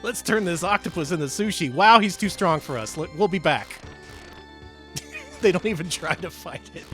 Let's turn this octopus into sushi. Wow, he's too strong for us. We'll be back. They don't even try to fight it.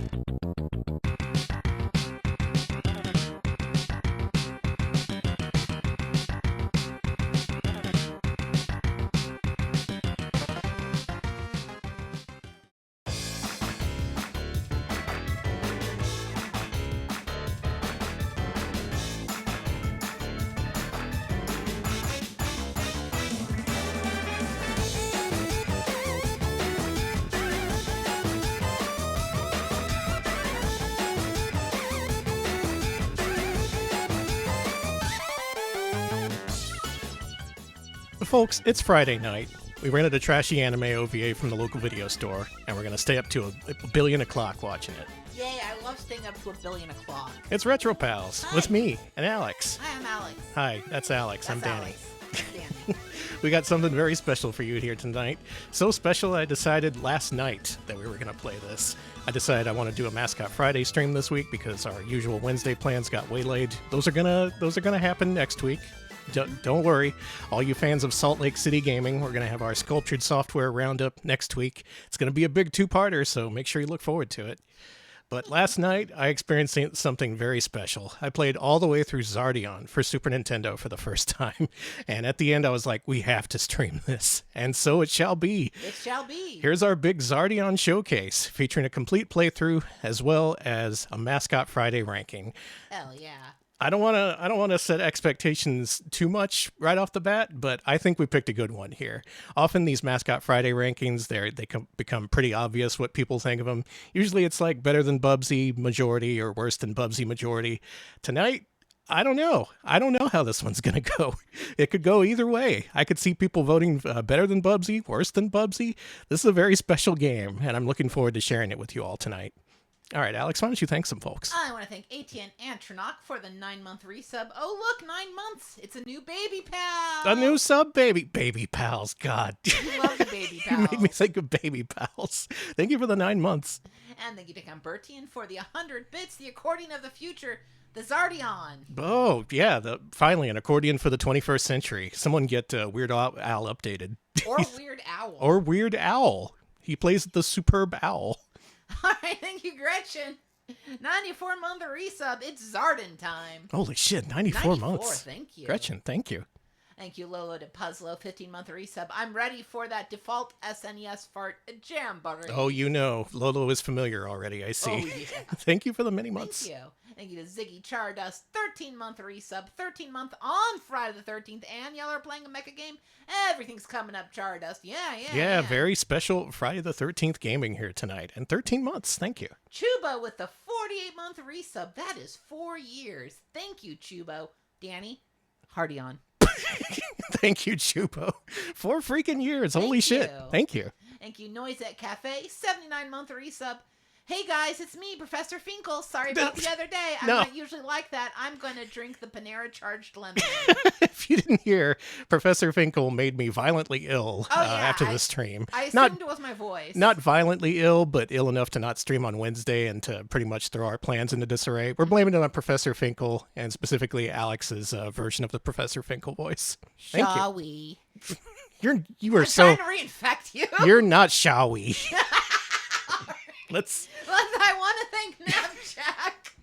Folks, it's Friday night. We rented a trashy anime OVA from the local video store, and we're going to stay up to a billion o'clock watching it. Yay, I love staying up to a billion o'clock. It's Retro Pals Hi. with me and Alex. Hi, I'm Alex. Hi, that's Alex. I'm Danny. Alex. I'm Danny. We got something very special for you here tonight. So special, I decided last night that we were going to play this. I decided I want to do a Mascot Friday stream this week because our usual Wednesday plans got waylaid. Those are gonna happen next week. Don't worry, all you fans of Salt Lake City Gaming, we're going to have our Sculptured Software Roundup next week. It's going to be a big two-parter, so make sure you look forward to it. But last night, I experienced something very special. I played all the way through Xardion for Super Nintendo for the first time, and at the end I was like, we have to stream this, and so it shall be. It shall be. Here's our big Xardion showcase, featuring a complete playthrough as well as a Mascot Friday ranking. Hell yeah. I don't want to set expectations too much right off the bat, but I think we picked a good one here. Often these Mascot Friday rankings, they become pretty obvious what people think of them. Usually it's like better than Bubsy majority or worse than Bubsy majority. Tonight, I don't know. I don't know how this one's going to go. It could go either way. I could see people voting better than Bubsy, worse than Bubsy. This is a very special game, and I'm looking forward to sharing it with you all tonight. All right, Alex, why don't you thank some folks? I want to thank ATN Antronach for the 9-month resub. Oh, look, 9 months. It's a new baby pal. A new sub baby. Baby pals, God. We love the baby You pals. made me think of baby pals. Thank you for the 9 months. And thank you to Cambertian for the 100 bits, the accordion of the future, the Xardion. Oh, yeah, finally an accordion for the 21st century. Someone get Weird Al updated. Or Weird Owl. Or Weird Owl. He plays the superb owl. All right, thank you, Gretchen. 94-month resub. It's Xardion time. Holy shit, 94 months. Thank you. Gretchen, thank you. Thank you, Lolo de Puzzlo, 15-month resub. I'm ready for that default SNES fart jamboree. Oh, you know, Lolo is familiar already, I see. Oh, yeah. Thank you for the many months. Thank you. Thank you to Ziggy Chardust, 13-month resub, 13-month on Friday the 13th, and y'all are playing a mecha game. Everything's coming up, Chardust. Yeah. Very special Friday the 13th gaming here tonight. And 13 months, thank you. Chubo with the 48-month resub. That is 4 years. Thank you, Chubo. Danny, Xardion. Thank you, Chupo. 4 freaking years. Holy shit. Thank you. Thank you, Noisette Cafe, 79-month resub. Hey guys, it's me, Professor Finkel. Sorry about the other day. I'm not usually like that. I'm going to drink the Panera charged lemonade. If you didn't hear, Professor Finkel made me violently ill after the stream. I assumed it was my voice. Not violently ill, but ill enough to not stream on Wednesday and to pretty much throw our plans into disarray. We're blaming it on Professor Finkel and specifically Alex's version of the Professor Finkel voice. Thank Shall you. we? I'm trying to reinfect you. You're not shall we. I want to thank Napjack,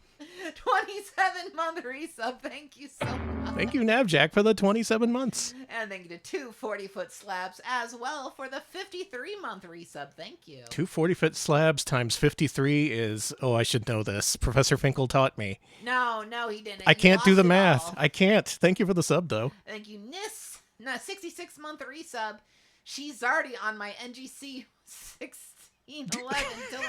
27-month resub. Thank you so much. Thank you, Navjack, for the 27 months. And thank you to 2 40-foot slabs as well for the 53-month resub. Thank you. 2 40-foot slabs times 53 is, I should know this. Professor Finkel taught me. No, he didn't. I can't do the math. I can't. Thank you for the sub, though. Thank you, Nis. 66-month resub. She's already on my NGC 1611 till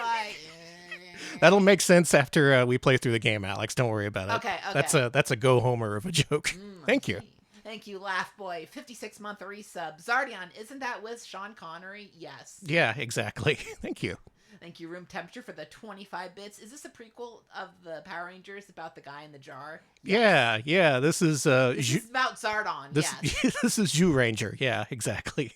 That'll make sense after we play through the game, Alex. Don't worry about it. Okay. That's a go homer of a joke. Thank you. Thank you, Laugh Boy. 56-month resub. Xardion, isn't that with Sean Connery? Yes. Yeah, exactly. Thank you. Thank you, Room Temperature, for the 25 bits. Is this a prequel of the Power Rangers about the guy in the jar? Yes. Yeah. This is about Xardon. This is Jew Ranger. Yeah, exactly.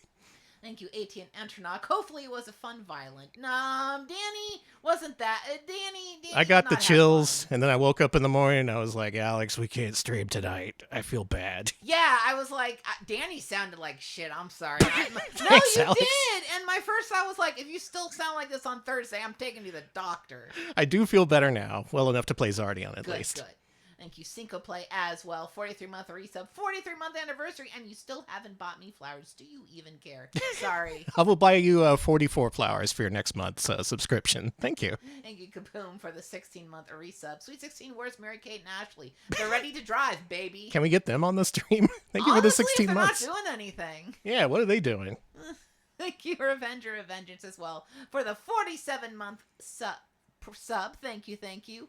Thank you, AT and Antronock. Hopefully it was a fun, violent. No, Danny wasn't that. Danny I got did the not have chills, fun. and then I woke up in the morning and I was like, Alex, we can't stream tonight. I feel bad. Yeah, I was like, Danny sounded like shit. I'm sorry. No, Thanks, you Alex. did. And my first thought was like, if you still sound like this on Thursday, I'm taking you to the doctor. I do feel better now. Well enough to play Xardion, at least. Good. Thank you, Cinco Play, as well. 43-month resub, 43-month anniversary, and you still haven't bought me flowers. Do you even care? Sorry. I will buy you 44 flowers for your next month's subscription. Thank you. Thank you, Kaboom, for the 16-month resub. Sweet 16, where's Mary Kate and Ashley? They're ready to drive, baby. Can we get them on the stream? Thank you for the 16 they're months. Not doing anything. Yeah, what are they doing? Thank you, Revenger of Vengeance, as well, for the 47-month sub. Thank you.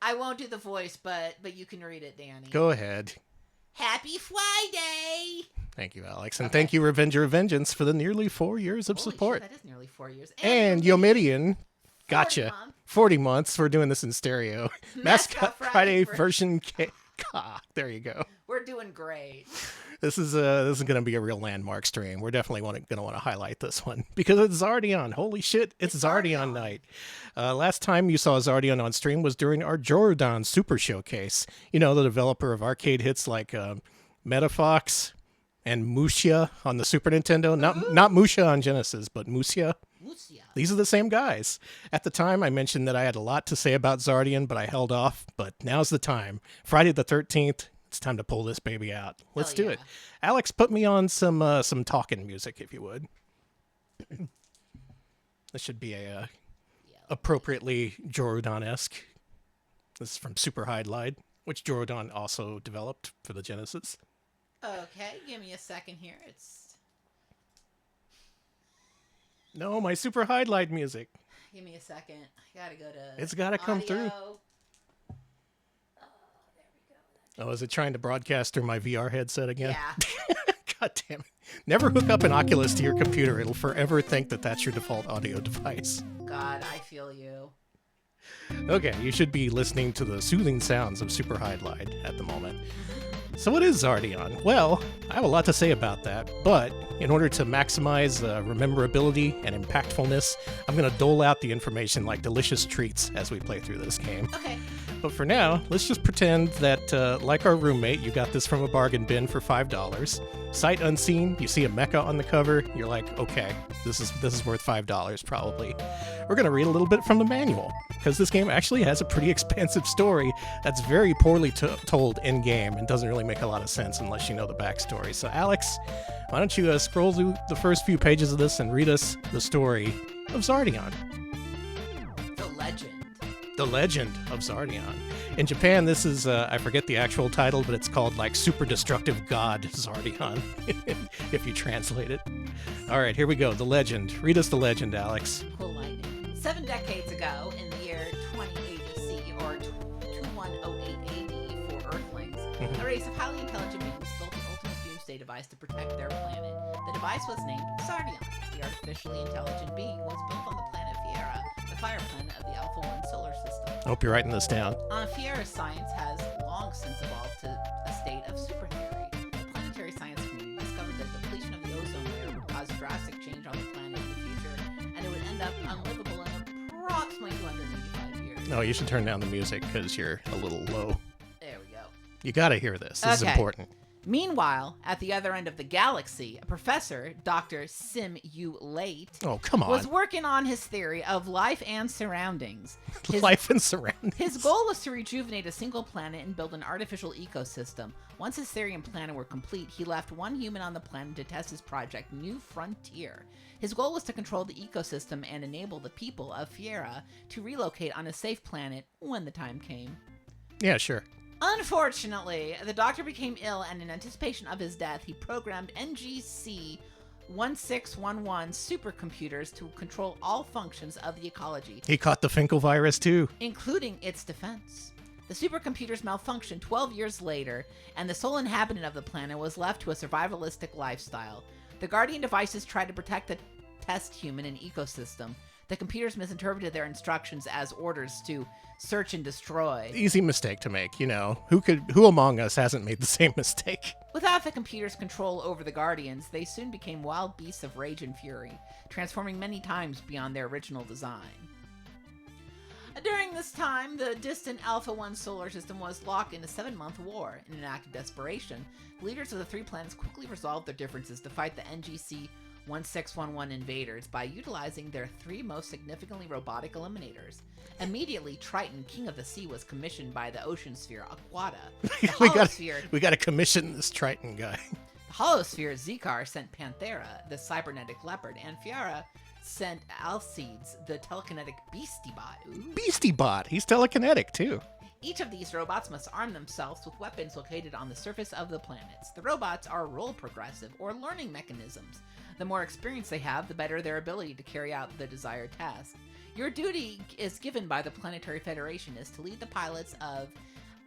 I won't do the voice, but you can read it, Danny. Go ahead. Happy Friday! Thank you, Alex. And thank you, Revenger of Vengeance, for the nearly 4 years of Holy support. Shit, that is nearly 4 years. And Yomidian, gotcha. 40 40 months for doing this in stereo. Mascot Friday version K. There you go. We're doing great. This is going to be a real landmark stream. We're definitely going to want to highlight this one because it's Xardion. Holy shit, it's Xardion night. Last time you saw Xardion on stream was during our Jordan Super Showcase. You know, the developer of arcade hits like Metafox and Musha on the Super Nintendo. Not Musha on Genesis, but Musha. These are the same guys. At the time, I mentioned that I had a lot to say about Xardion, but I held off. But now's the time. Friday the 13th. It's time to pull this baby out. Let's do it. Alex, put me on some talking music, if you would. This should be a appropriately Jorodon-esque. This is from Super Hide, which Jorodon also developed for the Genesis. Okay, give me a second here. No, my Super Hide music. Give me a second. I gotta go to. It's gotta come through. Oh, is it trying to broadcast through my VR headset again? Yeah. God damn it. Never hook up an Oculus to your computer. It'll forever think that that's your default audio device. God, I feel you. Okay, you should be listening to the soothing sounds of Super Hide at the moment. So what is Xardion? Well, I have a lot to say about that, but in order to maximize rememberability and impactfulness, I'm going to dole out the information like delicious treats as we play through this game. Okay. But for now, let's just pretend that, like our roommate, you got this from a bargain bin for $5. Sight unseen, you see a mecha on the cover, you're like, okay, this is worth $5 probably. We're going to read a little bit from the manual, because this game actually has a pretty expansive story that's very poorly told in-game and doesn't really make a lot of sense unless you know the backstory. So Alex, why don't you scroll through the first few pages of this and read us the story of Xardion. The Legend of Xardion. In Japan, this is, I forget the actual title, but it's called like Super Destructive God Xardion, if you translate it. All right, here we go. The Legend. Read us the legend, Alex. Cool lightning. 7 decades ago, in the year 2080 C, or 2108 AD for Earthlings, a race of highly intelligent beings built the ultimate doomsday device to protect their planet. The device was named Xardion. The artificially intelligent being was built on the planet Fiera, the fire planet of the Alpha 1 solar system. I hope you're writing this down. Fiera, science has long since evolved to a state of super theory. The planetary science community discovered that depletion of the ozone layer would cause drastic change on the planet in the future, and it would end up unlivable in approximately 285 years. No, you should turn down the music because you're a little low. There we go. You gotta hear this. This is important. Meanwhile, at the other end of the galaxy, a professor, Dr. Sim-Yu Late, was working on his theory of life and surroundings. Life and surroundings. His goal was to rejuvenate a single planet and build an artificial ecosystem. Once his theory and plan were complete, he left one human on the planet to test his project, New Frontier. His goal was to control the ecosystem and enable the people of Fiera to relocate on a safe planet when the time came. Yeah, sure. Unfortunately, the doctor became ill, and in anticipation of his death, he programmed NGC 1611 supercomputers to control all functions of the ecology. He caught the Finkel virus too, including its defense. The supercomputers malfunctioned 12 years later, and the sole inhabitant of the planet was left to a survivalistic lifestyle. The Guardian devices tried to protect the test human and ecosystem. The computers misinterpreted their instructions as orders to search and destroy. Easy mistake to make, you know. Who among us hasn't made the same mistake? Without the computer's control over the Guardians, they soon became wild beasts of rage and fury, transforming many times beyond their original design. During this time, the distant Alpha 1 solar system was locked in a 7-month war. In an act of desperation, the leaders of the 3 planets quickly resolved their differences to fight the NGC 1611 invaders by utilizing their 3 most significantly robotic eliminators. Immediately, Triton, King of the Sea, was commissioned by the Ocean Sphere, Aquata. The Holosphere, we gotta commission this Triton guy. The Holosphere, Zekar, sent Panthera, the cybernetic leopard, and Fiara sent Alcides, the telekinetic beastie bot. Ooh. Beastie bot. He's telekinetic, too. Each of these robots must arm themselves with weapons located on the surface of the planets. The robots are role progressive, or learning mechanisms. The more experience they have, the better their ability to carry out the desired task. Your duty is given by the Planetary Federation is to lead the pilots of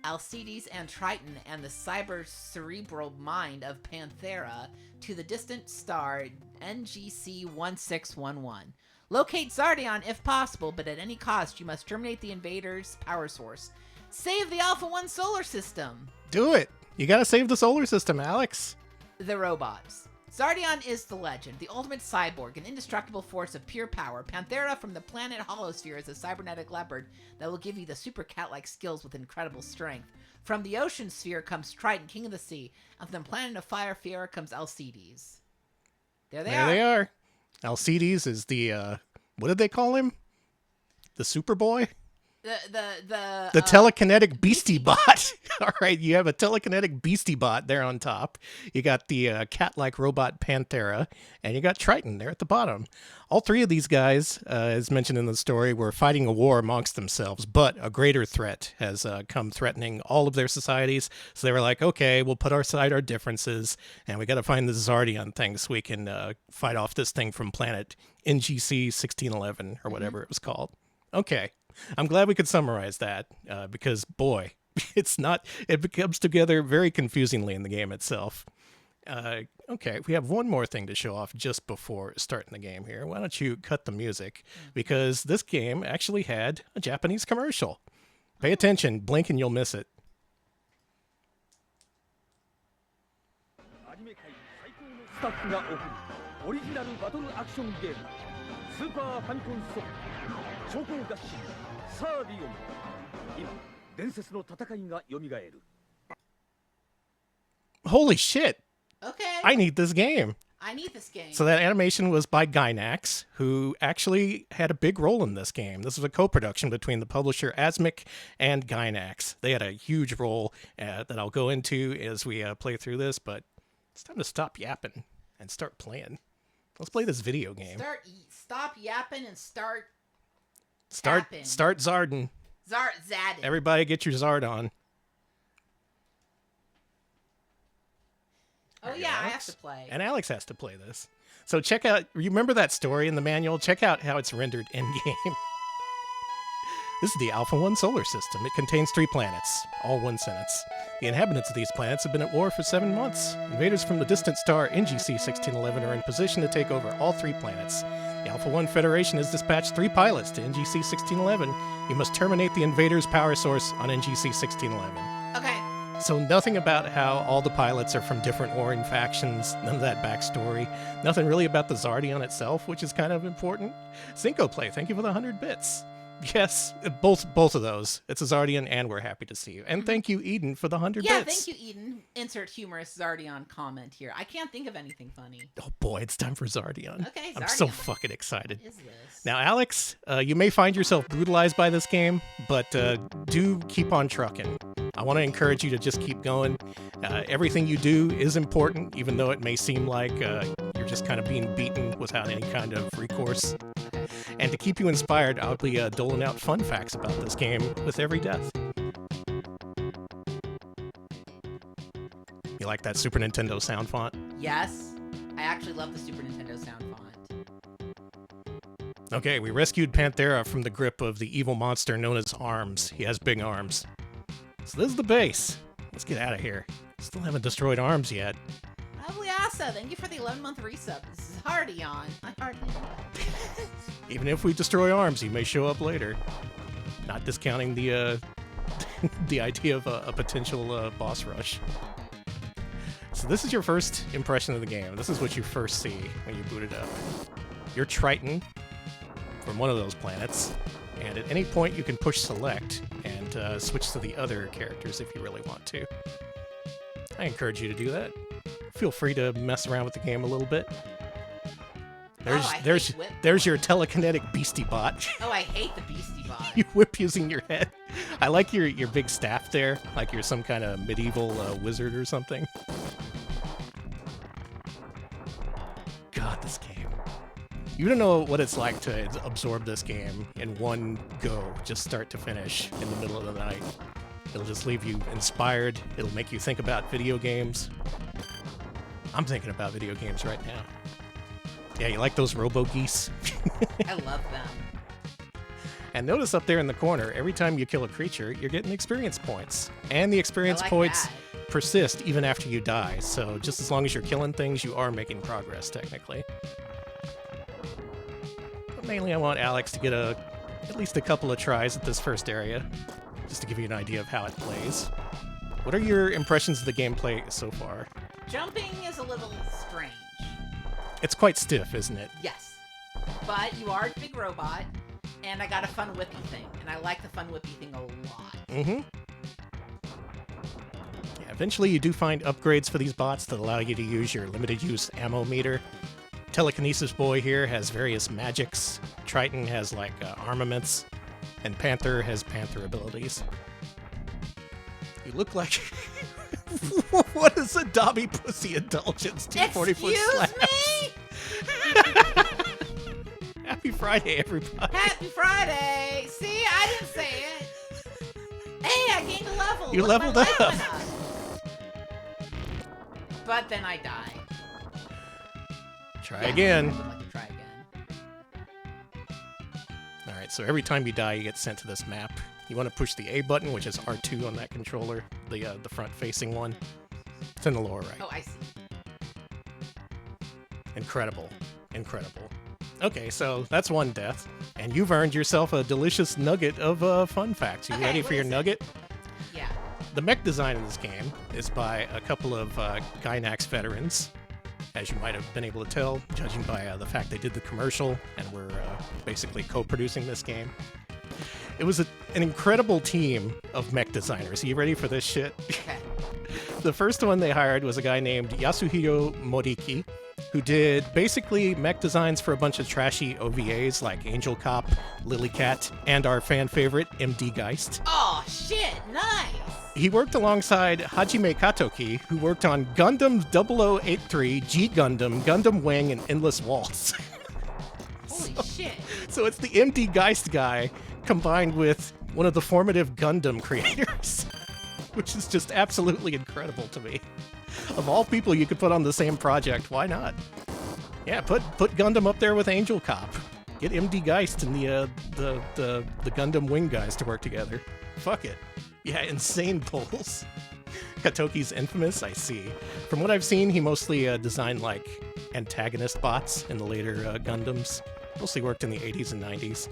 Alcides and Triton and the cyber-cerebral mind of Panthera to the distant star NGC 1611. Locate Xardion if possible, but at any cost you must terminate the invaders' power source. Save the Alpha 1 solar system! Do it! You gotta save the solar system, Alex! The robots. Xardion is the legend, the ultimate cyborg, an indestructible force of pure power. Panthera from the planet Holosphere is a cybernetic leopard that will give you the super cat-like skills with incredible strength. From the Ocean Sphere comes Triton, King of the Sea, and from the planet of Fire Fiera comes Alcides. There they are. Alcides is the, what did they call him? The Superboy? The telekinetic beastie bot. All right, you have a telekinetic beastie bot there on top. You got the cat-like robot Panthera, and you got Triton there at the bottom. All 3 of these guys, as mentioned in the story, were fighting a war amongst themselves, but a greater threat has come threatening all of their societies. So they were like, okay, we'll put aside our differences, and we got to find the Xardion thing so we can fight off this thing from planet NGC 1611 or whatever it was called. Okay. I'm glad we could summarize that, because, boy, it becomes together very confusingly in the game itself. Okay, we have one more thing to show off just before starting the game here. Why don't you cut the music? Because this game actually had a Japanese commercial. Pay attention, blink and you'll miss it. Holy shit! Okay. I need this game. I need this game. So that animation was by Gainax, who actually had a big role in this game. This was a co-production between the publisher Asmic and Gainax. They had a huge role that I'll go into as we play through this, but it's time to stop yapping and start playing. Let's play this video game. Stop yapping and start Xarden. Zadin. Everybody get your Zard on. Oh yeah, I have to play. And Alex has to play this. So check out, remember that story in the manual? Check out how it's rendered in-game. This is the Alpha 1 solar system. It contains 3 planets, all one sentence. The inhabitants of these planets have been at war for 7 months. Invaders from the distant star NGC 1611 are in position to take over all 3 planets. The Alpha 1 Federation has dispatched 3 pilots to NGC 1611. You must terminate the invaders' power source on NGC 1611. Okay. So nothing about how all the pilots are from different warring factions, none of that backstory, nothing really about the Xardion itself, which is kind of important. Cinco Play, thank you for the 100 bits. Yes, both of those. It's a Xardion, and we're happy to see you. And thank you, Eden, for the 100 bits. Yeah, thank you, Eden. Insert humorous Xardion comment here. I can't think of anything funny. Oh boy, it's time for Xardion. Okay, Xardion. I'm so fucking excited. What is this? Now, Alex, you may find yourself brutalized by this game, but do keep on trucking. I want to encourage you to just keep going. Everything you do is important, even though it may seem like you're just kind of being beaten without any kind of recourse. And to keep you inspired, I'll be doling out fun facts about this game with every death. You like that Super Nintendo sound font? Yes. I actually love the Super Nintendo sound font. Okay, we rescued Panthera from the grip of the evil monster known as Arms. He has big arms. So this is the base. Let's get out of here. Still haven't destroyed Arms yet. Probably Picasso, thank you for the 11-month resub. This is Xardion. I'm Xardion. Even if we destroy arms, he may show up later. Not discounting the the idea of a potential boss rush. So this is your first impression of the game. This is what you first see when you boot it up. You're Triton from one of those planets, and at any point you can push select and switch to the other characters if you really want to. I encourage you to do that. Feel free to mess around with the game a little bit. There's your telekinetic beastie bot. Oh, I hate the beastie bot. You whip using your head. I like your big staff there, like you're some kind of medieval wizard or something. God, this game. You don't know what it's like to absorb this game in one go, just start to finish in the middle of the night. It'll just leave you inspired. It'll make you think about video games. I'm thinking about video games right now. Yeah, you like those robo-geese? I love them. And notice up there in the corner, every time you kill a creature, you're getting experience points. And the experience points persist even after you die, so just as long as you're killing things, you are making progress, technically. But mainly I want Alex to get at least a couple of tries at this first area, just to give you an idea of how it plays. What are your impressions of the gameplay so far? Jumping is a little strange. It's quite stiff, isn't it? Yes. But you are a big robot, and I got a fun whippy thing, and I like the fun whippy thing a lot. Mm-hmm. Yeah, eventually you do find upgrades for these bots that allow you to use your limited use ammo meter. Telekinesis Boy here has various magics. Triton has like armaments, and Panther has Panther abilities. You look like... What is a Dobby Pussy Indulgence? 240-foot slaps. Excuse me? Happy Friday, everybody. Happy Friday! See, I didn't say it. Hey, I gained a level. You Look, leveled my leg up. went up. But then I die. Try again. I would like to try again. Alright, so every time you die, you get sent to this map. You want to push the A button, which is R2 on that controller, the front-facing one. It's in the lower right. Oh, I see. Incredible. Incredible. Okay, so that's one death. And you've earned yourself a delicious nugget of fun facts. You ready for your nugget? Yeah. The mech design in this game is by a couple of Gainax veterans, as you might have been able to tell, judging by the fact they did the commercial and were basically co-producing this game. It was an incredible team of mech designers. Are you ready for this shit? Okay. The first one they hired was a guy named Yasuhiro Moriki, who did basically mech designs for a bunch of trashy OVAs like Angel Cop, Lily Cat, and our fan favorite, MD Geist. Oh, shit. Nice. He worked alongside Hajime Katoki, who worked on Gundam 0083, G Gundam, Gundam Wing, and Endless Waltz. Holy shit. So it's the MD Geist guy combined with one of the formative Gundam creators, which is just absolutely incredible to me. Of all people you could put on the same project, why not? Yeah, put Gundam up there with Angel Cop. Get MD Geist and the Gundam Wing guys to work together. Fuck it. Yeah, insane pulls. Katoki's infamous, I see. From what I've seen, he mostly designed like antagonist bots in the later Gundams. Mostly worked in the 80s and 90s.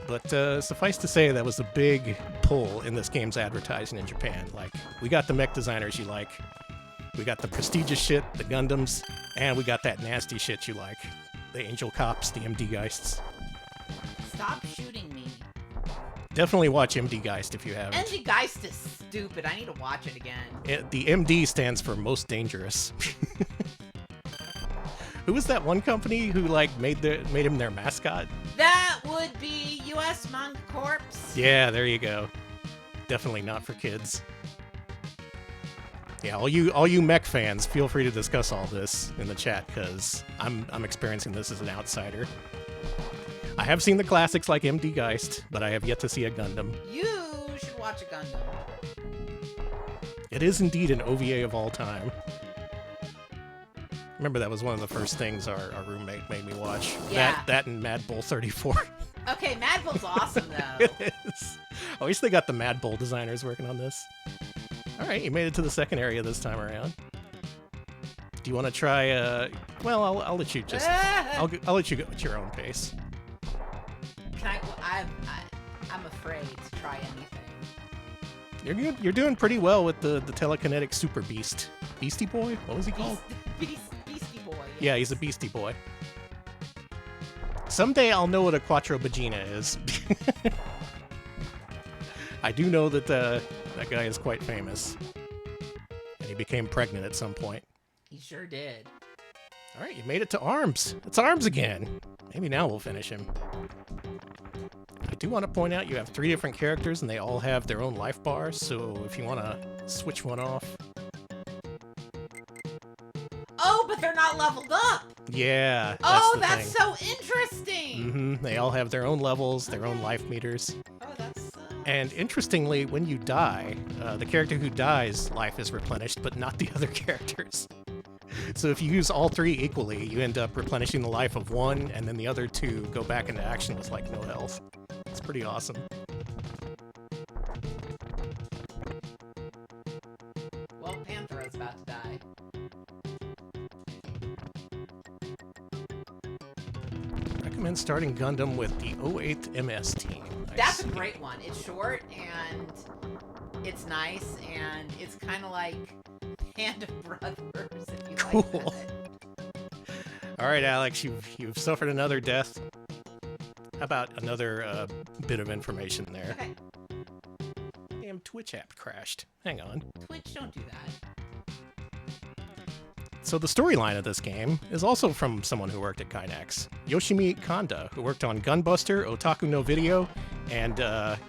But suffice to say, that was a big pull in this game's advertising in Japan. Like, we got the mech designers you like, we got the prestigious shit, the Gundams, and we got that nasty shit you like. The Angel Cops, the MD Geists. Stop shooting me. Definitely watch MD Geist if you haven't. MD Geist is stupid. I need to watch it again. The MD stands for Most Dangerous. Who was that one company who like made him their mascot? That would be US Manga Corps. Yeah, there you go. Definitely not for kids. Yeah, all you mech fans, feel free to discuss all this in the chat, because I'm experiencing this as an outsider. I have seen the classics like MD Geist, but I have yet to see a Gundam. You should watch a Gundam. It is indeed an OVA of all time. Remember, that was one of the first things our roommate made me watch. Yeah. That and Mad Bull 34. Okay, Mad Bull's awesome, though. It is. I wish they got the Mad Bull designers working on this. All right, you made it to the second area this time around. Do you want to try? Well, I'll let you just. I'll let you go at your own pace. Can I'm afraid to try anything. You're doing pretty well with the telekinetic super beast. Beastie Boy? What was he called? Beastie Boy. Yeah, he's a Beastie Boy. Someday I'll know what a Quattro Vagina is. I do know that that guy is quite famous. And he became pregnant at some point. He sure did. All right, you made it to Arms. It's Arms again. Maybe now we'll finish him. I do want to point out you have 3 different characters and they all have their own life bars, so if you want to switch one off. Oh, but they're not leveled up! Yeah, that's so interesting! Mm-hmm. They all have their own levels, their own life meters. Oh, that's... And interestingly, when you die, the character who dies' life is replenished, but not the other characters. So if you use all 3 equally, you end up replenishing the life of one, and then the other 2 go back into action with, like, no health. It's pretty awesome. Well, Panthera's about to die. Recommend starting Gundam with the 08th MS team. That's a great one. It's short, and it's nice, and it's kind of like Band of Brothers, if you Cool. like that. All right, Alex, you've suffered another death. How about another bit of information there? Okay. Damn Twitch app crashed. Hang on. Twitch, don't do that. So the storyline of this game is also from someone who worked at Gainax, Yoshimi Kanda, who worked on Gunbuster, Otaku no Video, and a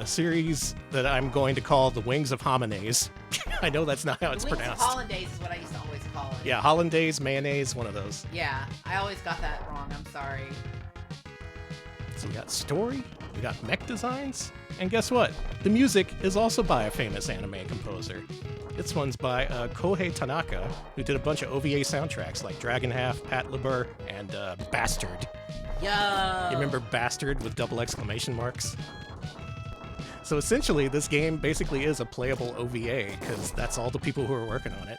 series that I'm going to call The Wings of Homines. I know that's not how it's pronounced. Hollandaise is what I used to always call it. Yeah, Hollandaise, mayonnaise, one of those. Yeah, I always got that wrong. I'm sorry. So we got story, we got mech designs, and guess what? The music is also by a famous anime composer. This one's by Kohei Tanaka, who did a bunch of OVA soundtracks like Dragon Half, Pat LeBur, and Bastard. Yo! You remember Bastard with double exclamation marks? So essentially, this game basically is a playable OVA, because that's all the people who are working on it.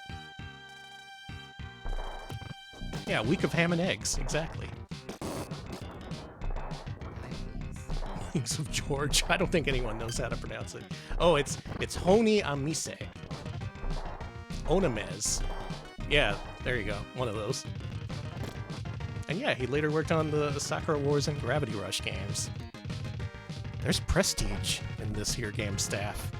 Yeah, Week of Ham and Eggs, exactly. Wings of George. I don't think anyone knows how to pronounce it. Oh, it's Honi Amise. Onames. Yeah, there you go. One of those. And yeah, he later worked on the Sakura Wars and Gravity Rush games. There's prestige in this here game staff.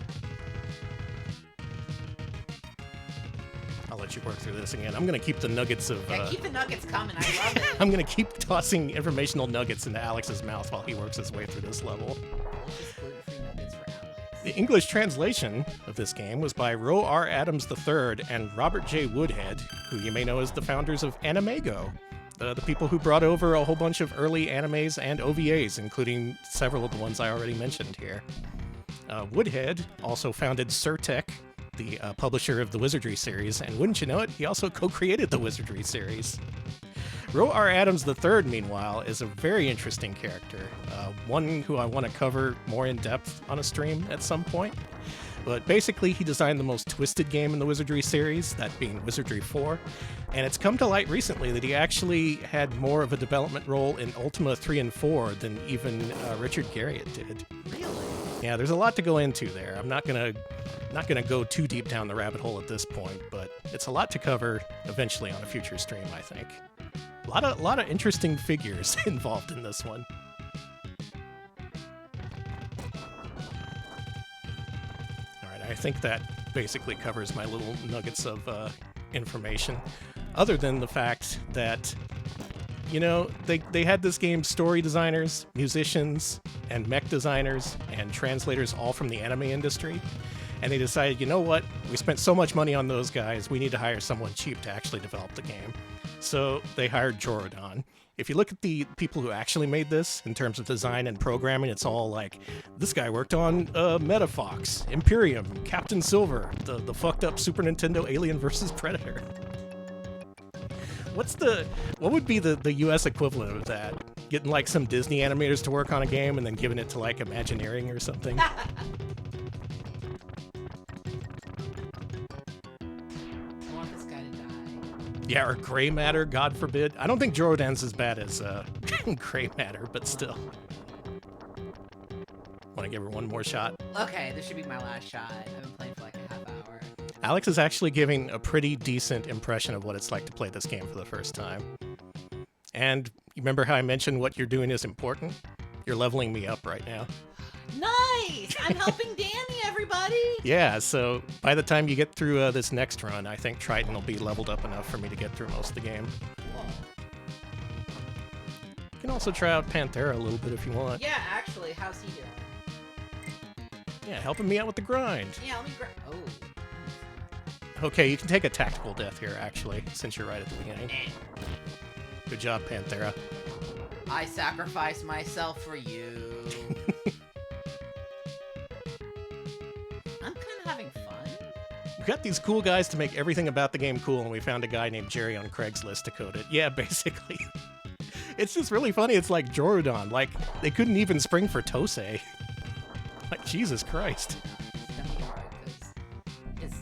I'll let you work through this again. I'm going to keep the nuggets of... Yeah, keep the nuggets coming. I love it. I'm going to keep tossing informational nuggets into Alex's mouth while he works his way through this level. Just gluten-free nuggets for Alex. The English translation of this game was by Ro R. Adams III and Robert J. Woodhead, who you may know as the founders of Animego, the people who brought over a whole bunch of early animes and OVAs, including several of the ones I already mentioned here. Woodhead also founded Surtech, the publisher of the Wizardry series, and wouldn't you know it, he also co-created the Wizardry series. Ro R. Adams III, meanwhile, is a very interesting character, one who I want to cover more in depth on a stream at some point. But basically, he designed the most twisted game in the Wizardry series, that being Wizardry 4, and it's come to light recently that he actually had more of a development role in Ultima 3 and 4 than even Richard Garriott did. Really? Yeah, there's a lot to go into there. I'm not gonna go too deep down the rabbit hole at this point, but it's a lot to cover eventually on a future stream, I think. A lot of interesting figures involved in this one. All right, I think that basically covers my little nuggets of information, other than the fact that, you know, they had this game's story designers, musicians, and mech designers, and translators all from the anime industry. And they decided, you know what, we spent so much money on those guys, we need to hire someone cheap to actually develop the game. So they hired Jorodon. If you look at the people who actually made this, in terms of design and programming, it's all like, this guy worked on Metafox, Imperium, Captain Silver, the fucked up Super Nintendo Alien vs. Predator. What would be the US equivalent of that? Getting like some Disney animators to work on a game and then giving it to like Imagineering or something? I want this guy to die. Yeah, or gray matter, God forbid. I don't think Jordan's as bad as gray matter, but still. Want to give her one more shot? Okay, this should be my last shot. I've been playing for like a half hour. Alex is actually giving a pretty decent impression of what it's like to play this game for the first time. And you remember how I mentioned what you're doing is important? You're leveling me up right now. Nice! I'm helping Danny, everybody! Yeah, so by the time you get through this next run, I think Triton will be leveled up enough for me to get through most of the game. Cool. You can also try out Panthera a little bit if you want. Yeah, actually, how's he doing? Yeah, helping me out with the grind. Yeah, let me grab. Oh. Okay, you can take a tactical death here, actually, since you're right at the beginning. Good job, Panthera. I sacrifice myself for you. I'm kind of having fun. We got these cool guys to make everything about the game cool, and we found a guy named Jerry on Craigslist to code it. Yeah, basically. It's just really funny. It's like Jordan. Like, they couldn't even spring for Tosei. Like, Jesus Christ. It's gonna be hard, because his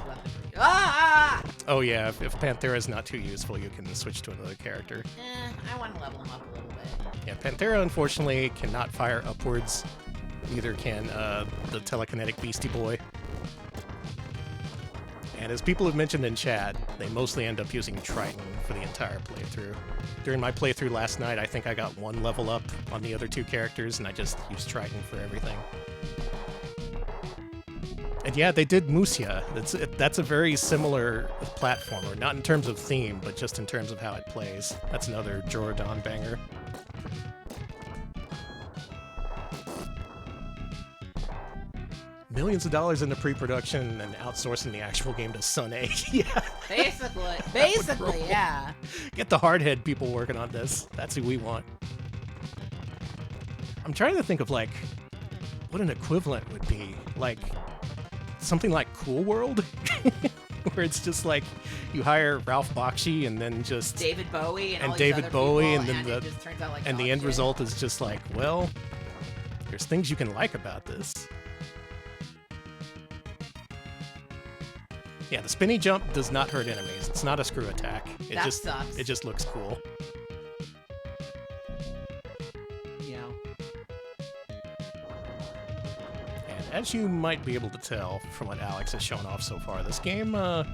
weaponry. Ah! Oh yeah, if Panthera's not too useful, you can switch to another character. I want to level him up a little bit. Yeah, Panthera unfortunately cannot fire upwards. Neither can the telekinetic Beastie Boy. And as people have mentioned in chat, they mostly end up using Triton for the entire playthrough. During my playthrough last night, I think I got one level up on the other two characters, and I just used Triton for everything. And yeah, they did Musia. That's a very similar platformer, not in terms of theme, but just in terms of how it plays. That's another Jordan banger. Millions of dollars into pre-production and outsourcing the actual game to Sun A. Yeah. Basically, yeah. Get the hardhead people working on this. That's who we want. I'm trying to think of, like, what an equivalent would be. Like, something like Cool World? Where it's just like, you hire Ralph Bakshi and then just... David Bowie and all these David other Bowie, people, and then it just turns out like and the dog end shit. result is just like, well, there's things you can like about this. Yeah, the spinny jump does not hurt enemies. It's not a screw attack. That sucks. It just looks cool. You know. And as you might be able to tell from what Alex has shown off so far, this game, it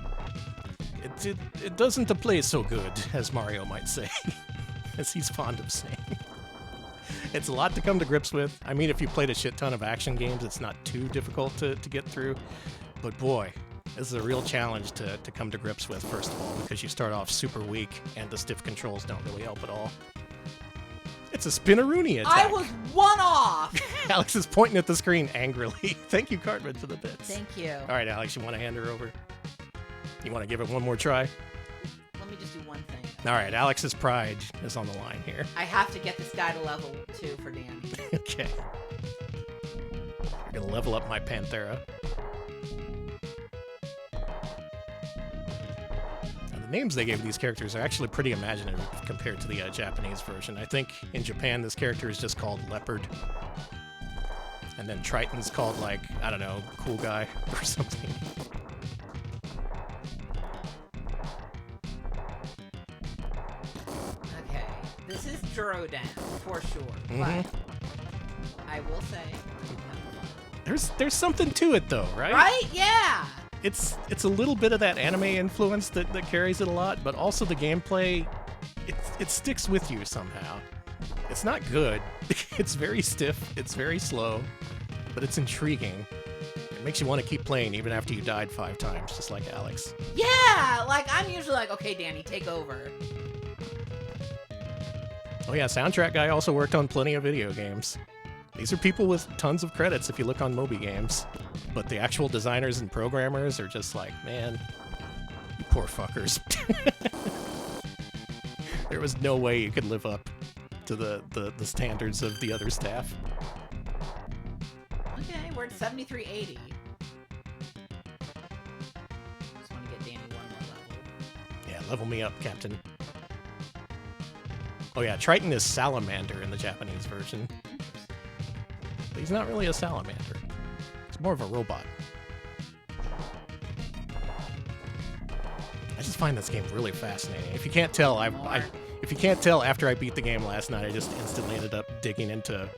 doesn't play so good, as Mario might say, as he's fond of saying. It's a lot to come to grips with. I mean, if you played a shit ton of action games, it's not too difficult to get through. But boy, this is a real challenge to come to grips with, first of all, because you start off super weak, and the stiff controls don't really help at all. It's a spinneroonie attack. I was one off! Alex is pointing at the screen angrily. Thank you, Cartman, for the bits. Thank you. All right, Alex, you want to hand her over? You want to give it one more try? Let me just do one thing. All right, Alex's pride is on the line here. I have to get this guy to level 2 for Danny. Okay. You're going to level up my Panthera. The names they gave these characters are actually pretty imaginative compared to the Japanese version. I think in Japan this character is just called Leopard. And then Triton's called, like, I don't know, Cool Guy or something. Okay, this is Jordan for sure, but I will say There's something to it though, right? right? Yeah. It's a little bit of that anime influence that carries it a lot, but also the gameplay, it sticks with you somehow. It's not good. It's very stiff. It's very slow, but it's intriguing. It makes you want to keep playing even after you died 5 times, just like Alex. Yeah, like I'm usually like, okay, Danny, take over. Oh yeah, soundtrack guy also worked on plenty of video games. These are people with tons of credits if you look on Moby Games. But the actual designers and programmers are just like, man, you poor fuckers. There was no way you could live up to the standards of the other staff. Okay, we're at 7380. Just want to get Danny one more level. Yeah, level me up, Captain. Oh yeah, Triton is Salamander in the Japanese version. But he's not really a salamander. He's more of a robot. I just find this game really fascinating. If you can't tell, if you can't tell, after I beat the game last night, I just instantly ended up digging into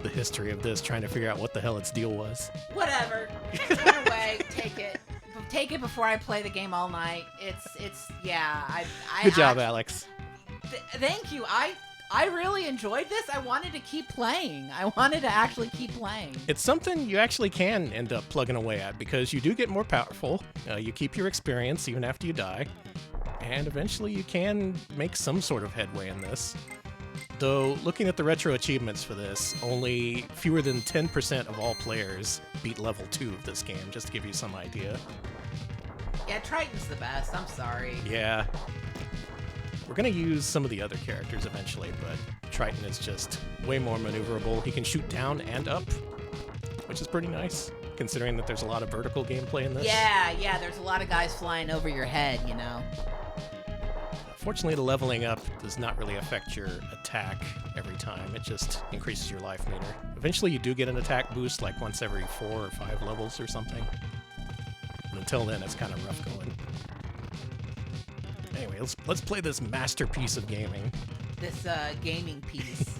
the history of this, trying to figure out what the hell its deal was. Whatever. Run away. Take it. Take it before I play the game all night. Yeah. Good job, Alex. Thank you. I really enjoyed this. I wanted to keep playing. I wanted to actually keep playing. It's something you actually can end up plugging away at, because you do get more powerful. You keep your experience even after you die. And eventually you can make some sort of headway in this. Though, looking at the retro achievements for this, only fewer than 10% of all players beat level 2 of this game, just to give you some idea. Yeah, Triton's the best. I'm sorry. Yeah. We're going to use some of the other characters eventually, but Triton is just way more maneuverable. He can shoot down and up, which is pretty nice, considering that there's a lot of vertical gameplay in this. Yeah, there's a lot of guys flying over your head, you know. Fortunately, the leveling up does not really affect your attack every time. It just increases your life meter. Eventually, you do get an attack boost like once every 4 or 5 levels or something. But until then, it's kind of rough going. Anyway, let's play this masterpiece of gaming. This gaming piece.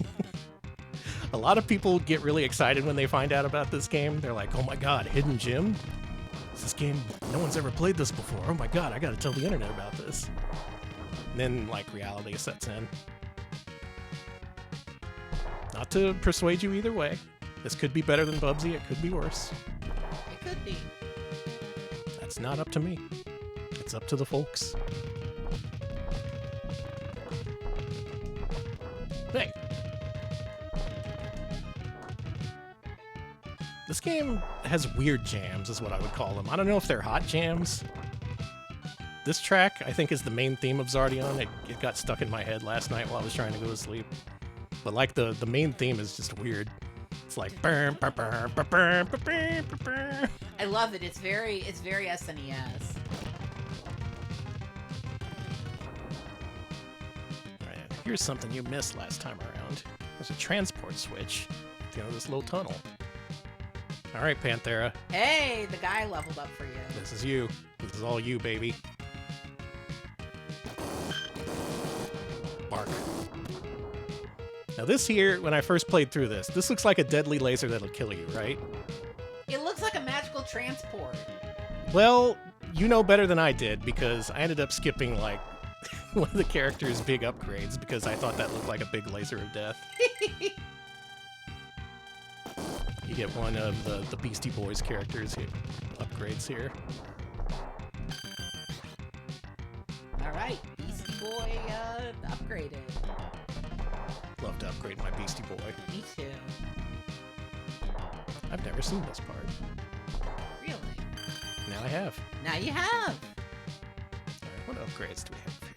A lot of people get really excited when they find out about this game. They're like, oh my god, Hidden Gem? This game, no one's ever played this before. Oh my god, I gotta tell the internet about this. And then, like, reality sets in. Not to persuade you either way. This could be better than Bubsy, it could be worse. It could be. That's not up to me. It's up to the folks. Hey! This game has weird jams, is what I would call them. I don't know if they're hot jams. This track, I think, is the main theme of Xardion. It got stuck in my head last night while I was trying to go to sleep. But, like, the main theme is just weird. It's like... I love it. It's very SNES. Right, here's something you missed last time around. There's a transport switch at the end of this little tunnel. Alright, Panthera. Hey, the guy leveled up for you. This is you. This is all you, baby. Bark. Now this here, when I first played through this looks like a deadly laser that'll kill you, right? It looks like a magical transport. Well, you know better than I did, because I ended up skipping, like, one of the character's big upgrades, because I thought that looked like a big laser of death. You get one of the Beastie Boys characters' upgrades here. Alright, Beastie Boy upgraded. Love to upgrade my Beastie Boy. Me too. I've never seen this part. Really? Now I have. Now you have! Alright, what upgrades do we have here?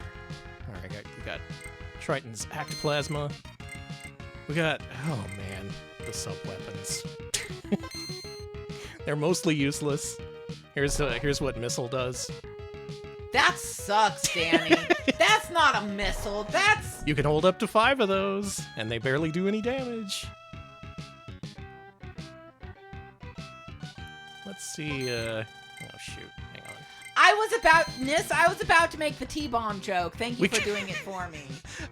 Alright, we got Triton's Actoplasma. We got, oh man, the sub-weapons. They're mostly useless. Here's what Missile does. That sucks, Danny. That's not a missile. That's... You can hold up to 5 of those, and they barely do any damage. Let's see, oh shoot, hang on. I was about to make the T-bomb joke. Thank you for doing it for me.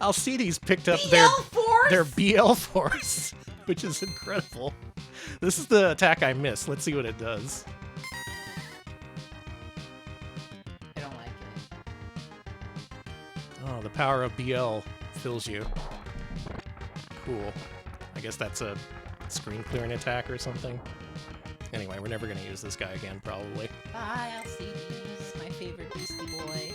Alcides picked up their BL Force, which is incredible. This is the attack I missed. Let's see what it does. I don't like it. Oh, the power of BL fills you. Cool. I guess that's a screen clearing attack or something. Anyway, we're never going to use this guy again, probably. Bye, Alcides, my favorite Beastie Boy.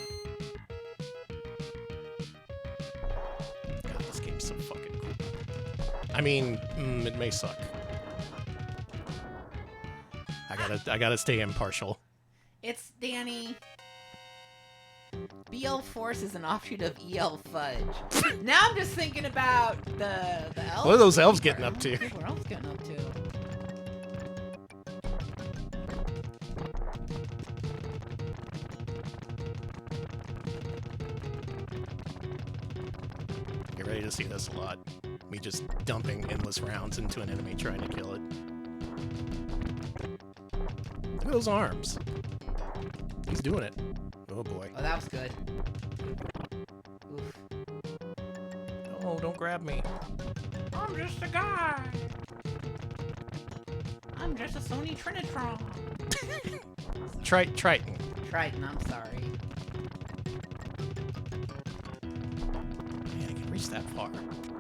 God, this game's so fucking cool. I mean, it may suck. I gotta stay impartial. It's Danny. BL Force is an offshoot of EL Fudge. Now I'm just thinking about the elves. What are those elves getting up to? What are elves getting up to? Get ready to see this a lot. Me just dumping endless rounds into an enemy trying to kill it. Look at those arms. He's doing it. Oh, Oh boy. Oh, that was good. Oof. Oh, don't grab me. I'm just a guy. I'm just a Sony Trinitron. Triton. Triton, I'm sorry. Man, I can reach that far.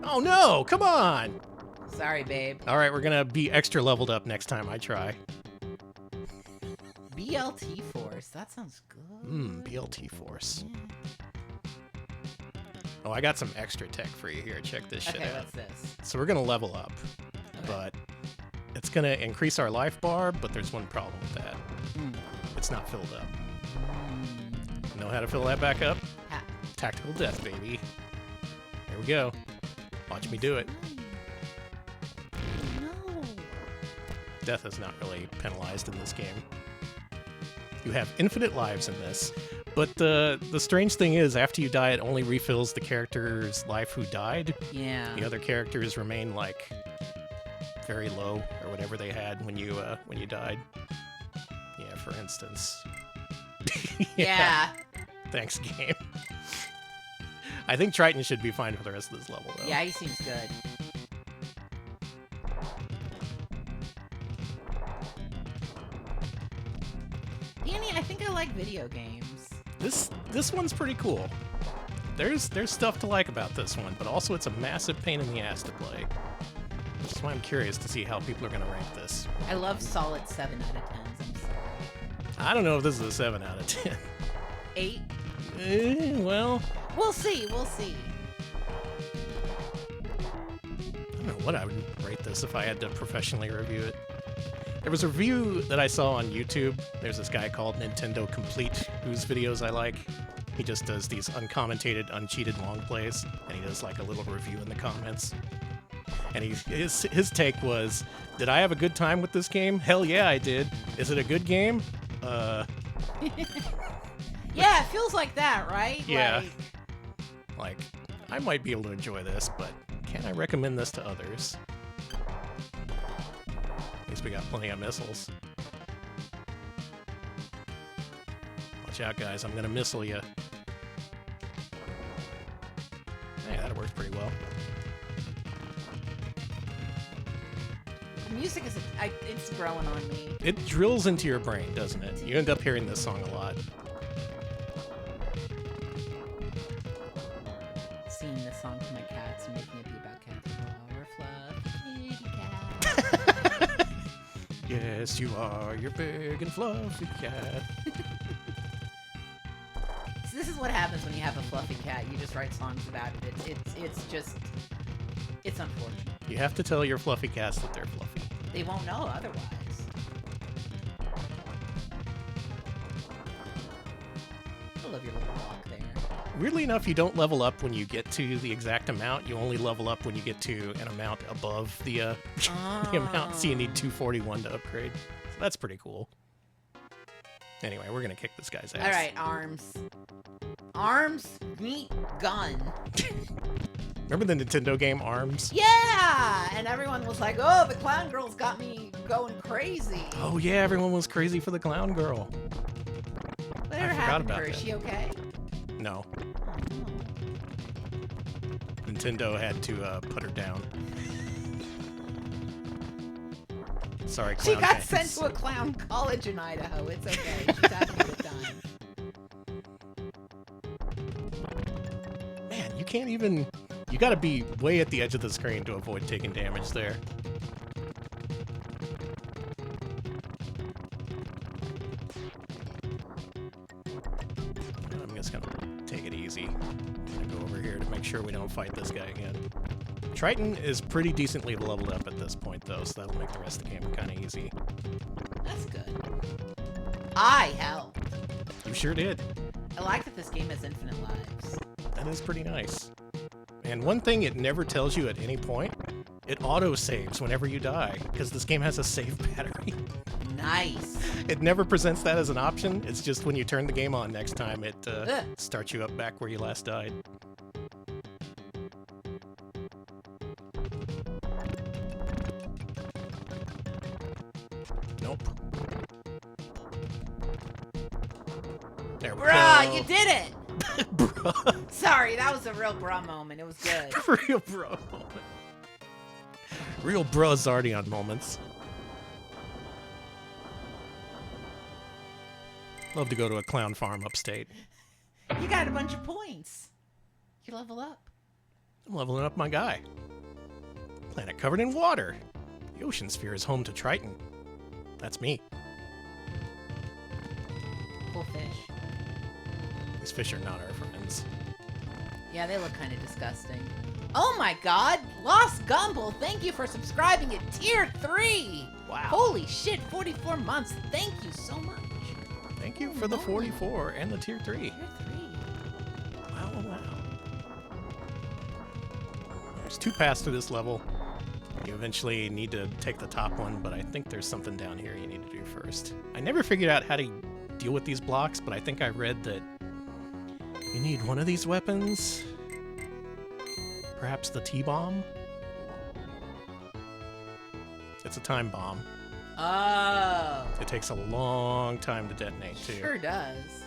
Oh no! Come on! Sorry, babe. All right, we're gonna be extra leveled up next time I try. BLT Force. That sounds good. BLT Force. Yeah. Oh, I got some extra tech for you here. Check this shit out. Okay, what's this? So we're gonna level up, but it's gonna increase our life bar. But there's one problem with that. It's not filled up. Know how to fill that back up? Ha. Tactical death, baby. There we go. Watch me do it. No. Death is not really penalized in this game. You have infinite lives in this, but the strange thing is, after you die, it only refills the character's life who died. Yeah. The other characters remain like very low or whatever they had when you died. Yeah, for instance. Yeah. Thanks, game. I think Triton should be fine for the rest of this level, though. Yeah, he seems good. Danny, I think I like video games. This one's pretty cool. There's stuff to like about this one, but also it's a massive pain in the ass to play. That's why I'm curious to see how people are going to rank this. I love solid 7 out of 10s. I'm sorry. I don't know if this is a 7 out of 10. 8? Well... We'll see, we'll see. I don't know what I would rate this if I had to professionally review it. There was a review that I saw on YouTube. There's this guy called Nintendo Complete, whose videos I like. He just does these uncommentated, uncheated long plays, and he does like a little review in the comments. And his take was, did I have a good time with this game? Hell yeah, I did. Is it a good game? Yeah, it feels like that, right? Yeah. Like, I might be able to enjoy this, but can I recommend this to others? At least we got plenty of missiles. Watch out, guys. I'm gonna missile you. Hey, that works pretty well. The music is, it's growing on me. It drills into your brain, doesn't it? You end up hearing this song a lot. Singing this song to my cats and making it be about cats. Oh, we're fluffy kitty cat. Yes, you are. You're big and fluffy cat. So this is what happens when you have a fluffy cat. You just write songs about it. It's unfortunate. You have to tell your fluffy cats that they're fluffy. They won't know otherwise. I love your little walk there. Weirdly enough, you don't level up when you get to the exact amount. You only level up when you get to an amount above the the amount, so you need 241 to upgrade. So that's pretty cool. Anyway, we're gonna kick this guy's ass. All right, arms. Arms meet gun. Remember the Nintendo game ARMS? Yeah! And everyone was like, oh, the clown girl's got me going crazy. Oh yeah, everyone was crazy for the clown girl. Whatever happened to her? Is she okay? No. Nintendo had to put her down. Sorry, clown She got fans. sent to a clown college in Idaho. It's okay. She's having a good time. Man, you can't even... You gotta be way at the edge of the screen to avoid taking damage there. I'm just gonna take it easy. I'm gonna go over here to make sure we don't fight this guy again. Triton is pretty decently leveled up at this point, though, so that'll make the rest of the game kind of easy. That's good. I helped. You sure did. I like that this game has infinite lives. That is pretty nice. And one thing it never tells you at any point, it auto-saves whenever you die, because this game has a save battery. Nice. It never presents that as an option. It's just when you turn the game on next time, it starts you up back where you last died. Nope. There we Bruh, you did it! Bruh. Sorry, that was a real bruh moment. It was good. Real bro moment. Real bro Xardion moments. Love to go to a clown farm upstate. You got a bunch of points. You level up. I'm leveling up my guy. Planet covered in water. The ocean sphere is home to Triton. That's me. Cool fish. These fish are not our friends. Yeah, they look kind of disgusting. Oh my god! Lost Gumble, thank you for subscribing at Tier 3! Wow. Holy shit, 44 months. Thank you so much. Thank you for the 44 and the Tier 3. Tier 3. Wow, wow. There's 2 paths to this level. You eventually need to take the top one, but I think there's something down here you need to do first. I never figured out how to deal with these blocks, but I think I read that you need one of these weapons. Perhaps the T-bomb? It's a time bomb. Oh. It takes a long time to detonate, too. Sure does.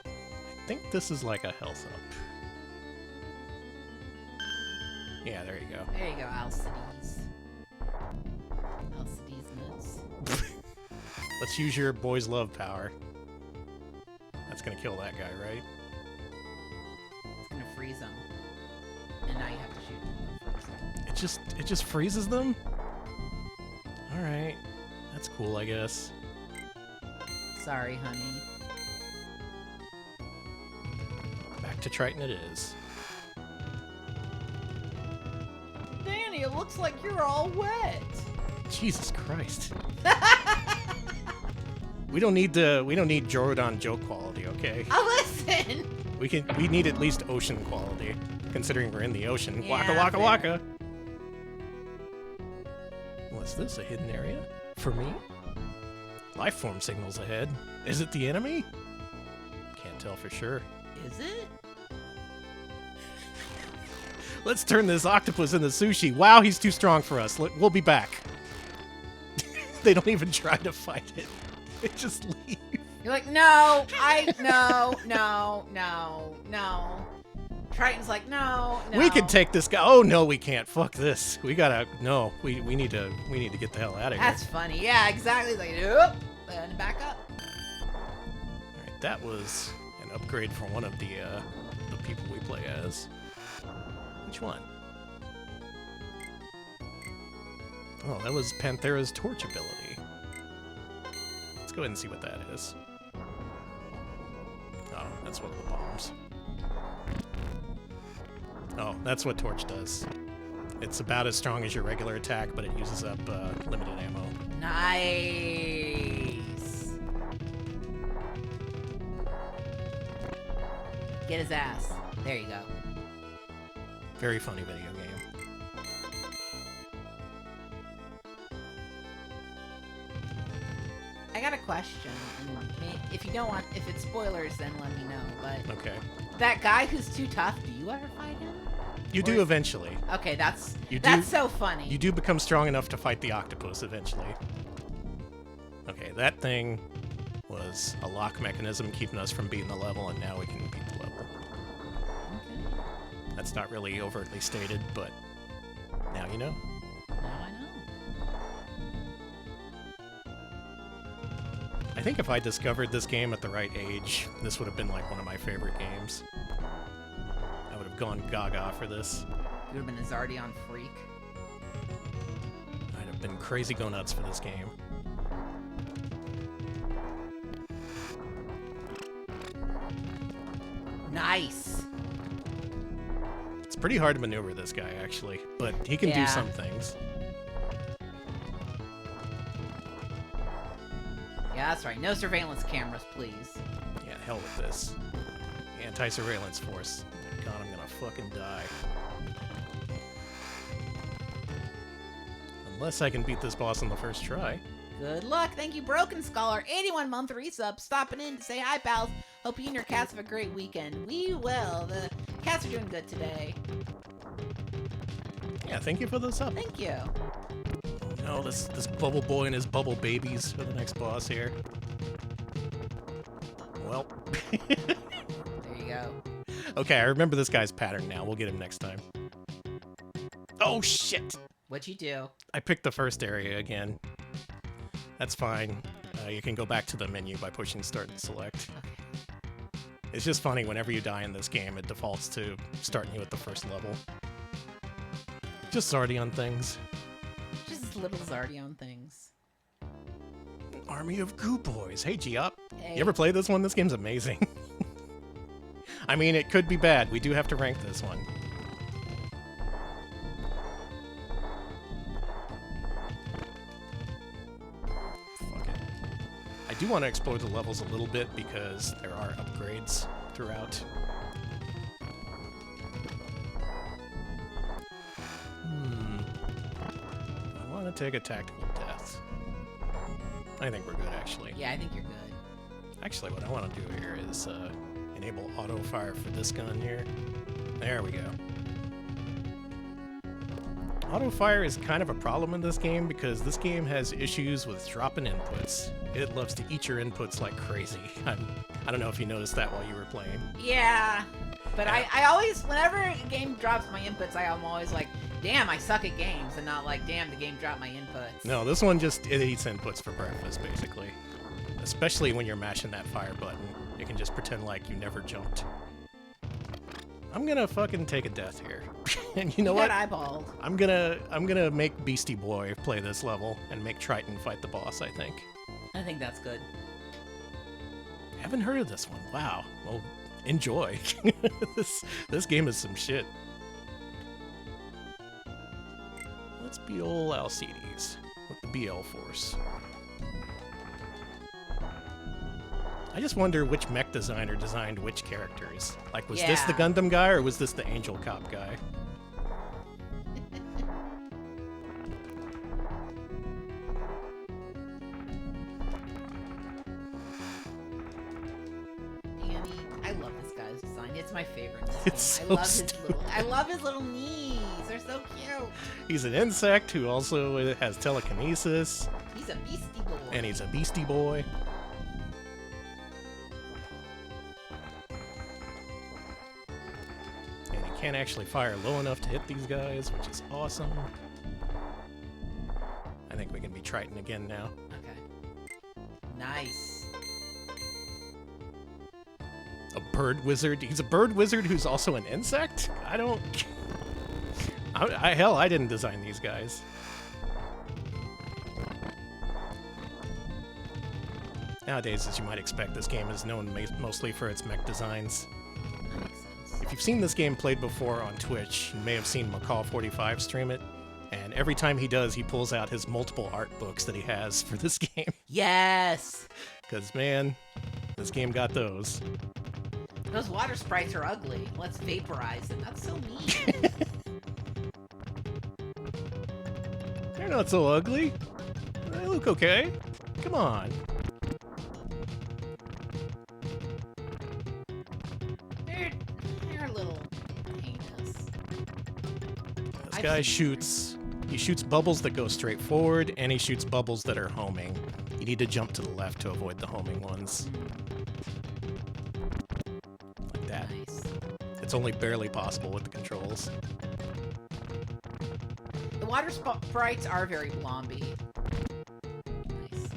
I think this is like a health up. Yeah, there you go. There you go, Alcides. Alcides nuts. Let's use your boys love power. That's gonna kill that guy, right? It's gonna freeze him. And now you have to shoot him. It just freezes them? Alright. That's cool, I guess. Sorry, honey. Back to Triton it is. Danny, it looks like you're all wet. Jesus Christ. We don't need Jordan joke quality, okay? Oh, listen! We need at least ocean quality, considering we're in the ocean. Yeah, Waka waka fair. waka. What's this? A hidden area? For me? Life form signals ahead. Is it the enemy? Can't tell for sure. Is it? Let's turn this octopus into sushi. Wow, he's too strong for us. We'll be back. They don't even try to fight it. They just leave. You're like, no, no. Triton's like, no. We can take this guy. Oh no, we can't. Fuck this. We gotta. No, we need to get the hell out of here. That's funny. Yeah, exactly. Like, oop, and back up. All right, that was an upgrade for one of the people we play as. Which one? Oh, that was Panthera's torch ability. Let's go ahead and see what that is. Oh, that's one of the bombs. Oh, that's what torch does. It's about as strong as your regular attack, but it uses up limited ammo. Nice. Get his ass. There you go. Very funny video game. I got a question. If you don't want, if it's spoilers, then let me know. But Okay. that guy who's too tough, do you ever fight him? You do eventually. Okay, that's You do- so funny. You do become strong enough to fight the octopus eventually. Okay, that thing was a lock mechanism keeping us from beating the level, and now we can beat the level. Okay. That's not really overtly stated, but now you know. Now I know. I think if I discovered this game at the right age, this would have been like one of my favorite games. I would have gone gaga for this. You would have been a Xardion freak. I'd have been crazy go nuts for this game. Nice. It's pretty hard to maneuver this guy, actually, but he can do Yeah. some things. Yeah, that's right. No surveillance cameras, please. Yeah, hell with this. Anti-surveillance force. God, I'm gonna fucking die. Unless I can beat this boss on the first try. Good luck. Thank you, Broken Scholar. 81-month resub. Stopping in to say hi, pals. Hope you and your cats have a great weekend. We will. The cats are doing good today. Yeah, thank you for the sub. Thank you. Oh No, this bubble boy and his bubble babies are the next boss here. Well. There you go. Okay, I remember this guy's pattern now. We'll get him next time. Oh, shit! What'd you do? I picked the first area again. That's fine. You can go back to the menu by pushing start and select. Okay. It's just funny, whenever you die in this game, it defaults to starting you at the first level. Just Xardion things. Just little Xardion things. An army of goo boys. Hey, G-Up. Hey. You ever played this one? This game's amazing. I mean, it could be bad. We do have to rank this one. Fuck it. I do want to explore the levels a little bit because there are upgrades throughout. I want to take a tactical death. I think we're good, actually. Yeah, I think you're good. Actually, what I want to do here is enable auto fire for this gun here. There we go. Auto fire is kind of a problem in this game because this game has issues with dropping inputs. It loves to eat your inputs like crazy. I don't know if you noticed that while you were playing. Yeah, but I always, whenever a game drops my inputs, I'm always like, damn, I suck at games, and not like, damn, the game dropped my inputs. No, this one just, it eats inputs for breakfast, basically. Especially when you're mashing that fire button. You can just pretend like you never jumped. I'm gonna fucking take a death here. And you know what? Got eyeballed. I'm gonna make Beastie Boy play this level and make Triton fight the boss, I think. I think that's good. Haven't heard of this one. Wow. Well, enjoy. This game is some shit. Let's be ol' Alcides with the BL Force. I just wonder which mech designer designed which characters. Like, was this the Gundam guy or was this the Angel Cop guy? Annie, I love this guy's design. It's my favorite. It's game. so I love his little knees. They're so cute. He's an insect who also has telekinesis. He's a beastie boy. And he's a Beastie Boy. And he can't actually fire low enough to hit these guys, which is awesome. I think we can be Triton again now. Okay. Nice. A bird wizard? He's a bird wizard who's also an insect? I don't... Hell, I didn't design these guys. Nowadays, as you might expect, this game is known mostly for its mech designs. That makes sense. If you've seen this game played before on Twitch, you may have seen Macaw45 stream it, and every time he does, he pulls out his multiple art books that he has for this game. Yes! Because, man, this game got those. Those water sprites are ugly. Let's vaporize them. That's so mean. They're not so ugly. They look okay. Come on. They're a little heinous. This guy shoots... He shoots bubbles that go straight forward, and he shoots bubbles that are homing. You need to jump to the left to avoid the homing ones. Like that. Nice. It's only barely possible with the controls. The water sprites are very blomby. Nice.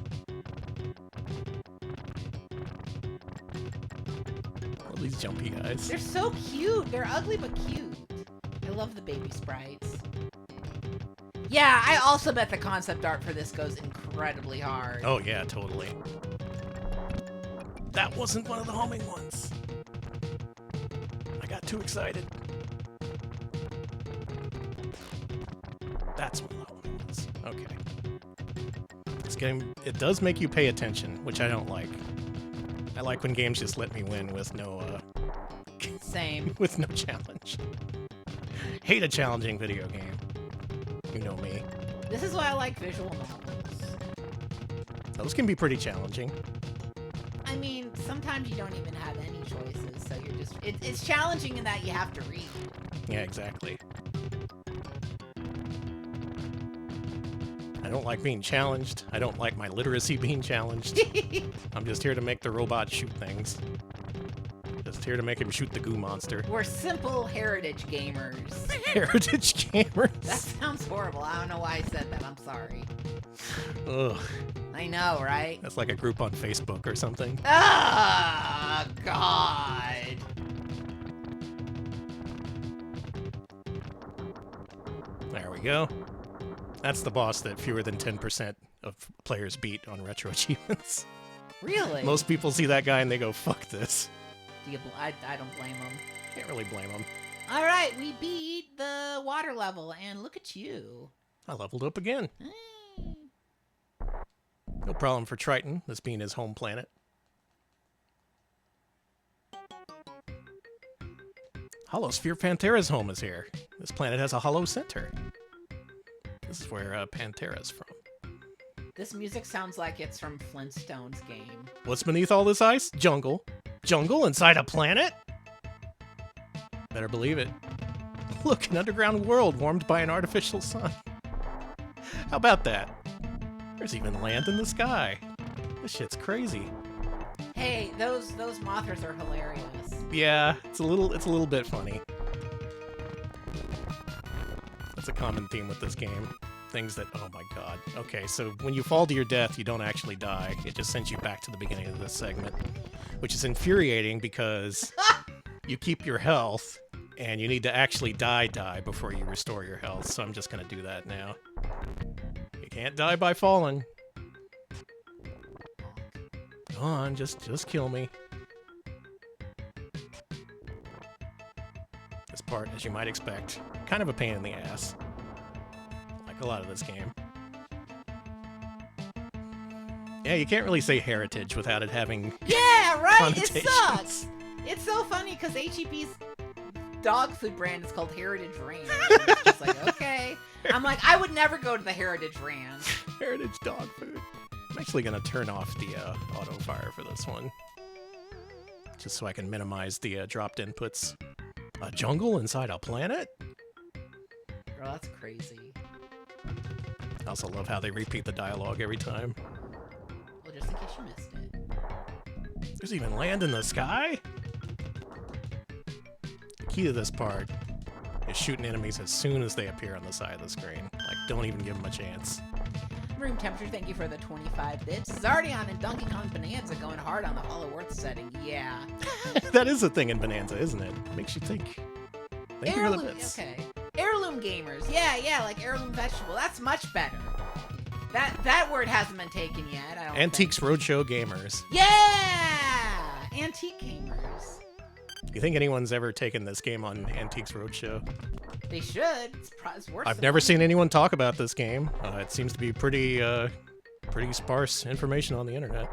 All these jumpy guys. They're so cute. They're ugly but cute. I love the baby sprites. Yeah, I also bet the concept art for this goes incredibly hard. Oh yeah, totally. That wasn't one of the homing ones. I got too excited. That's one of the homing ones. Okay. This game, it does make you pay attention, which I don't like. I like when games just let me win with no, Same. with no challenge. Hate a challenging video game. You know me. This is why I like visual novels. Those can be pretty challenging. I mean, sometimes you don't even have any choices, so you're just... It's challenging in that you have to read. Yeah, exactly. I don't like being challenged. I don't like my literacy being challenged. I'm just here to make the robot shoot things. Just here to make him shoot the goo monster. We're simple heritage gamers. Heritage gamers? That sounds horrible. I don't know why I said that. I'm sorry. Ugh. I know, right? That's like a group on Facebook or something. Ah, God. There we go. That's the boss that fewer than 10% of players beat on retro achievements. Really? Most people see that guy and they go, fuck this. I don't blame them. Can't really blame them. All right, we beat the water level, and look at you. I leveled up again. Hey. No problem for Triton, this being his home planet. Holosphere Pantera's home is here. This planet has a hollow center. This is where Pantera's from. This music sounds like it's from Flintstones game. What's beneath all this ice? Jungle. Jungle inside a planet? Better believe it. Look, an underground world warmed by an artificial sun. How about that? There's even land in the sky. This shit's crazy. Hey, those Mothras are hilarious. Yeah, it's a little bit funny. That's a common theme with this game. Things that, oh my god. Okay, so when you fall to your death, you don't actually die. It just sends you back to the beginning of this segment, which is infuriating because you keep your health, and you need to actually die before you restore your health, so I'm just gonna do that now. You can't die by falling. Go on, just kill me. This part, as you might expect, kind of a pain in the ass. Like a lot of this game. Yeah, you can't really say heritage without it having Yeah, right? It connotations. sucks. It's so funny because HEB's dog food brand is called Heritage Ranch. It's just like, okay. I'm like, I would never go to the Heritage Ranch. Heritage dog food. I'm actually going to turn off the auto fire for this one. Just so I can minimize the dropped inputs. A jungle inside a planet? Girl, that's crazy. I also love how they repeat the dialogue every time. Well, just in case you missed it. There's even land in the sky? The key to this part is shooting enemies as soon as they appear on the side of the screen. Like, don't even give them a chance. Room temperature, thank you for the 25 bits. Xardion and Donkey Kong Bonanza going hard on the Hollow Earth setting. Yeah. That is a thing in Bonanza, isn't it? Makes you think. Think of the Heirloom, bits. okay. Heirloom gamers. Yeah, like heirloom vegetable. That's much better. That word hasn't been taken yet. I don't Antiques think. Roadshow gamers. Yeah! Antique gamers. You think anyone's ever taken this game on Antiques Roadshow? They should. It's worse I've than never money. seen anyone talk about this game. It seems to be pretty sparse information on the internet.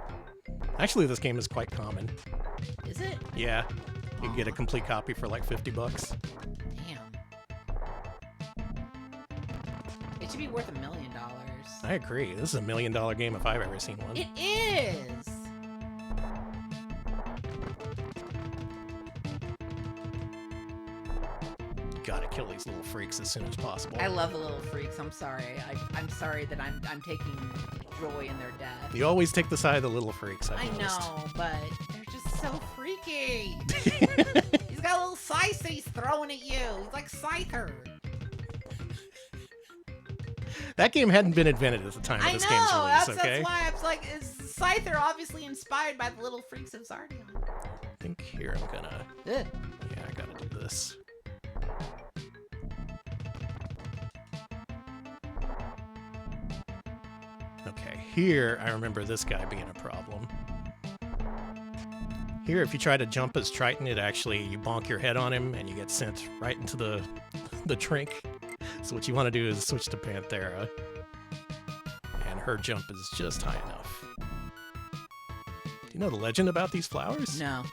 Actually, this game is quite common. Is it? Yeah, you can get a complete copy for like $50. Damn. It should be worth $1 million. I agree. This is $1 million game if I've ever seen one. It is. Gotta kill these little freaks as soon as possible. I love the little freaks. I'm sorry. I'm sorry that I'm taking joy in their death. You always take the side of the little freaks, I I've noticed. know, but they're just so freaky. He's got a little scythe that he's throwing at you. He's like Scyther. That game hadn't been invented at the time of I this know. game's release, okay? That's why I was like, is Scyther obviously inspired by the little freaks of Xardion? I think here I'm gonna... Ugh. Yeah, I gotta do this. Okay, here I remember this guy being a problem. Here, if you try to jump as Triton, you bonk your head on him and you get sent right into the trink. So what you want to do is switch to Panthera. And her jump is just high enough. Do you know the legend about these flowers? No.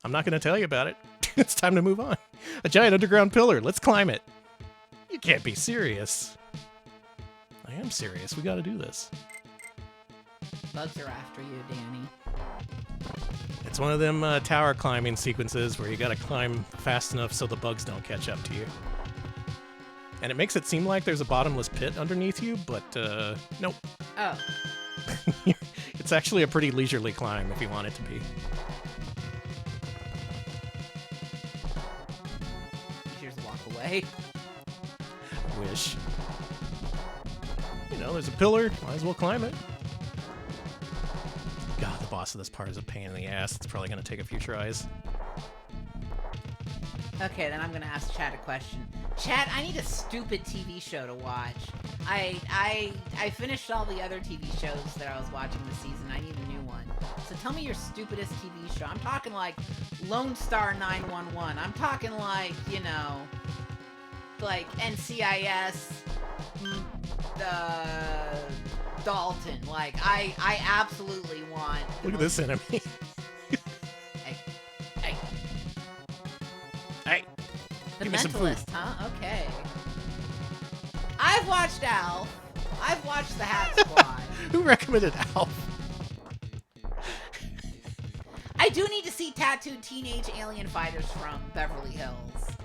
I'm not going to tell you about it. It's time to move on. A giant underground pillar. Let's climb it. You can't be serious. I am serious. We got to do this. Bugs are after you, Danny. It's one of them tower climbing sequences where you got to climb fast enough so the bugs don't catch up to you. And it makes it seem like there's a bottomless pit underneath you, but nope. Oh. It's actually a pretty leisurely climb if you want it to be. You just walk away. Wish. You know, there's a pillar. Might as well climb it. God, the boss of this part is a pain in the ass. It's probably going to take a few tries. Okay, then I'm gonna ask Chad a question. Chad, I need a stupid TV show to watch. I finished all the other TV shows that I was watching this season. I need a new one. So tell me your stupidest TV show. I'm talking like Lone Star 911. I'm talking like, you know, like NCIS, Dalton. Like, I absolutely want... Look at this enemy. The Give me some food. Mentalist, huh? Okay. I've watched Alf. I've watched The Hat Squad. Who recommended Alf? I do need to see tattooed teenage alien fighters from Beverly Hills.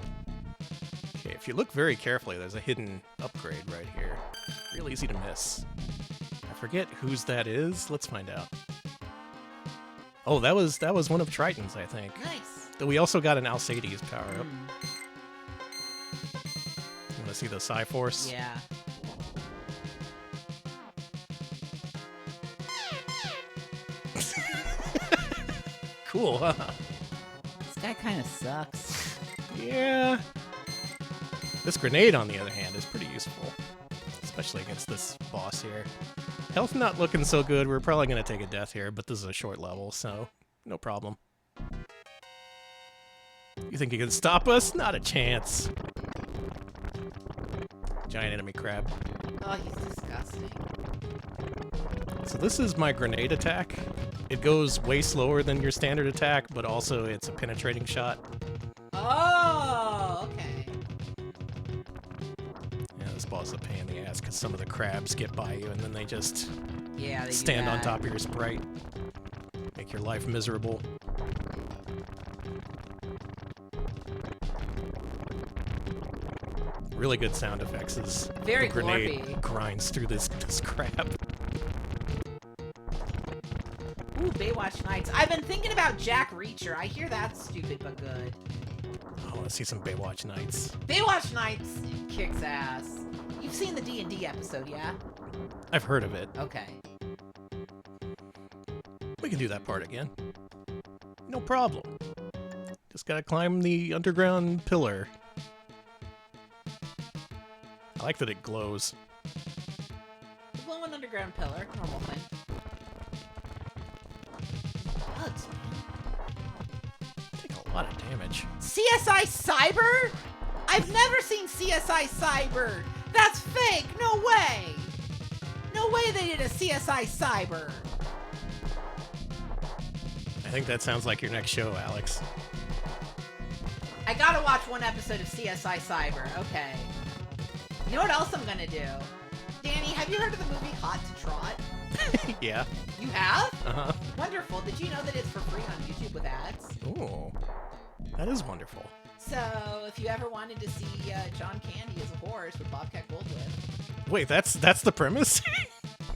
Okay, if you look very carefully, there's a hidden upgrade right here. Real easy to miss. I forget whose that is. Let's find out. Oh, that was one of Triton's, I think. Nice. Though we also got an Alcides power-up. You want to see the Psi Force? Yeah. Cool, huh? This guy kind of sucks. Yeah. This grenade, on the other hand, is pretty useful. Especially against this boss here. Health not looking so good. We're probably going to take a death here, but this is a short level, so no problem. You think you can stop us? Not a chance. Giant enemy crab. Oh, he's disgusting. So this is my grenade attack. It goes way slower than your standard attack, but also it's a penetrating shot. Oh, okay. Yeah, this boss is a pain in the ass because some of the crabs get by you and then they just they stand on top of your sprite. Make your life miserable. Really good sound effects as Very the grenade glorpy. grinds through this crab. Ooh, Baywatch Nights. I've been thinking about Jack Reacher. I hear that's stupid but good. Oh, let's see some Baywatch Nights. Baywatch Nights kicks ass. You've seen the D&D episode, yeah? I've heard of it. Okay. We can do that part again. No problem. Just gotta climb the underground pillar. I like that it glows. Blow an underground pillar. Normal thing. Bugs, man. Take a lot of damage. CSI Cyber? I've never seen CSI Cyber. That's fake. No way. No way they did a CSI Cyber. I think that sounds like your next show, Alex. I gotta watch one episode of CSI Cyber. Okay. You know what else I'm gonna do? Danny, have you heard of the movie Hot to Trot? Yeah. You have? Uh-huh. Wonderful. Did you know that it's for free on YouTube with ads? Ooh. That is wonderful. So, if you ever wanted to see John Candy as a horse with Bobcat Goldthwait. Wait, that's the premise?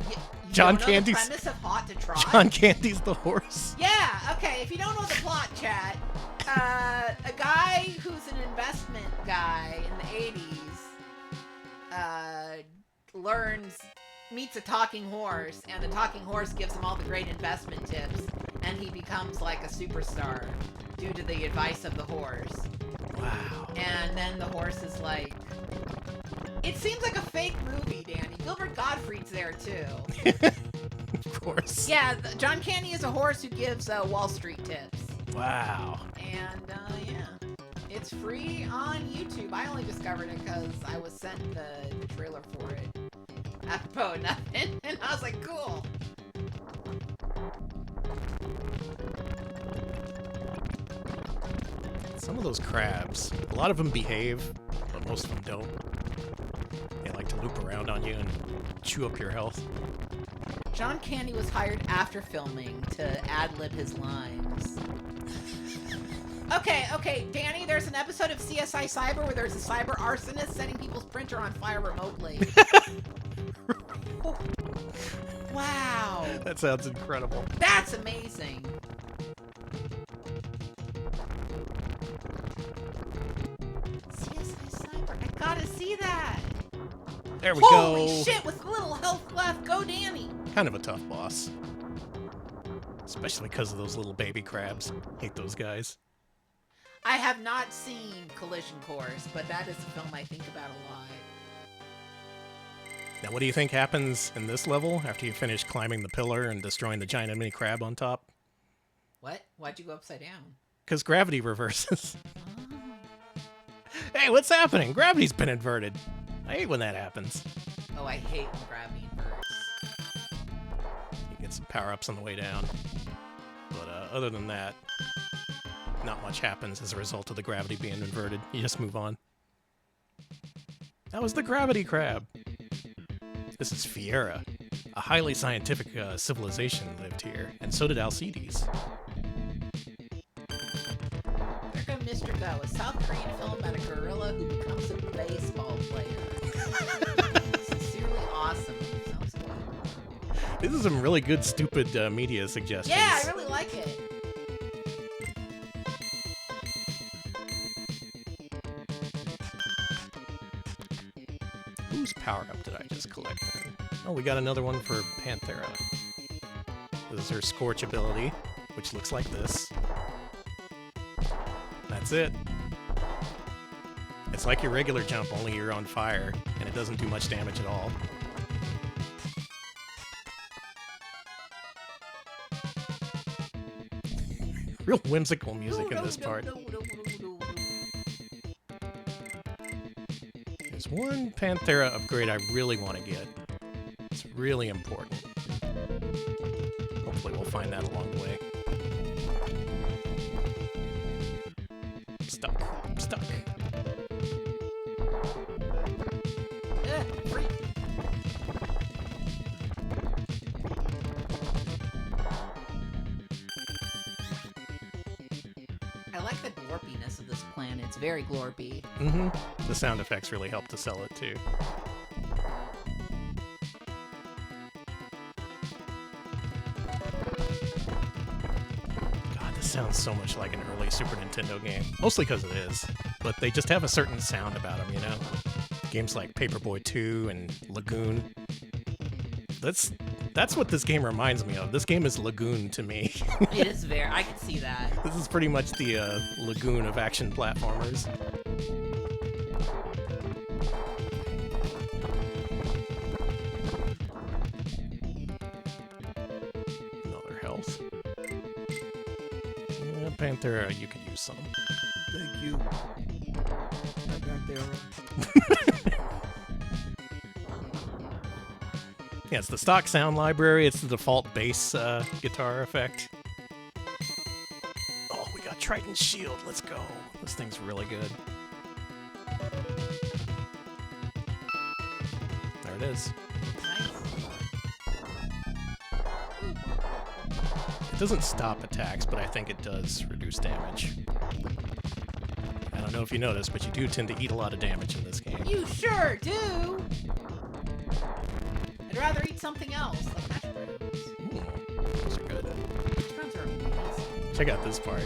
You John don't know Candy's... the premise of Hot to Trot? John Candy's the horse? Yeah, okay. If you don't know the plot, chat, a guy who's an investment guy in the 80s meets a talking horse, and the talking horse gives him all the great investment tips, and he becomes like a superstar due to the advice of the horse. Wow. And then the horse is like... It seems like a fake movie, Danny. Gilbert Gottfried's there, too. Of course. Yeah, John Candy is a horse who gives Wall Street tips. Wow. And, yeah. It's free on YouTube. I only discovered it because I was sent the trailer for it. Apropos nothing. And I was like, cool. Some of those crabs, a lot of them behave, but most of them don't. They like to loop around on you and chew up your health. John Candy was hired after filming to ad-lib his lines. Okay, Danny, there's an episode of CSI Cyber where there's a cyber arsonist setting people's printer on fire remotely. Wow. That sounds incredible. That's amazing. CSI Cyber, I gotta see that. There we go. Holy shit, with little health left, go Danny. Kind of a tough boss. Especially because of those little baby crabs. Hate those guys. I have not seen Collision Course, but that is a film I think about a lot. Now, what do you think happens in this level after you finish climbing the pillar and destroying the giant enemy crab on top? What? Why'd you go upside down? Because gravity reverses. Oh. Hey, what's happening? Gravity's been inverted. I hate when that happens. Oh, I hate when gravity inverts. You get some power-ups on the way down. But other than that, not much happens as a result of the gravity being inverted. You just move on. That was the gravity crab. This is Fiera. A highly scientific civilization lived here, and so did Alcides. There go Mr. Go, a South Korean film about a gorilla who becomes a baseball player. Sincerely awesome. Sounds cool. This is some really good, stupid media suggestions. Yeah, I really like it. Whose power-up did I just collect then? Oh, we got another one for Panthera. This is her Scorch ability, which looks like this. That's it. It's like your regular jump, only you're on fire, and it doesn't do much damage at all. Real whimsical music in this part. There's one Panthera upgrade I really want to get. It's really important. Hopefully we'll find that along the way. I'm stuck. I'm stuck. Freak. I like the glorpiness of this planet. It's very glorpy. Mm-hmm. The sound effects really help to sell it, too. God, this sounds so much like an early Super Nintendo game. Mostly because it is. But they just have a certain sound about them, you know? Games like Paperboy 2 and Lagoon. That's what this game reminds me of. This game is Lagoon to me. It is very. I can see that. This is pretty much the Lagoon of action platformers. Another health. Yeah, Panthera, you could use some. Thank you. Yeah, it's the stock sound library. It's the default bass guitar effect. Oh, we got Triton's shield. Let's go. This thing's really good. There it is. It doesn't stop attacks, but I think it does reduce damage. I don't know if you noticed, but you do tend to eat a lot of damage in this game. You sure do. I'd rather eat something else, like hash browns. Ooh, those are good. Hash browns are amazing. Check out this part.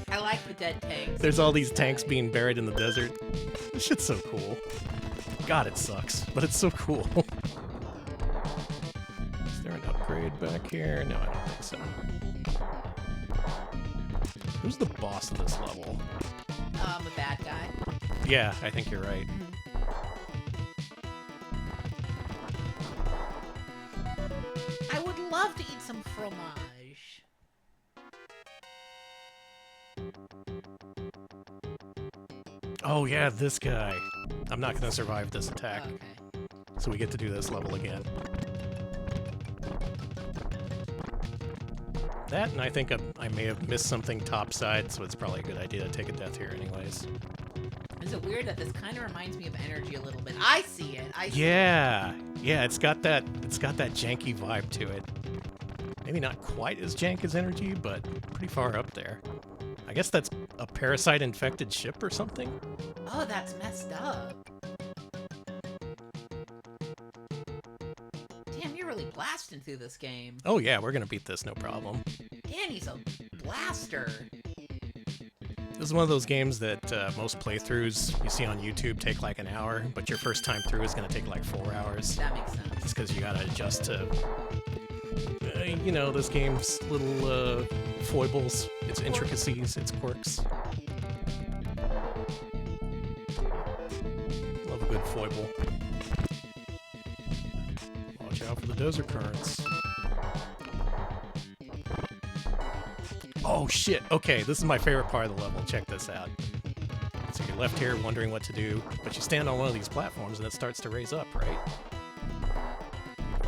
I like the dead tanks. There's all these tanks being buried in the desert. This shit's so cool. God, it sucks, but it's so cool. Is there an upgrade back here? No, I don't think so. Who's the boss of this level? A bad guy. Yeah, I think you're right. I would love to eat some fromage. Oh yeah, this guy. I'm not gonna survive this attack. Okay. So we get to do this level again. That, and I think I may have missed something topside, so it's probably a good idea to take a death here anyways. Is it weird that this kind of reminds me of Energy a little bit? I see it. Yeah, it's got that janky vibe to it. Maybe not quite as jank as Energy, but pretty far up there. I guess that's a parasite-infected ship or something? Oh, that's messed up. Damn, you're really blasting through this game. Oh yeah, we're gonna beat this, no problem. Danny's a blaster. This is one of those games that most playthroughs you see on YouTube take like an hour, but your first time through is gonna take like 4 hours. That makes sense. It's because you gotta adjust to, you know, this game's little foibles, its intricacies, its quirks. Love a good foible. Watch out for the desert currents. Oh shit, okay, this is my favorite part of the level. Check this out. So you're left here wondering what to do, but you stand on one of these platforms and it starts to raise up, right?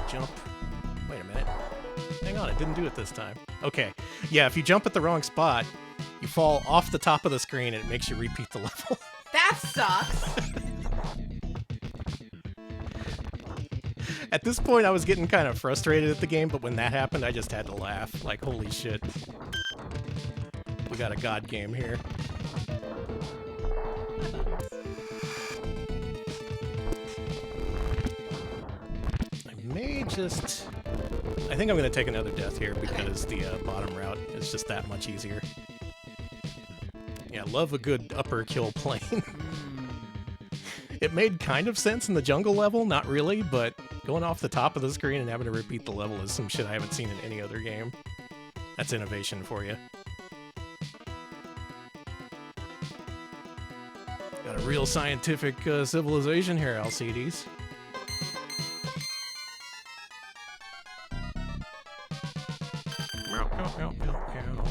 Jump. Wait a minute. Hang on, it didn't do it this time. Okay, yeah, if you jump at the wrong spot, you fall off the top of the screen and it makes you repeat the level. That sucks! At this point, I was getting kind of frustrated at the game, but when that happened, I just had to laugh. Like, holy shit. We got a god game here. I may just... I think I'm going to take another death here because the bottom route is just that much easier. Yeah, love a good upper kill plane. It made kind of sense in the jungle level, not really, but going off the top of the screen and having to repeat the level is some shit I haven't seen in any other game. That's innovation for you. Got a real scientific civilization here, Alcides. Meow, meow, meow, meow, meow.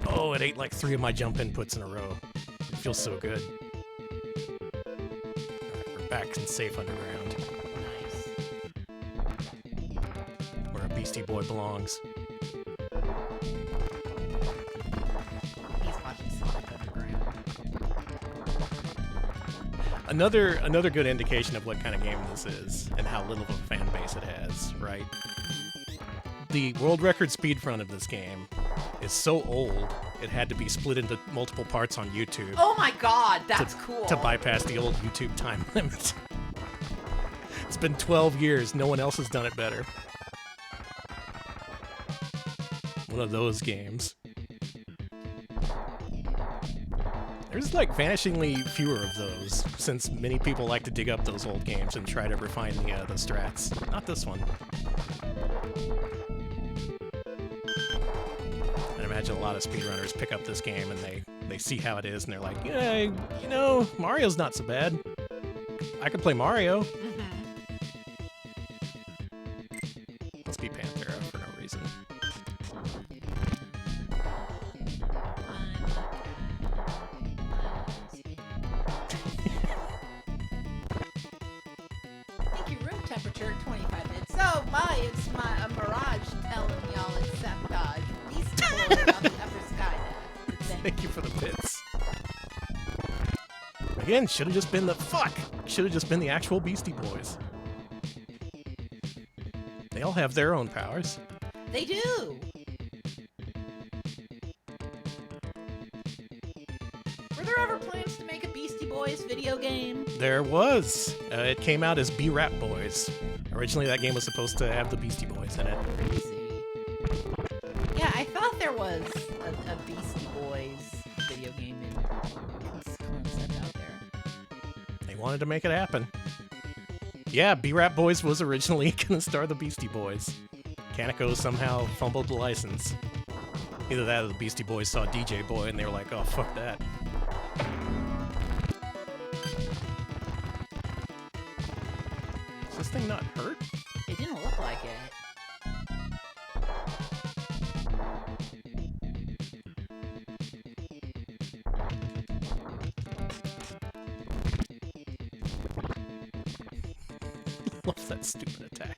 Oh, it ate like 3 of my jump inputs in a row. It feels so good. Alright, we're back and safe underground. Nice. Where a Beastie Boy belongs. He's watching Sonic Underground. Another good indication of what kind of game this is and how little of a fan base it has, right? The world record speedrun of this game is so old, it had to be split into multiple parts on YouTube. Oh my god, that's cool. To bypass the old YouTube time limit. It's been 12 years, no one else has done it better. One of those games. There's like vanishingly fewer of those, since many people like to dig up those old games and try to refine the strats. Not this one. I imagine a lot of speedrunners pick up this game and they see how it is and they're like, yeah, you know, Mario's not so bad. I could play Mario. Let's be Panthera for no reason. Thank you, room temperature 25 minutes. So, it's a mirage telling y'all it's sabotage. Thank you for the bits. Again, should have just been the should have just been the actual Beastie Boys. They all have their own powers. They do. Were there ever plans to make a Beastie Boys video game? There was. It came out as B-Rap Boys. Originally, that game was supposed to have the Beastie Boys in it. Crazy. Yeah, I thought there was a Beastie Boys video game in concept out there. They wanted to make it happen. Yeah, B-Rap Boys was originally going to star the Beastie Boys. Kaneko somehow fumbled the license. Either that or the Beastie Boys saw DJ Boy and they were like, oh, fuck that. Does this thing not hurt? It didn't look like it. Love that stupid attack.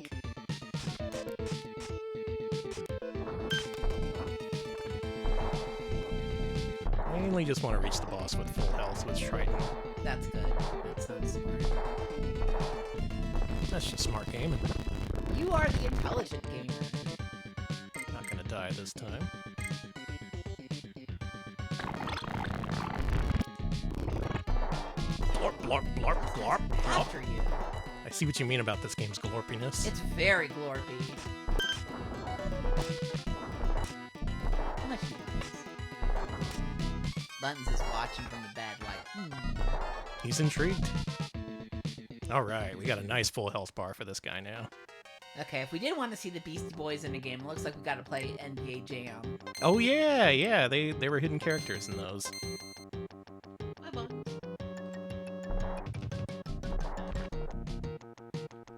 Mainly just want to reach the boss with full health with Triton. That's good. That sounds That's just smart gaming. You are the intelligent gamer. Not gonna die this time. Blorp, blorp, blorp, blorp, blorp. After you. I see what you mean about this game's glorpiness. It's very glorpy. How much you Buttons is watching from the bad light. He's intrigued. Alright, we got a nice full health bar for this guy now. Okay, if we did want to see the Beastie Boys in a game, it looks like we gotta play NBA Jam. Oh yeah, they were hidden characters in those. My buttons.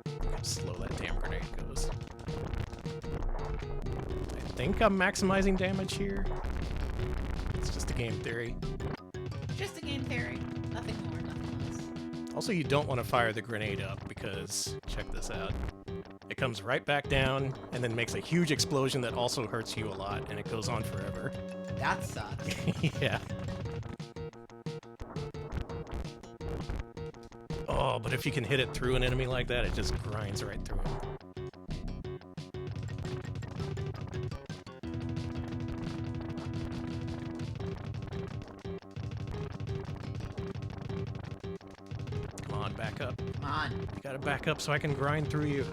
Look how slow that damn grenade goes. I think I'm maximizing damage here. It's just a game theory. Just a game theory. Nothing more, nothing less. Also, you don't want to fire the grenade up because, check this out. It comes right back down and then makes a huge explosion that also hurts you a lot, and it goes on forever. That sucks. Yeah. Oh, but if you can hit it through an enemy like that, it just grinds right through him. Come on, back up. Come on. You gotta back up so I can grind through you.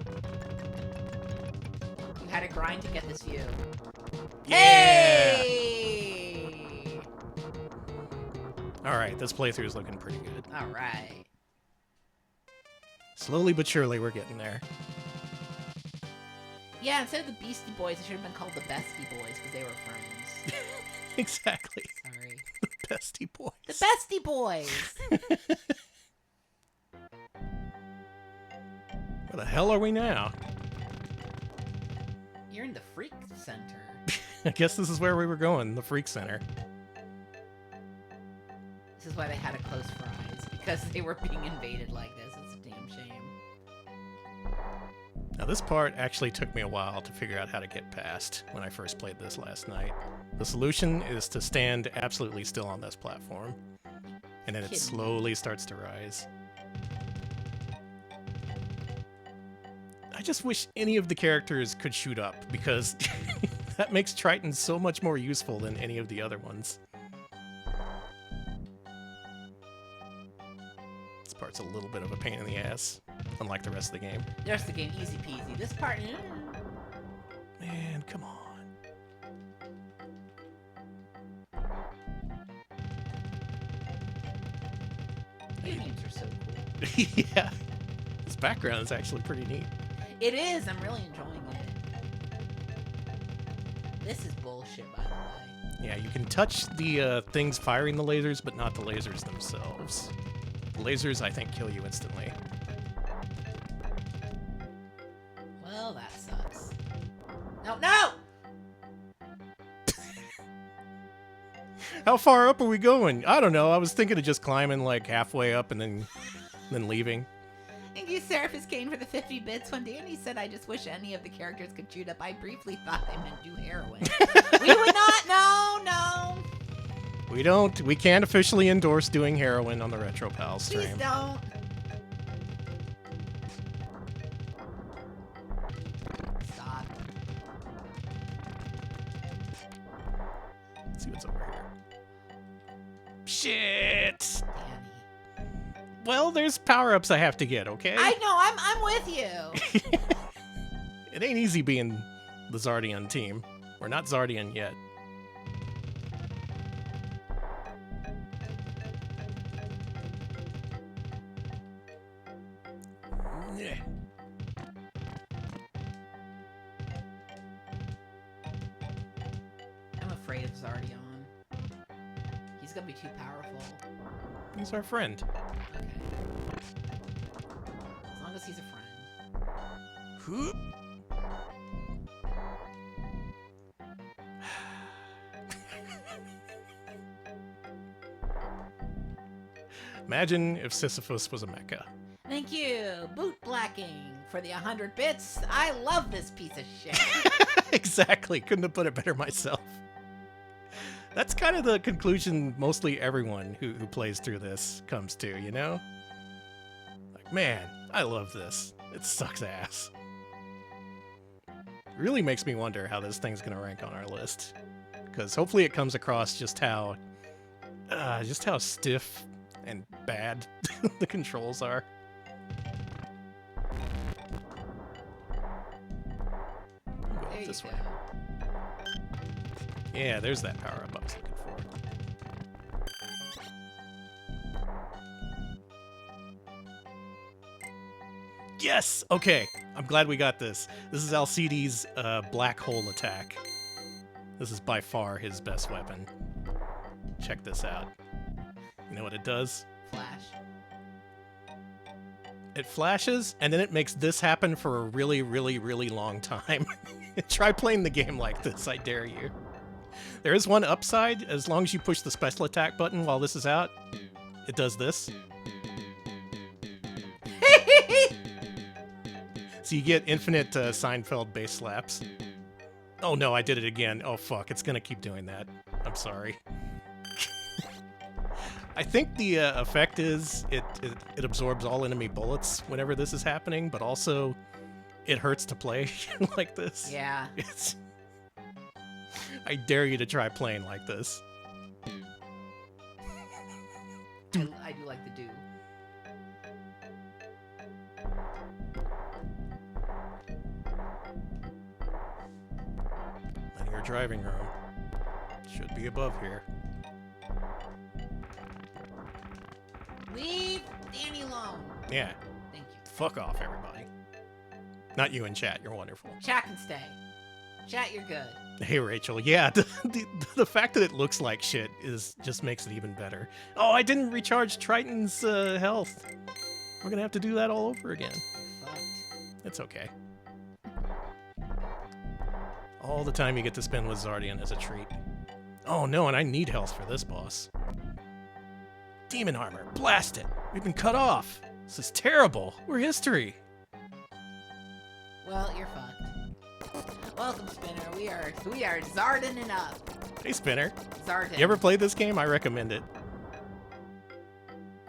You had to grind to get this view. Yeah! Hey! Alright, this playthrough is looking pretty good. Alright. Slowly but surely, we're getting there. Yeah, instead of the Beastie Boys, it should have been called the Bestie Boys because they were friends. Exactly. Sorry. The Bestie Boys. The Bestie Boys! Where the hell are we now? You're in the Freak Center. I guess this is where we were going, the Freak Center. This is why they had to close for eyes, because they were being invaded like this. It's a damn shame. Now this part actually took me a while to figure out how to get past when I first played this last night. The solution is to stand absolutely still on this platform, and then it slowly starts to rise. I just wish any of the characters could shoot up, because that makes Triton so much more useful than any of the other ones. This part's a little bit of a pain in the ass, unlike the rest of the game. The rest of the game, easy peasy. This part, Man, come on. games are so cool. Yeah, this background is actually pretty neat. It is. I'm really enjoying it. This is bullshit, by the way. Yeah, you can touch the things firing the lasers, but not the lasers themselves. The lasers, I think, kill you instantly. Well, that sucks. No, no! How far up are we going? I don't know. I was thinking of just climbing like halfway up and then leaving. Thank you, Seraphis Kane, for the 50 bits. When Danny said, I just wish any of the characters could shoot up, I briefly thought they meant do heroin. We would not. No. We don't. We can't officially endorse doing heroin on the Retro Pals stream. Please don't. Stop. Let's see what's over here. Shit! Danny. Well, there's power-ups I have to get, okay? I know. I'm with you. It ain't easy being the Xardion team. We're not Xardion yet. Yeah. I'm afraid of Xardion. He's gonna be too powerful. He's our friend. Okay. As long as he's a friend. Whoop. Imagine if Sisyphus was a mecha. Thank you, Boot Blacking, for the 100 bits. I love this piece of shit. Exactly. Couldn't have put it better myself. That's kind of the conclusion mostly everyone who plays through this comes to, you know? Like, man, I love this. It sucks ass. Really makes me wonder how this thing's gonna rank on our list. Because hopefully it comes across just how stiff and bad the controls are. Go up this way. Yeah, there's that power up I was looking for. Yes! Okay, I'm glad we got this. This is Alcides' black hole attack. This is by far his best weapon. Check this out. You know what it does? Flash. It flashes, and then it makes this happen for a really, really, really long time. Try playing the game like this, I dare you. There is one upside. As long as you push the special attack button while this is out, it does this. So you get infinite Seinfeld bass slaps. Oh no, I did it again. Oh fuck, it's gonna keep doing that. I'm sorry. I think the effect is it absorbs all enemy bullets whenever this is happening, but also it hurts to play like this. Yeah. I dare you to try playing like this. I do like the do. Linear driving room. Should be above here. Leave Danny alone. Yeah. Thank you. Fuck off, everybody. Not you in chat. You're wonderful. Chat can stay. Chat, you're good. Hey, Rachel. Yeah, the fact that it looks like shit just makes it even better. Oh, I didn't recharge Triton's health. We're gonna have to do that all over again. Fucked. It's okay. All the time you get to spend with Xardion is a treat. Oh no, and I need health for this boss. Demon armor, blast it! We've been cut off! This is terrible! We're history! Well, you're fucked. Welcome, Spinner. We are Xardioning up. Hey, Spinner. Xardion. You ever played this game? I recommend it.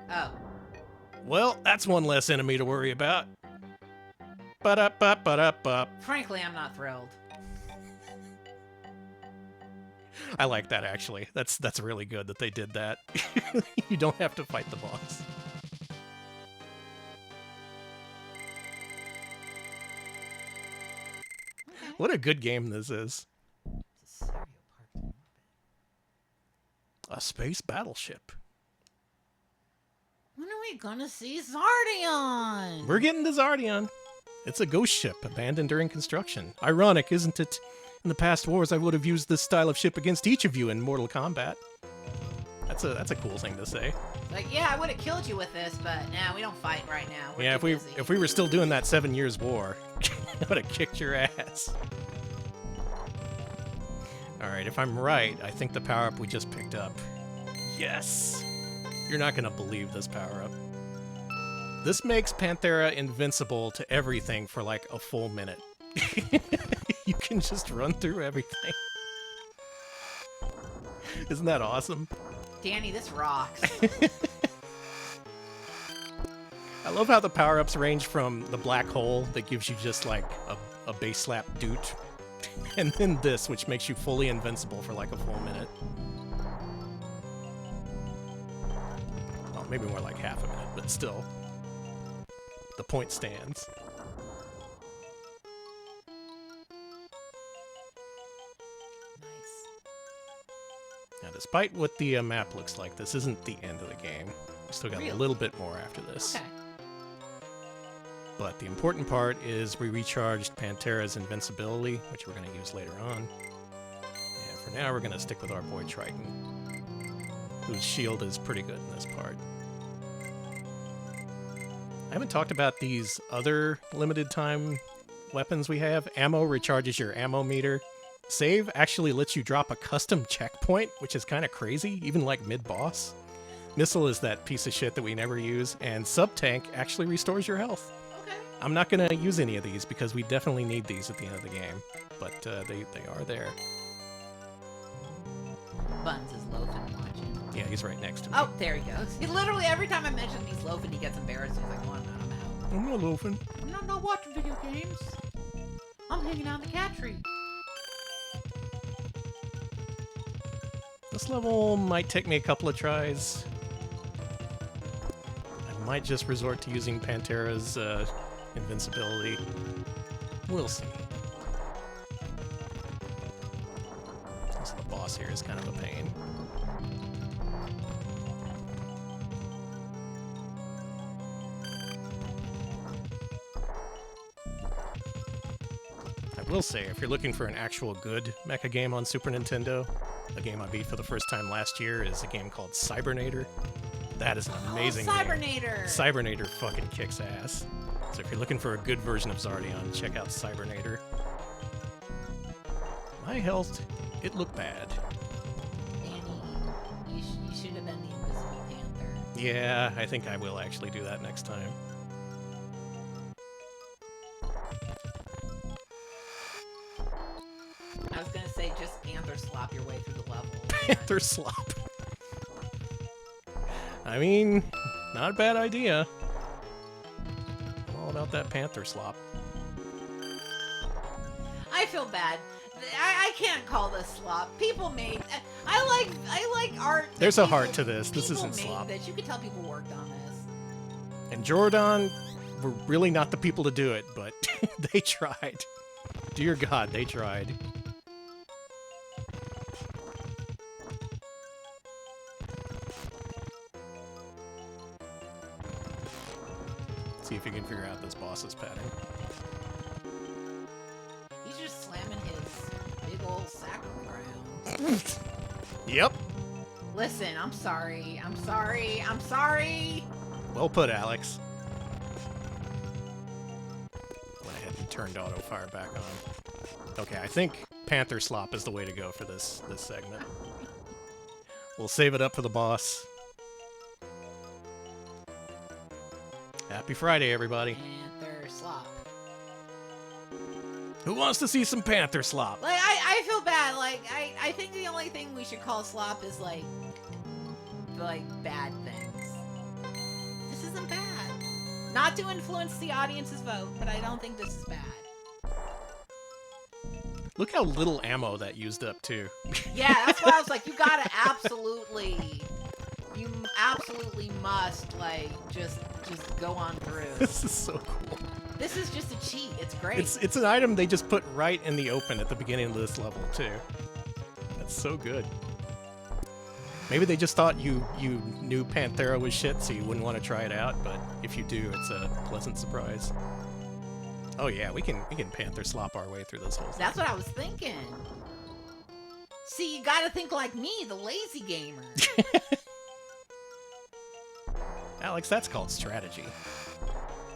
Oh. Well, that's one less enemy to worry about. Ba-da-ba-ba-da-ba. Frankly, I'm not thrilled. I like that, actually. That's really good that they did that. You don't have to fight the boss. Okay. What a good game this is. It's a serial part. A space battleship. When are we gonna see Xardion? We're getting to Xardion. It's a ghost ship abandoned during construction. Ironic, isn't it? In the past wars, I would have used this style of ship against each of you in Mortal Kombat. That's a cool thing to say. Like, yeah, I would have killed you with this, but nah, we don't fight right now. We're Yeah, too busy. if we were still doing that 7 Years' War, I would have kicked your ass. Alright, if I'm right, I think the power-up we just picked up. Yes! You're not gonna believe this power-up. This makes Panthera invincible to everything for like a full minute. You can just run through everything. Isn't that awesome? Danny, this rocks. I love how the power-ups range from the black hole that gives you just like a base slap doot, and then this, which makes you fully invincible for like a full minute. Oh, maybe more like half a minute, but still. The point stands. Nice. Now, despite what the map looks like, this isn't the end of the game. We still got a Really? little bit more after this. Okay. But the important part is we recharged Panthera's invincibility, which we're going to use later on. And for now, we're going to stick with our boy Triton, whose shield is pretty good in this part. I haven't talked about these other limited time weapons we have. Ammo recharges your ammo meter. Save actually lets you drop a custom checkpoint, which is kind of crazy, even like mid-boss. Missile is that piece of shit that we never use, and Sub-Tank actually restores your health. Okay. I'm not going to use any of these because we definitely need these at the end of the game, but they are there. Buns is loafing watching. Yeah, he's right next to me. Oh, there he goes. He literally, every time I mention he's loafing, he gets embarrassed. He's like, oh, I'm out. I'm not loafing. I'm not watching video games. I'm hanging out in the cat tree. This level might take me a couple of tries. I might just resort to using Pantera's invincibility. We'll see. So the boss here is kind of a pain. I will say, if you're looking for an actual good mecha game on Super Nintendo, a game I beat for the first time last year is a game called Cybernator. That is an amazing game. Cybernator! Cybernator fucking kicks ass. So if you're looking for a good version of Xardion, check out Cybernator. My health, it looked bad. Annie, you should have been the Invisible Panther. Yeah, I think I will actually do that next time. I was gonna say, just Panther slop your way through the level. Panther slop. I mean, not a bad idea. I'm all about that Panther slop. I feel bad. I can't call this slop. People made. I like art. There's a heart to this. This isn't People slop. made this. You could tell people worked on this. And Jordan were really not the people to do it, but they tried. Dear God, they tried. See if you can figure out this boss's pattern. He's just slamming his big old sack on the ground. Yep. Listen, I'm sorry. I'm sorry. I'm sorry. Well put, Alex. Went ahead and turned auto fire back on. Okay, I think Panther Slop is the way to go for this segment. We'll save it up for the boss. Happy Friday, everybody. Panther slop. Who wants to see some Panther Slop? Like, I feel bad. Like, I think the only thing we should call slop is, like bad things. This isn't bad. Not to influence the audience's vote, but I don't think this is bad. Look how little ammo that used up, too. Yeah, that's why I was like, you gotta you absolutely must, like, just go on through. This is so cool. This is just a cheat. It's great. It's an item they just put right in the open at the beginning of this level, too. That's so good. Maybe they just thought you knew Panthera was shit, so you wouldn't want to try it out, but if you do, it's a pleasant surprise. Oh yeah, we can Panther Slop our way through this whole thing. That's what I was thinking. See, you gotta think like me, the lazy gamer. Alex, that's called strategy.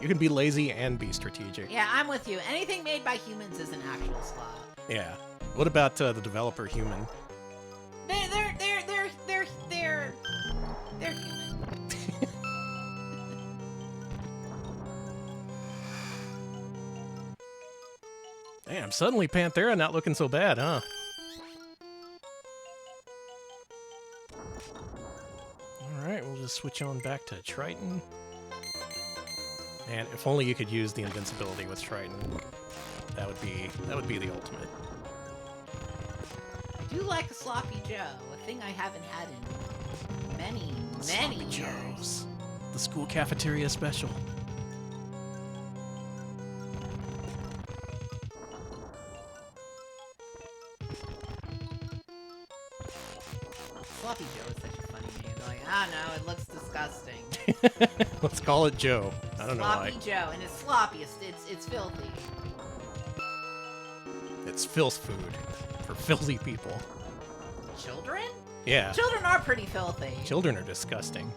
You can be lazy and be strategic. Yeah, I'm with you. Anything made by humans is an actual slop. Yeah. What about the developer human? They're human. Damn, suddenly Panthera not looking so bad, huh? Alright, we'll just switch on back to Triton. And if only you could use the invincibility with Triton. That would be the ultimate. I do like a Sloppy Joe, a thing I haven't had in many Sloppy years. Joes. The school cafeteria special. Sloppy Joe is such a funny name. They're like, ah, no, it looks disgusting. Let's call it Joe. I don't know why. Sloppy Joe, and it's sloppy. It's filthy. It's filth food for filthy people. Children? Yeah. Children are pretty filthy. Children are disgusting.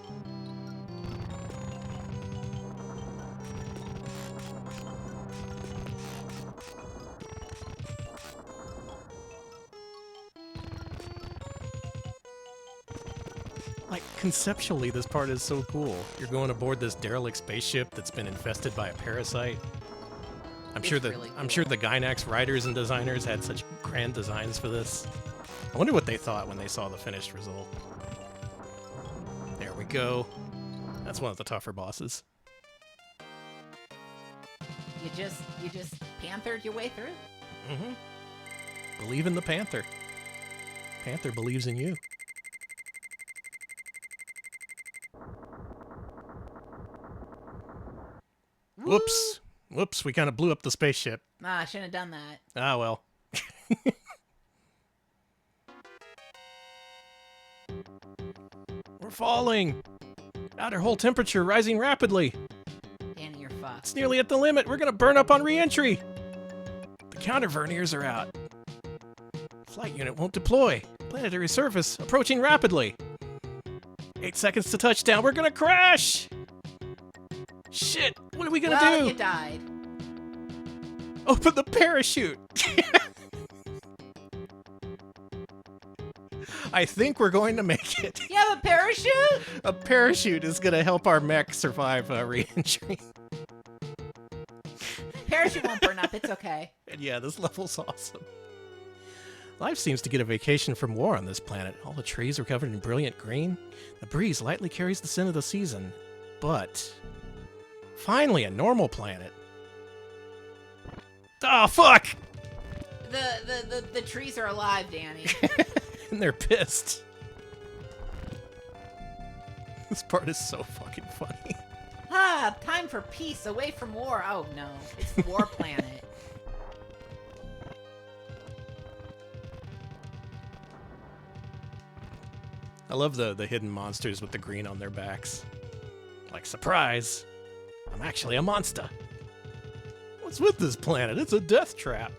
Like, conceptually, this part is so cool. You're going aboard this derelict spaceship that's been infested by a parasite. I'm sure really I'm cool. sure the Gainax writers and designers had such grand designs for this. I wonder what they thought when they saw the finished result. There we go. That's one of the tougher bosses. You just panthered your way through. Mm-hmm. Believe in the Panther. Panther believes in you. Woo! Whoops. Whoops, we kind of blew up the spaceship. Nah, I shouldn't have done that. Ah, well. We're falling. Outer hull temperature rising rapidly. Danny, you're fucked. It's nearly at the limit. We're going to burn up on re-entry. The counter verniers are out. Flight unit won't deploy. Planetary surface approaching rapidly. 8 seconds to touchdown. We're going to crash. Shit, what are we going to do? You died. Open the parachute. I think we're going to make it. You have a parachute? A parachute is going to help our mech survive re-entry. Parachute won't burn up. It's okay. And yeah, this level's awesome. Life seems to get a vacation from war on this planet. All the trees are covered in brilliant green. The breeze lightly carries the scent of the season. But finally, a normal planet. Oh, fuck! The trees are alive, Danny. And they're pissed. This part is so fucking funny. Ah, time for peace, away from war. Oh no, it's the war planet. I love the hidden monsters with the green on their backs. Like, surprise! I'm actually a monster. What's with this planet? It's a death trap.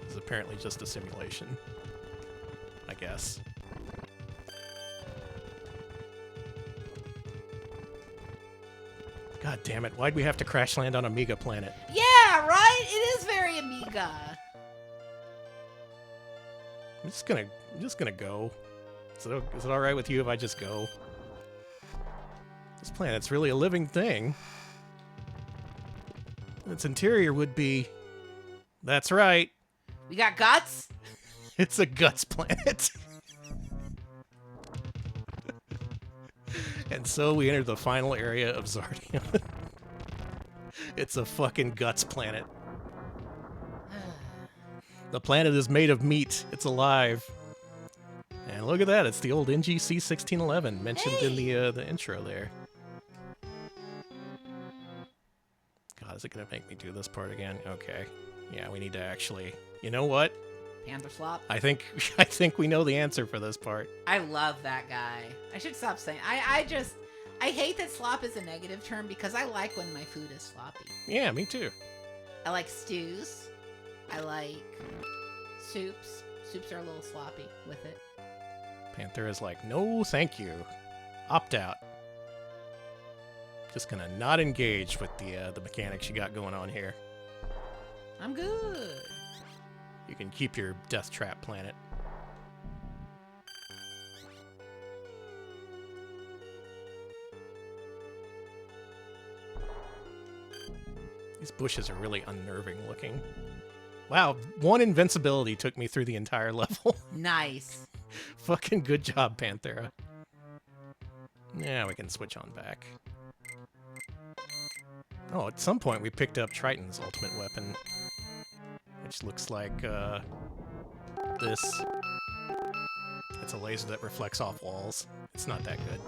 This is apparently just a simulation. I guess. God damn it, why'd we have to crash land on Amiga planet? Yeah, right? It is very Amiga. I'm just gonna go. Is it alright with you if I just go? This planet's really a living thing. Its interior would be... That's right. We got guts? It's a guts planet. And so we enter the final area of Xardion. It's a fucking guts planet. The planet is made of meat. It's alive. And look at that. It's the old NGC 1611 mentioned in the intro there. God, is it going to make me do this part again? Okay. Yeah, we need to actually... You know what? Panther Slop? I think we know the answer for this part. I love that guy. I should stop saying... I hate that slop is a negative term because I like when my food is sloppy. Yeah, me too. I like stews. I like soups. Soups are a little sloppy with it. Panther is like, no, thank you. Opt out. Just gonna not engage with the mechanics you got going on here. I'm good. You can keep your death trap planet. These bushes are really unnerving looking. Wow, 1 invincibility took me through the entire level. Nice. Fucking good job, Panthera. Yeah, we can switch on back. Oh, at some point we picked up Triton's ultimate weapon, which looks like, this. It's a laser that reflects off walls. It's not that good.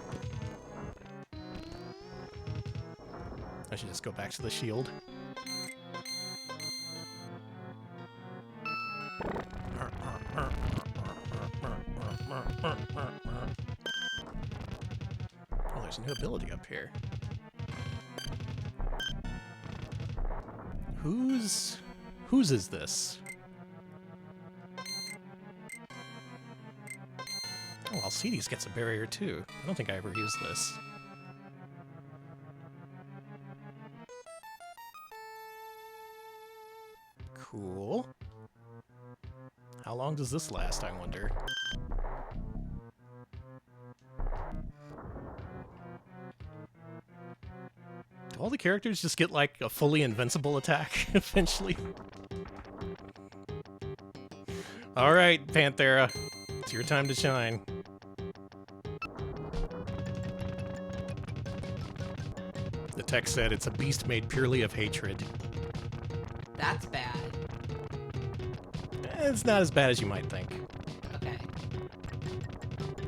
I should just go back to the shield. Oh, there's a new ability up here. Whose is this? Oh, Alcides gets a barrier too. I don't think I ever used this. Cool. How long does this last, I wonder? Do all the characters just get, like, a fully invincible attack, eventually? Alright, Panthera. It's your time to shine. The text said it's a beast made purely of hatred. That's bad. It's not as bad as you might think. Okay.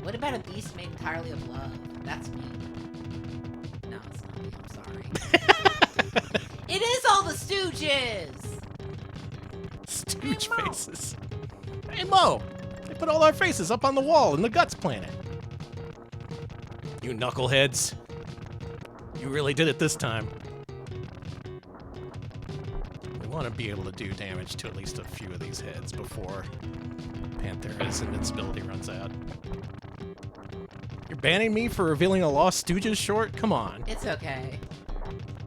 What about a beast made entirely of love? That's me. No, it's not me. I'm sorry. It is all the Stooges! Stooge Hey, Mo. faces. Hey, Mo! They put all our faces up on the wall in the Guts planet. You knuckleheads. You really did it this time. We want to be able to do damage to at least a few of these heads before Panthera's invincibility runs out. You're banning me for revealing a Lost Stooges short? Come on. It's okay.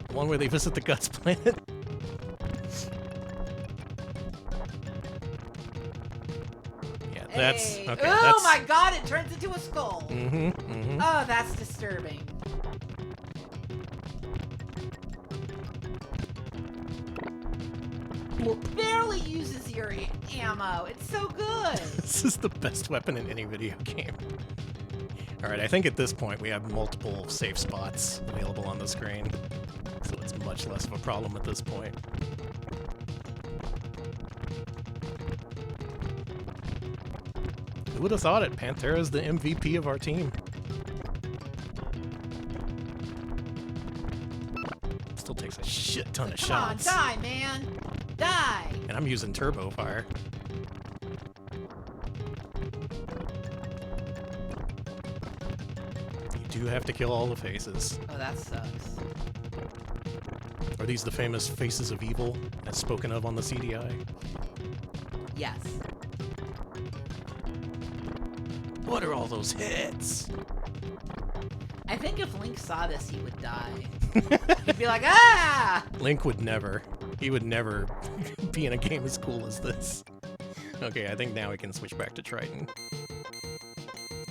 The one where they visit the Guts planet? Yeah, that's... Hey. Okay, Oh that's... my god, it turns into a skull! Mm-hmm, mm-hmm. Oh, that's disturbing. Barely uses your ammo. It's so good. This is the best weapon in any video game. Alright, I think at this point we have multiple safe spots available on the screen, so it's much less of a problem at this point. Who would have thought it? Panthera's the MVP of our team. Still takes a shit ton of shots. Come on, die, man. Die. And I'm using turbo fire. You do have to kill all the faces. Oh, that sucks. Are these the famous faces of evil, as spoken of on the CDI? Yes. What are all those hits? I think if Link saw this, he would die. He'd be like, ah! Link would never. He would never be in a game as cool as this. Okay, I think now we can switch back to Triton.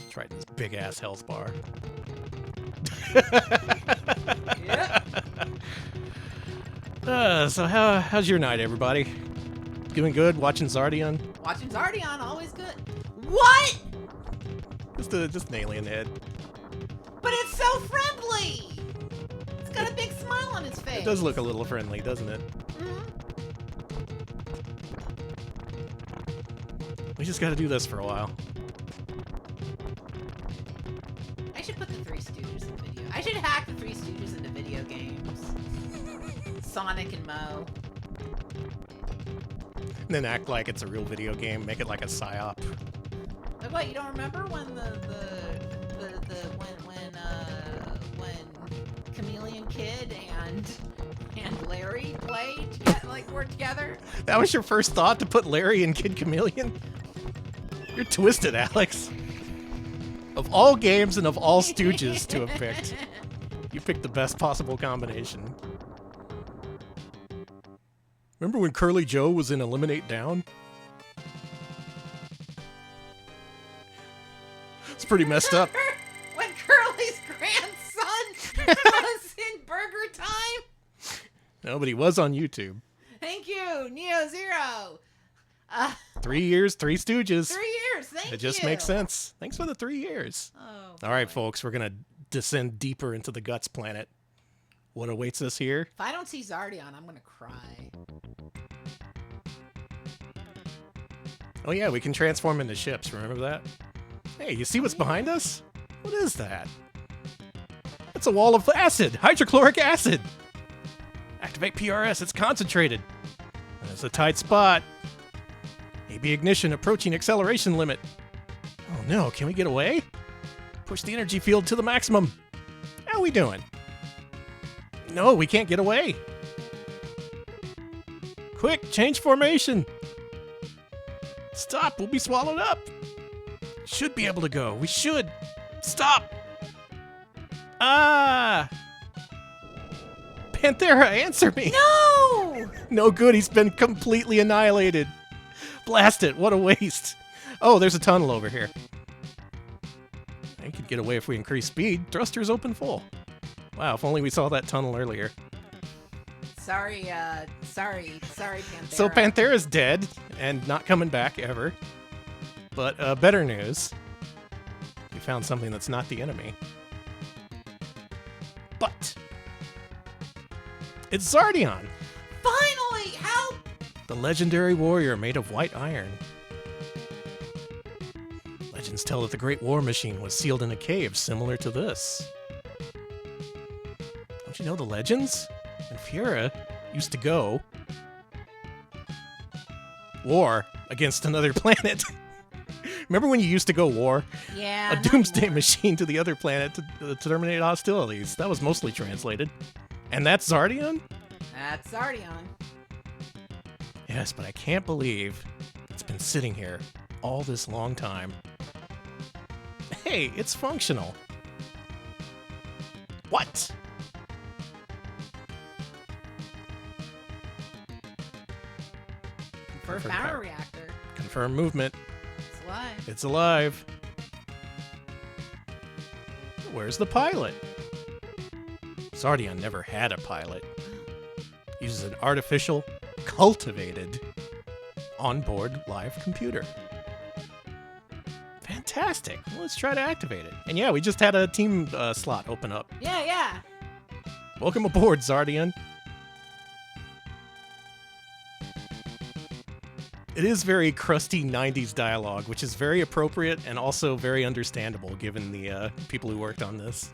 Triton's big-ass health bar. Yep. So how's your night, everybody? Doing good? Watching Xardion? Watching Xardion, always good. What? Just an alien head. But it's so friendly! It's got a big smile on its face. It does look a little friendly, doesn't it? Mhm. We just gotta do this for a while. I should put the Three Stooges in video. I should hack the Three Stooges into video games. Sonic and Mo. And then act like it's a real video game, make it like a psyop. Like what? You don't remember when when Chameleon Kid and Larry played were together? That was your first thought, to put Larry and Kid Chameleon? You're twisted, Alex. Of all games and of all Stooges to have picked, you picked the best possible combination. Remember when Curly Joe was in Eliminate Down? It's pretty messed up. When Curly's grandson was in Burger Time? No, but he was on YouTube. Thank you, Neo Zero. 3 years, 3 Stooges. 3 years, thank you. It just makes sense. Thanks for the 3 years. Oh, All right, boy. folks, we're going to descend deeper into the Guts planet. What awaits us here? If I don't see Xardion, I'm gonna cry. Oh yeah, we can transform into ships, remember that? Hey, you see what's behind us? What is that? It's a wall of acid! Hydrochloric acid! Activate PRS, it's concentrated. It's a tight spot. AB ignition approaching acceleration limit. Oh no, can we get away? Push the energy field to the maximum. How are we doing? No, we can't get away. Quick, change formation. Stop, we'll be swallowed up. Should be able to go. We should. Stop. Ah. Panthera, answer me. No! No good, he's been completely annihilated. Blast it, what a waste. Oh, there's a tunnel over here. I could get away if we increase speed. Thrusters open full. Wow, if only we saw that tunnel earlier. Sorry, Panthera. So Panthera's dead and not coming back ever. But better news. We found something that's not the enemy. But It's Xardion, Finally! Help! the legendary warrior made of white iron. Legends tell that the Great War Machine was sealed in a cave similar to this. Don't you know the legends? And Fiera used to go war against another planet. Remember when you used to go war? Yeah. A not doomsday war. machine to the other planet to terminate hostilities. That was mostly translated. And that's Xardion? That's Xardion. Yes, but I can't believe it's been sitting here all this long time. Hey, it's functional. What? For Confirm power power. reactor. Confirm movement. It's alive. It's alive. Where's the pilot? Xardion never had a pilot. Uses an artificial, cultivated, onboard live computer. Fantastic. Well, let's try to activate it. And yeah, we just had a team slot open up. Yeah. Welcome aboard, Xardion. It is very crusty 90s dialogue, which is very appropriate and also very understandable given the people who worked on this.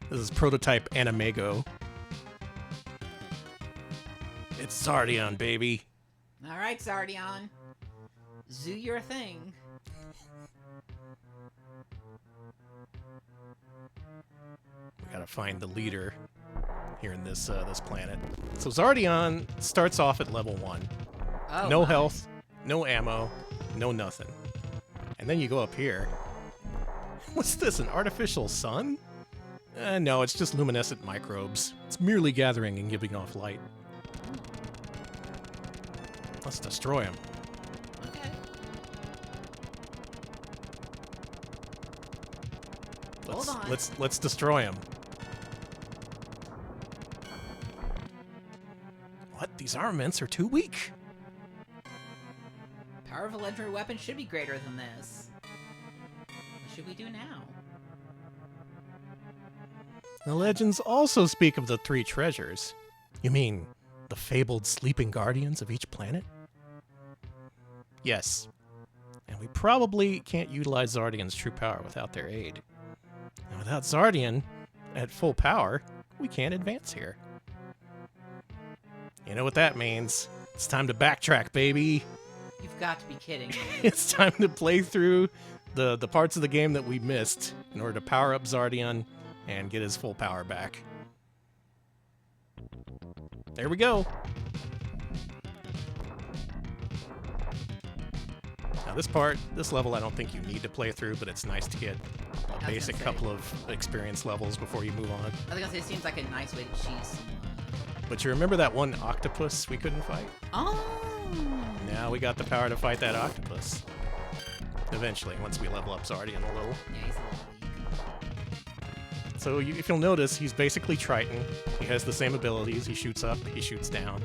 This is prototype Animego. It's Xardion, baby. All right, Xardion. Do your thing. We gotta find the leader here in this this planet. So Xardion starts off at level 1. Oh, No my. health, no ammo, no nothing. And then you go up here. What's this, an artificial sun? No, it's just luminescent microbes. It's merely gathering and giving off light. Let's destroy him. Okay. Hold on. Let's destroy him. What? These armaments are too weak. Power of a legendary weapon should be greater than this. What should we do now? The legends also speak of the 3 treasures. You mean the fabled sleeping guardians of each planet? Yes. And we probably can't utilize Xardion's true power without their aid. And without Xardion at full power, we can't advance here. You know what that means. It's time to backtrack, baby. You've got to be kidding me. It's time to play through the parts of the game that we missed in order to power up Xardion and get his full power back. There we go. Now this level I don't think you need to play through, but it's nice to get a basic say. couple of experience levels before you move on. I was gonna say, it seems like a nice way to cheese some. But you remember that one octopus we couldn't fight? Oh! Now we got the power to fight that octopus. Eventually, once we level up Xardion a little. Yeah, he's a little weak. So if you'll notice, he's basically Triton. He has the same abilities. He shoots up, he shoots down.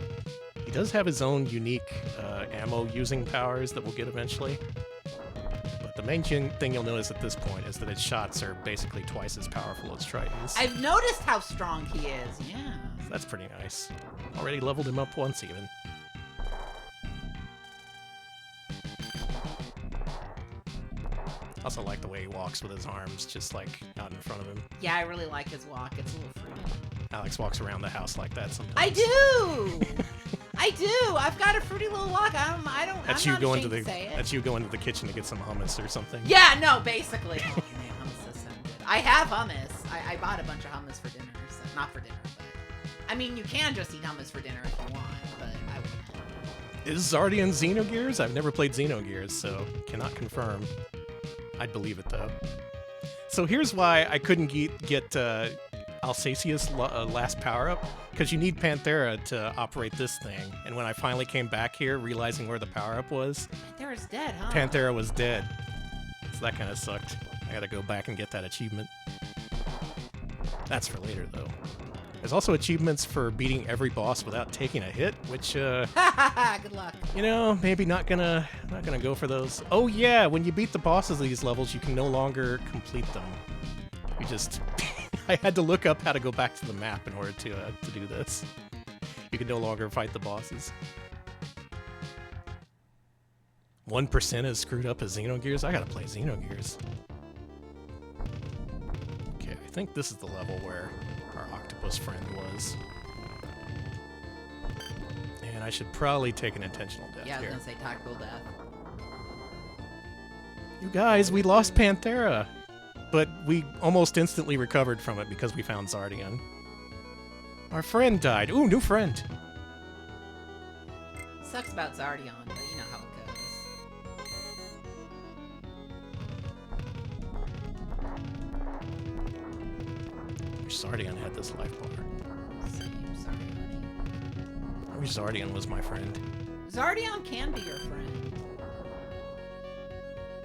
He does have his own unique ammo-using powers that we'll get eventually. But the main thing you'll notice at this point is that his shots are basically twice as powerful as Triton's. I've noticed how strong he is, yeah. So that's pretty nice. Already leveled him up once, even. Also like the way he walks with his arms just like out in front of him. Yeah, I really like his walk. It's a little fruity. Alex walks around the house like that sometimes. I do! I do! I've got a fruity little walk. I'm That's not you going to ashamed the say it. that's you going to the kitchen to get some hummus or something. Yeah, no, basically. Oh, man, hummus does sound good. I have hummus. I bought a bunch of hummus for dinner. So, not for dinner, but... I mean, you can just eat hummus for dinner if you want, but I wouldn't. Is Xardion Xenogears? I've never played Xenogears, so cannot confirm. I'd believe it, though. So here's why I couldn't get Alsacia's last power-up, because you need Panthera to operate this thing. And when I finally came back here, realizing where the power-up was, Panthera's dead, huh? Panthera was dead. So that kind of sucked. I gotta go back and get that achievement. That's for later, though. There's also achievements for beating every boss without taking a hit, which, Good luck. you know, maybe not gonna go for those. Oh yeah, when you beat the bosses of these levels, you can no longer complete them. You just I had to look up how to go back to the map in order to do this. You can no longer fight the bosses. 1% is screwed up as Xenogears? I gotta play Xenogears. Okay, I think this is the level where our octopus friend was. And I should probably take an intentional death Yeah, I was here. gonna say tactical death. You guys, we lost Panthera! But we almost instantly recovered from it because we found Xardion. Our friend died. Ooh, new friend! Sucks about Xardion, but you know how it goes. I wish Xardion had this life bar. Same, sorry, honey. I wish Xardion was my friend. Xardion can be your friend.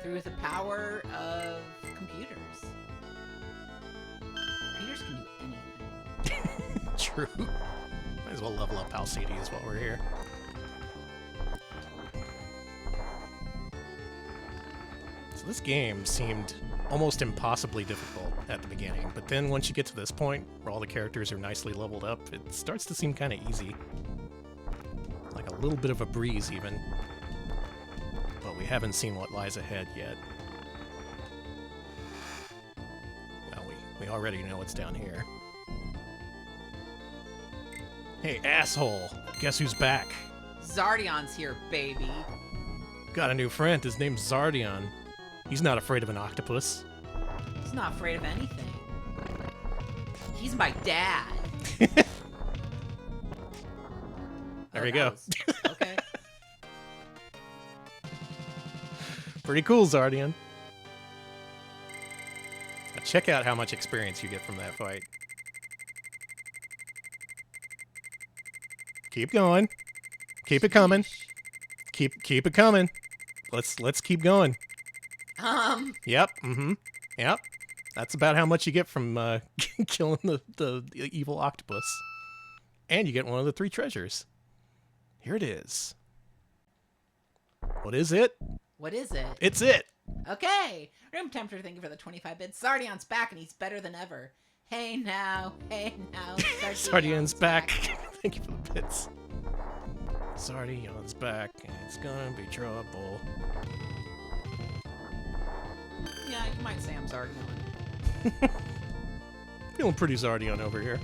Through the power of computers. Computers can do anything. True. Might as well level up Alcides while we're here. So this game seemed almost impossibly difficult at the beginning, but then once you get to this point, where all the characters are nicely leveled up, it starts to seem kind of easy. Like a little bit of a breeze, even. But we haven't seen what lies ahead yet. Well, we already know what's down here. Hey, asshole! Guess who's back? Xardion's here, baby. Got a new friend. His name's Xardion. He's not afraid of an octopus. He's not afraid of anything. He's my dad. There you go. Okay. Pretty cool, Xardion. Now check out how much experience you get from that fight. Keep going. Keep it coming. Keep it coming. Let's keep going. Yep. Mm-hmm. Yep. That's about how much you get from killing the evil octopus. And you get one of the 3 treasures. Here it is. What is it? What is it? It's it! Okay. Room temperature, thank you for the 25 bits. Xardion's back and he's better than ever. Hey now. Xardion's back. Thank you for the bits. Xardion's back and it's gonna be trouble. Yeah, you might say I'm Xardion. Feeling pretty Xardion over here.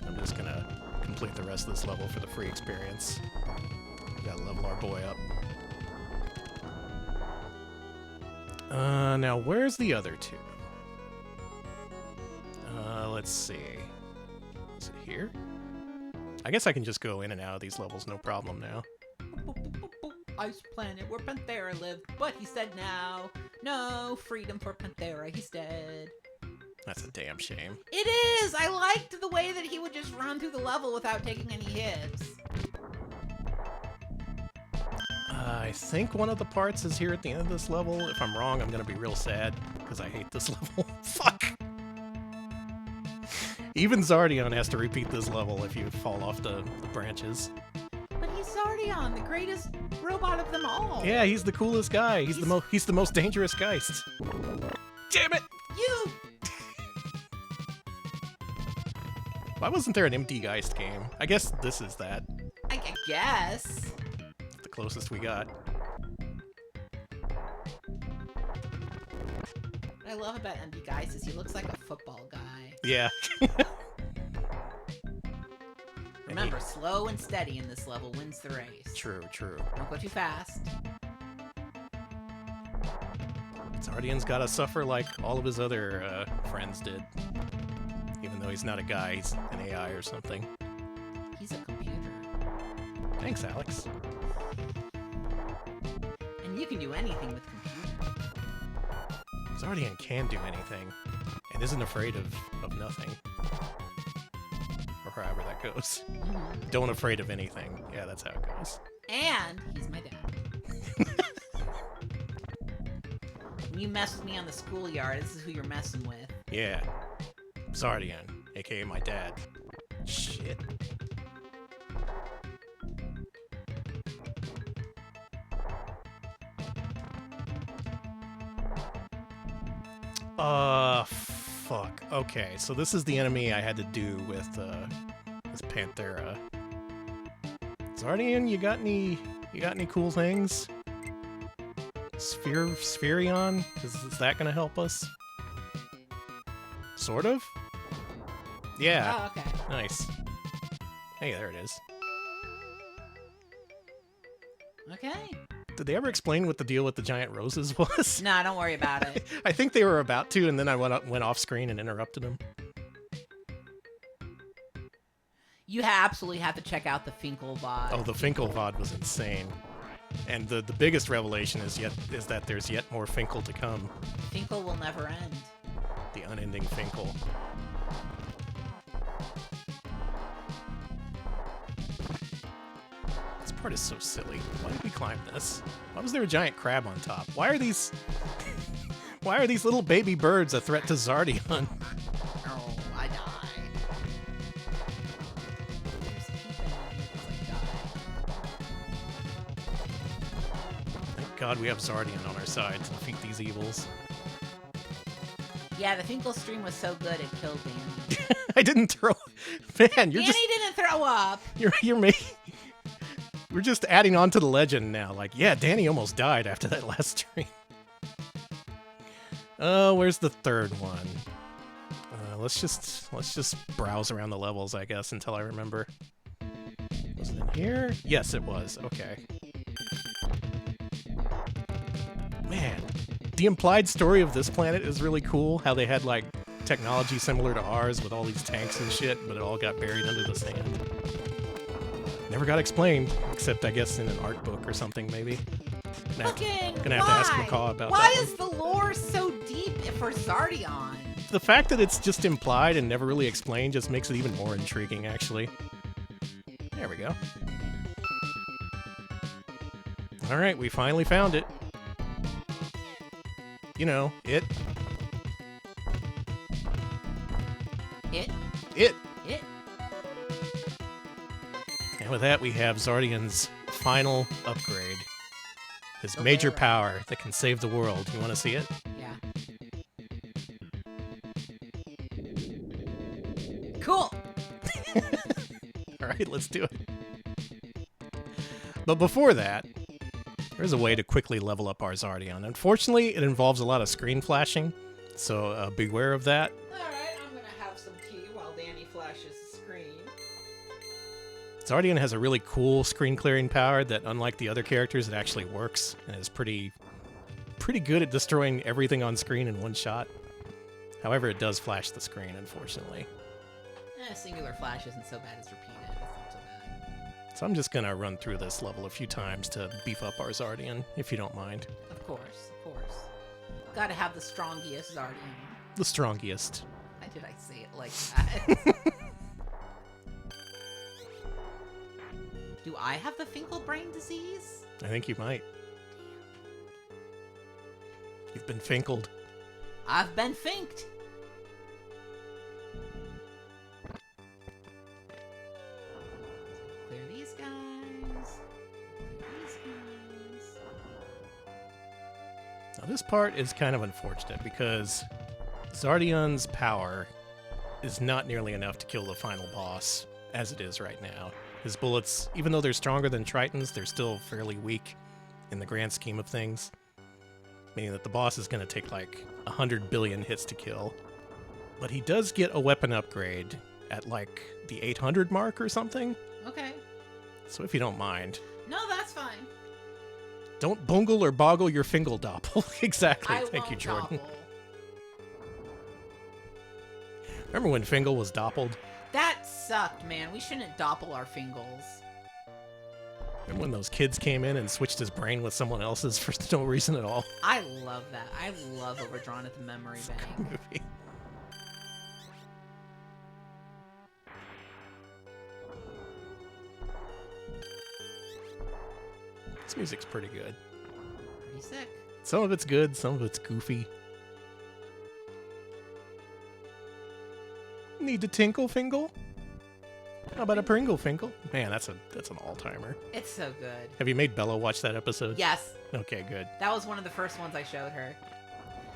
I'm just gonna complete the rest of this level for the free experience. Gotta level our boy up. Now where's the other 2? Let's see. Is it here? I guess I can just go in and out of these levels, no problem now. Ice planet where Panthera lived, but he said now, no freedom for Panthera, he's dead. That's a damn shame. It is! I liked the way that he would just run through the level without taking any hits. I think one of the parts is here at the end of this level. If I'm wrong, I'm gonna be real sad, because I hate this level. Fuck! Even Xardion has to repeat this level if you fall off the branches. But he's Xardion, the greatest robot of them all. Yeah, he's the coolest guy. He's the most dangerous Geist. Damn it! You! Why wasn't there an MD Geist game? I guess this is that. I guess. The closest we got. What I love about MD Geist is he looks like a football guy. Yeah. Remember, slow and steady in this level wins the race. True, true. Don't go too fast. Xardion's gotta suffer like all of his other friends did. Even though he's not a guy, he's an AI or something. He's a computer. Thanks, Alex. And you can do anything with computer. Xardion can do anything, and isn't afraid of nothing. Or however that goes. Mm-hmm. Don't afraid of anything. Yeah, that's how it goes. And he's my dad. When you mess with me on the schoolyard, this is who you're messing with. Yeah. Xardion, aka my dad. Shit. Fuck. Okay, so this is the enemy I had to do with this Panthera. Xardion, you got any cool things? Spherion? Is that gonna help us? Sort of? Yeah. Oh, okay. Nice. Hey, there it is. Okay. Did they ever explain what the deal with the giant roses was? No, don't worry about it. I think they were about to, and then I went off screen and interrupted them. You absolutely have to check out the Finkel VOD. Oh, the Finkel VOD was insane. And the biggest revelation is that there's yet more Finkel to come. Finkel will never end. The unending Finkel. This part is so silly. Why did we climb this? Why was there a giant crab on top? Why are these little baby birds a threat to Xardion? Oh, I die. There's people in here 'cause I died. Thank God we have Xardion on our side to defeat these evils. Yeah, the Finkel stream was so good it killed Danny. I didn't throw. Man, you're Danny just didn't throw up. you're making. We're just adding on to the legend now. Like, yeah, Danny almost died after that last stream. Oh, where's the third one? Let's just browse around the levels, I guess, until I remember. Was it in here? Yes, it was. Okay. Man, the implied story of this planet is really cool. How they had like technology similar to ours with all these tanks and shit, but it all got buried under the sand. Never got explained, except I guess in an art book or something, maybe. Gonna have to ask Macaw about Why that. Why is the lore so deep for Xardion? The fact that it's just implied and never really explained just makes it even more intriguing, actually. There we go. Alright, we finally found it. You know, it. It? It! It? And with that, we have Xardion's final upgrade. His major Valera. power that can save the world. You want to see it? Yeah. Cool! Alright, let's do it. But before that, there's a way to quickly level up our Xardion. Unfortunately, it involves a lot of screen flashing, so beware of that. Alright, I'm gonna have some tea while Danny flashes the screen. Xardion has a really cool screen clearing power that, unlike the other characters, it actually works and is pretty good at destroying everything on screen in one shot. However, it does flash the screen, unfortunately. Singular flash isn't so bad as repeated. It's not so bad. So I'm just gonna run through this level a few times to beef up our Xardion, if you don't mind. Of course, of course. Gotta have the strongest Xardion. The strongest. Why did I say it like that? Do I have the Finkel brain disease? I think you might. You've been finkled. I've been finked. Clear these guys. Clear these guys. Now this part is kind of unfortunate because Xardion's power is not nearly enough to kill the final boss as it is right now. His bullets, even though they're stronger than Triton's, they're still fairly weak in the grand scheme of things. Meaning that the boss is going to take like 100 billion hits to kill. But he does get a weapon upgrade at like the 800 mark or something. Okay. So if you don't mind. No, that's fine. Don't bungle or boggle your fingal doppel. Exactly. I Thank you, won't Jordan. gobble. Remember when Fingal was doppled? That sucked, man. We shouldn't doppel our Fingals. Remember when those kids came in and switched his brain with someone else's for no reason at all? I love that. I love Overdrawn at the Memory Bank. Movie. This music's pretty good. Pretty sick. Some of it's good, some of it's goofy. Need to tinkle fingle? How about a Pringle Fingle? Man, that's an all-timer. It's so good. Have you made Bella watch that episode? Yes. Okay, good. That was one of the first ones I showed her.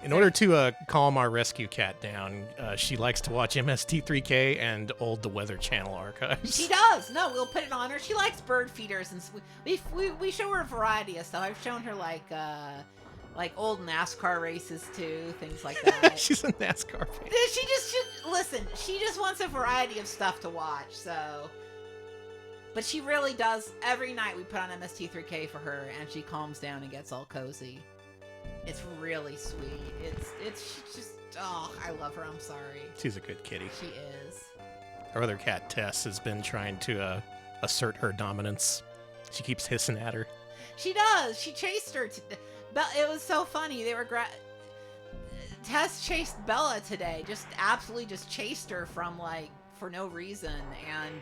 In order to calm our rescue cat down, she likes to watch MST3K and The Weather Channel archives. She does. No, we'll put it on her. She likes bird feeders, and we show her a variety of stuff. I've shown her like old NASCAR races too, things like that. She's a NASCAR fan. Listen. She just wants a variety of stuff to watch. So, but she really does. Every night we put on MST3K for her, and she calms down and gets all cozy. It's really sweet. It's just, oh, I love her. I'm sorry. She's a good kitty. She is. Our other cat, Tess, has been trying to assert her dominance. She keeps hissing at her. She does. She chased her. It was so funny. Tess chased Bella today. Absolutely chased her for no reason. And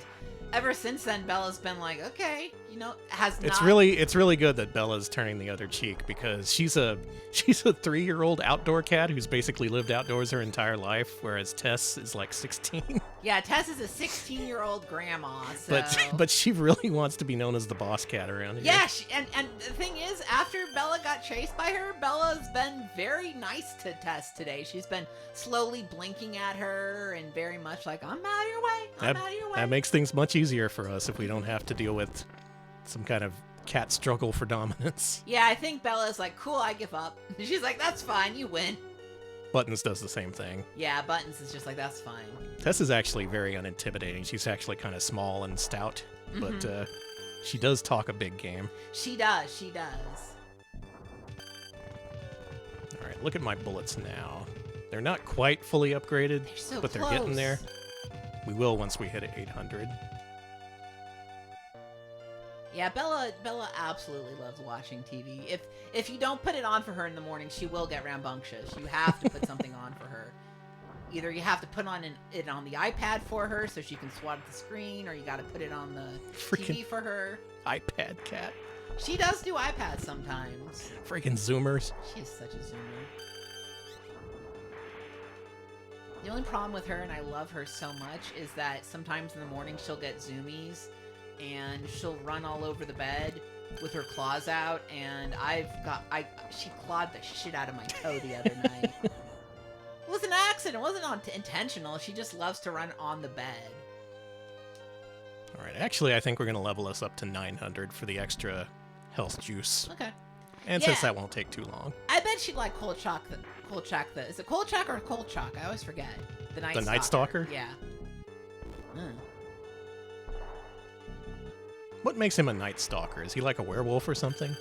ever since then, Bella's been like, okay, It's really good that Bella's turning the other cheek, because she's a 3-year-old outdoor cat who's basically lived outdoors her entire life, whereas Tess is like 16. Yeah, Tess is a 16-year-old grandma. So. But she really wants to be known as the boss cat around here. Yeah, and the thing is, after Bella got chased by her, Bella's been very nice to Tess today. She's been slowly blinking at her and very much like, I'm out of your way. I'm out of your way. That makes things much easier for us if we don't have to deal with some kind of cat struggle for dominance. Yeah, I think Bella's like, cool, I give up. She's like, that's fine, you win. Buttons does the same thing. Yeah, Buttons is just like, that's fine. Tess is actually very unintimidating. She's actually kind of small and stout, but she does talk a big game. She does. All right, look at my bullets now. They're not quite fully upgraded, but they're getting there. We will once we hit 800. Yeah, Bella absolutely loves watching TV. If you don't put it on for her in the morning, she will get rambunctious. You have to put something on for her. Either you have to put it on the iPad for her so she can swat at the screen, or you got to put it on the TV for her. iPad cat. She does do iPads sometimes. Freaking Zoomers. She is such a Zoomer. The only problem with her, and I love her so much, is that sometimes in the morning she'll get zoomies, and she'll run all over the bed with her claws out, and she clawed the shit out of my toe the other night. It was an accident. It wasn't intentional. She just loves to run on the bed. All right. Actually, I think we're going to level us up to 900 for the extra health juice. Okay. And since that won't take too long. I bet she'd like Kolchak. Is it Kolchak or Kolchak? I always forget. The Night Stalker? Yeah. What makes him a Night Stalker? Is he like a werewolf or something?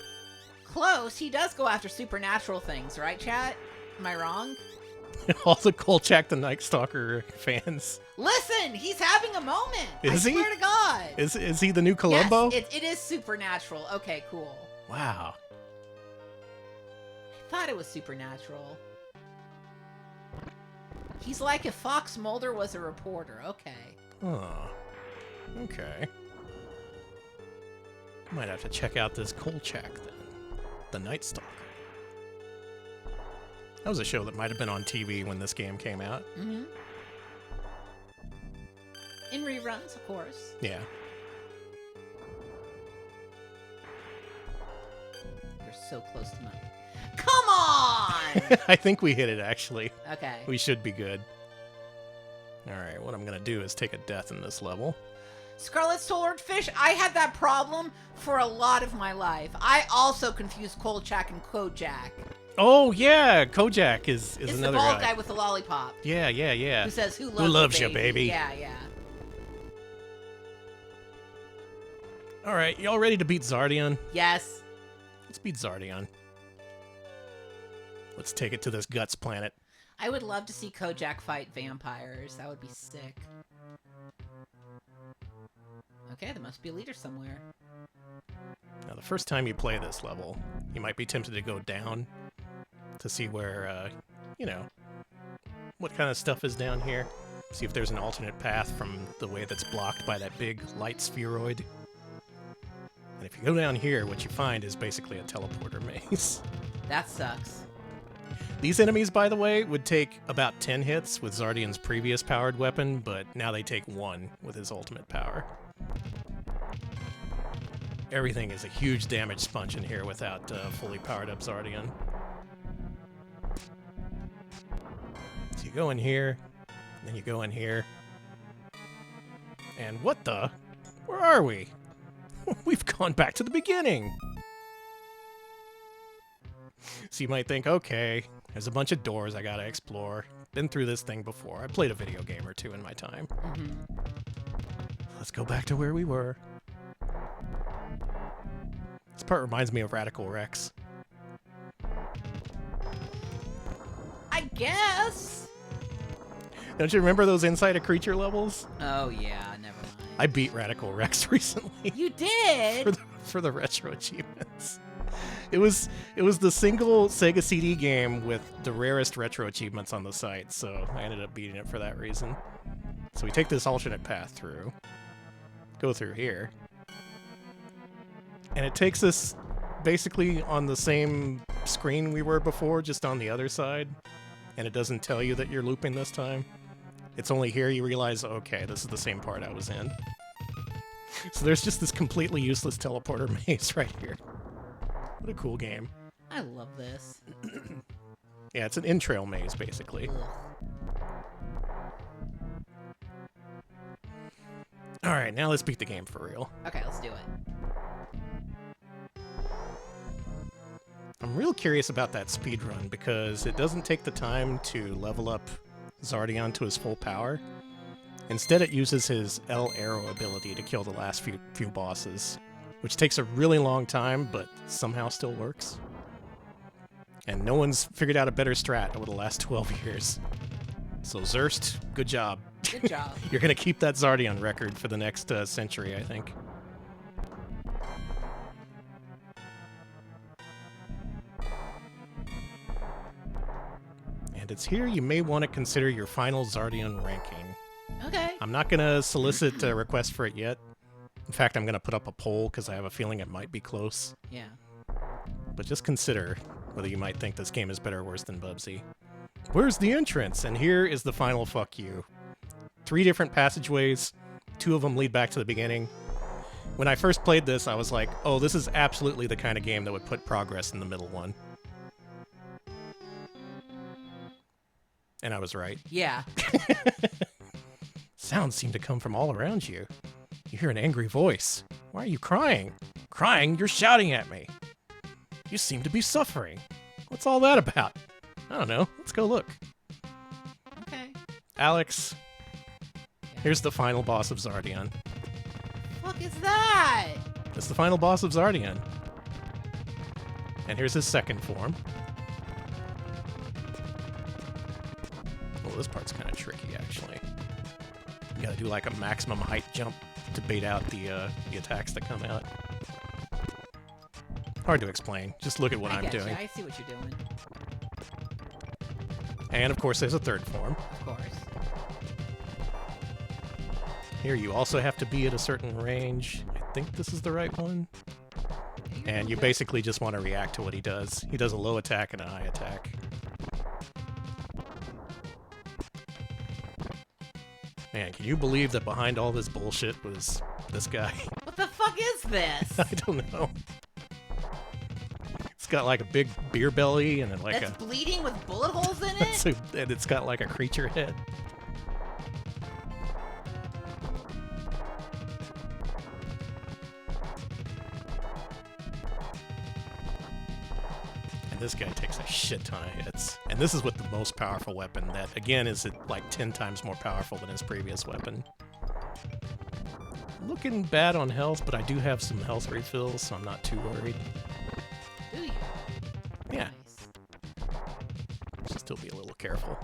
Close. He does go after supernatural things, right, chat? Am I wrong? All the Kolchak the Night Stalker fans. Listen, he's having a moment. I swear to God. Is he the new Columbo? Yes, it is supernatural. Okay, cool. Wow. I thought it was supernatural. He's like if Fox Mulder was a reporter. Okay. Oh. Okay. Might have to check out this Kolchak then. The Night Stalker. That was a show that might have been on TV when this game came out. Mm-hmm. In reruns, of course. Yeah. You're so close to mine. Come on! I think we hit it, actually. Okay. We should be good. Alright, what I'm going to do is take a death in this level. Scarlet Swordfish, I had that problem for a lot of my life. I also confused Kolchak and Kojak. Oh, yeah! Kojak is it's another the bald guy guy with the lollipop. Yeah. Who says, who loves you, you, baby? Yeah. Alright, y'all ready to beat Xardion? Yes. Let's beat Xardion. Let's take it to this Guts planet. I would love to see Kojak fight vampires. That would be sick. Okay, there must be a leader somewhere. Now, the first time you play this level, you might be tempted to go down to see where, what kind of stuff is down here. See if there's an alternate path from the way that's blocked by that big light spheroid. And if you go down here, what you find is basically a teleporter maze. That sucks. These enemies, by the way, would take about 10 hits with Xardion's previous powered weapon, but now they take 1 with his ultimate power. Everything is a huge damage sponge in here without fully powered up Xardion. go in here, then you go in here. And what the? Where are we? We've gone back to the beginning. So you might think, okay, there's a bunch of doors I gotta explore. Been through this thing before. I played a video game or two in my time. Let's go back to where we were. This part reminds me of Radical Rex. I guess. Don't you remember those Inside a Creature levels? Oh yeah, never mind. I beat Radical Rex recently. You did? for the retro achievements. It was the single Sega CD game with the rarest retro achievements on the site, so I ended up beating it for that reason. So we take this alternate path through, go through here, and it takes us basically on the same screen we were before, just on the other side, and it doesn't tell you that you're looping this time. It's only here you realize, okay, this is the same part I was in. So there's just this completely useless teleporter maze right here. What a cool game. I love this. Yeah, it's an in-trail maze, basically. Alright, now let's beat the game for real. Okay, let's do it. I'm real curious about that speedrun because it doesn't take the time to level up Xardion to his full power. Instead, it uses his L arrow ability to kill the last few bosses, which takes a really long time, but somehow still works. And no one's figured out a better strat over the last 12 years. So Zurst, good job. Good job. You're going to keep that Xardion record for the next century, I think. And it's here you may want to consider your final Xardion ranking. Okay. I'm not going to solicit a request for it yet. In fact, I'm going to put up a poll because I have a feeling it might be close. Yeah. But just consider whether you might think this game is better or worse than Bubsy. Where's the entrance? And here is the final fuck you. 3 different passageways. 2 of them lead back to the beginning. When I first played this, I was like, oh, this is absolutely the kind of game that would put progress in the middle one. And I was right. Yeah. Sounds seem to come from all around you. You hear an angry voice. Why are you crying? Crying? You're shouting at me. You seem to be suffering. What's all that about? I don't know. Let's go look. Okay. Alex, Yeah. here's the final boss of Xardion. Fuck is that? It's the final boss of Xardion. And here's his second form. Well, this part's kind of tricky, actually. You gotta do like a maximum height jump to bait out the attacks that come out. Hard to explain. Just look at what I'm doing. I see what you're doing. And of course, there's a third form. Of course. Here, you also have to be at a certain range. I think this is the right one. And you basically just want to react to what he does. He does a low attack and a high attack. Man, can you believe that behind all this bullshit was this guy? What the fuck is this? I don't know. It's got like a big beer belly and then like That's bleeding with bullet holes in it? and it's got like a creature head. And this guy takes a shit ton of hits. And this is with the most powerful weapon that, again, is like 10 times more powerful than his previous weapon. Looking bad on health, but I do have some health refills, so I'm not too worried. Do you? Yeah. Nice. Should still be a little careful.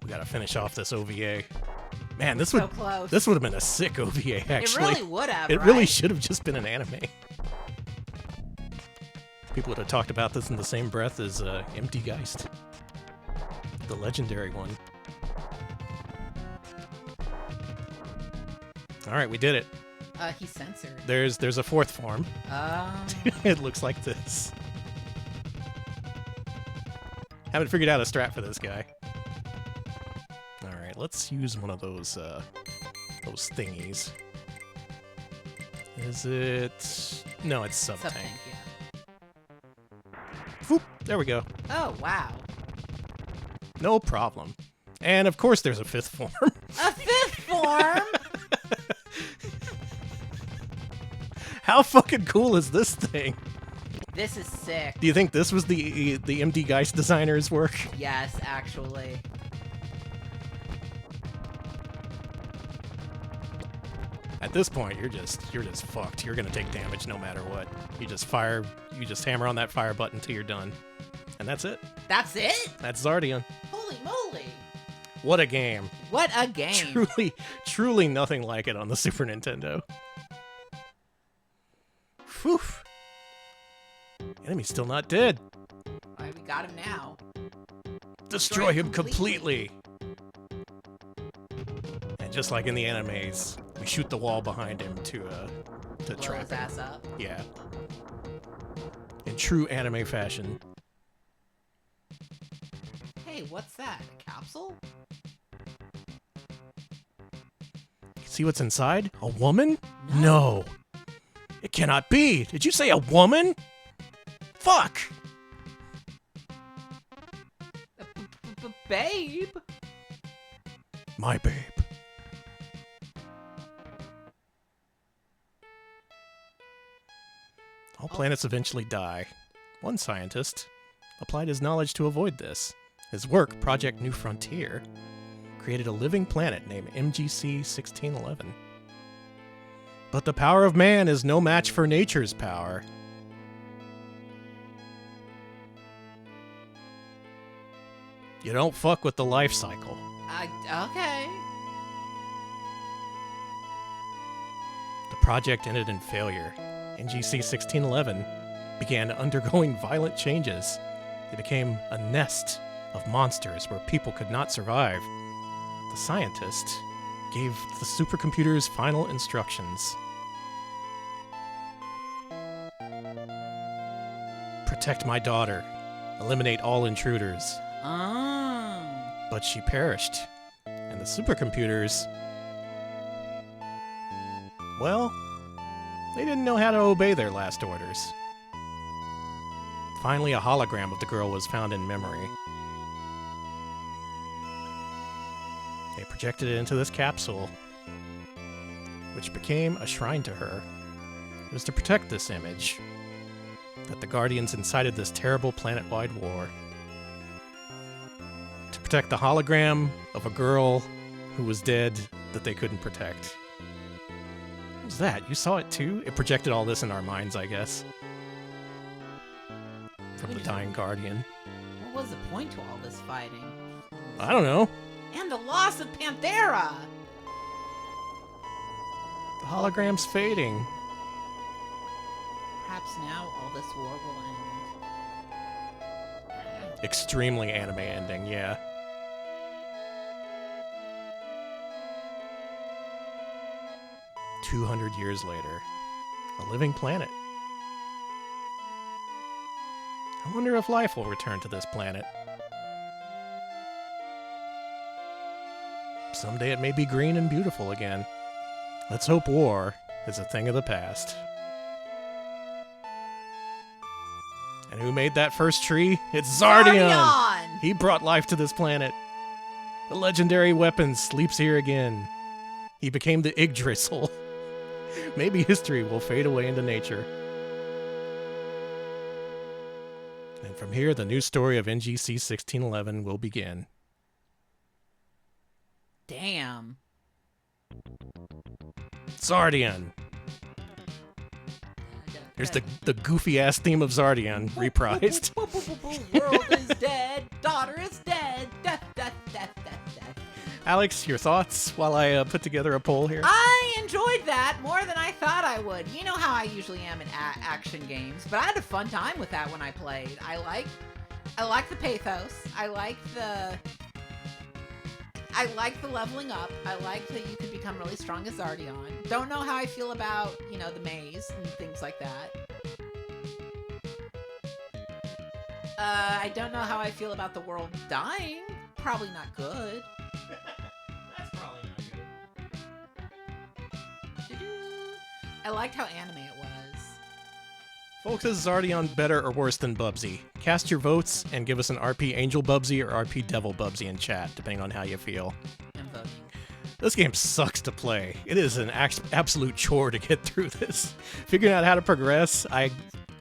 We gotta finish off this OVA. Man, this So close. would have been a sick OVA, actually. It really would have, It right? really should have just been an anime. People would have talked about this in the same breath as Empty Geist. The legendary one. Alright, we did it. He's censored. There's a fourth form. It looks like this. Haven't figured out a strat for this guy. Alright, let's use one of those thingies. Is it... No, it's sub-tank. Sub-tank, yeah. Whoop, there we go. Oh, wow. No problem. And of course there's a fifth form. A fifth form? How fucking cool is this thing? This is sick. Do you think this was the MD Geist designer's work? Yes, actually. At this point, you're just fucked. You're gonna take damage no matter what. You just hammer on that fire button till you're done. And that's it. That's it? That's Xardion. Holy moly. What a game. What a game. Truly nothing like it on the Super Nintendo. Whew. Enemy's still not dead. Alright, we got him now. Destroy him completely. And just like in the animes, we shoot the wall behind him to Blow trap his him. ass up. Yeah. In true anime fashion. Hey, what's that? A capsule? See what's inside? A woman? No. It cannot be. Did you say a woman? Fuck. Babe? My babe. All planets eventually die. One scientist applied his knowledge to avoid this. His work, Project New Frontier, created a living planet named MGC 1611. But the power of man is no match for nature's power. You don't fuck with the life cycle. Okay. The project ended in failure. NGC 1611 began undergoing violent changes. It became a nest of monsters where people could not survive. The scientist gave the supercomputer's final instructions. Protect my daughter. Eliminate all intruders. But she perished. And the supercomputers, well, they didn't know how to obey their last orders. Finally, a hologram of the girl was found in memory. They projected it into this capsule, which became a shrine to her. It was to protect this image that the Guardians incited this terrible planet-wide war. To protect the hologram of a girl who was dead that they couldn't protect. What was that? You saw it too? It projected all this in our minds, I guess. From the dying Guardian. What was the point to all this fighting? I don't know. And the loss of Panthera! The hologram's fading. Perhaps now all this war will end. Extremely anime ending, yeah. "200 years later, a living planet. I wonder if life will return to this planet. Someday it may be green and beautiful again. Let's hope war is a thing of the past." And who made that first tree? It's Xardion! Xardion! He brought life to this planet. The legendary weapon sleeps here again. He became the Yggdrasil. Maybe history will fade away into nature. And from here, the new story of NGC 1611 will begin. Damn. Xardion. Here's the goofy-ass theme of Xardion, reprised. World is dead, daughter is dead, death, death, death, death, death. Alex, your thoughts while I put together a poll here? I enjoyed that more than I thought I would. You know how I usually am in action games, but I had a fun time with that when I played. I like the pathos. I like the leveling up. I like that you could become really strong as Xardion. Don't know how I feel about, the maze and things like that. I don't know how I feel about the world dying. Probably not good. That's probably not good. I liked how anime it was. Folks, is Xardion better or worse than Bubsy? Cast your votes and give us an RP Angel Bubsy or RP Devil Bubsy in chat, depending on how you feel. I'm voting. This game sucks to play. It is an absolute chore to get through this. Figuring out how to progress, I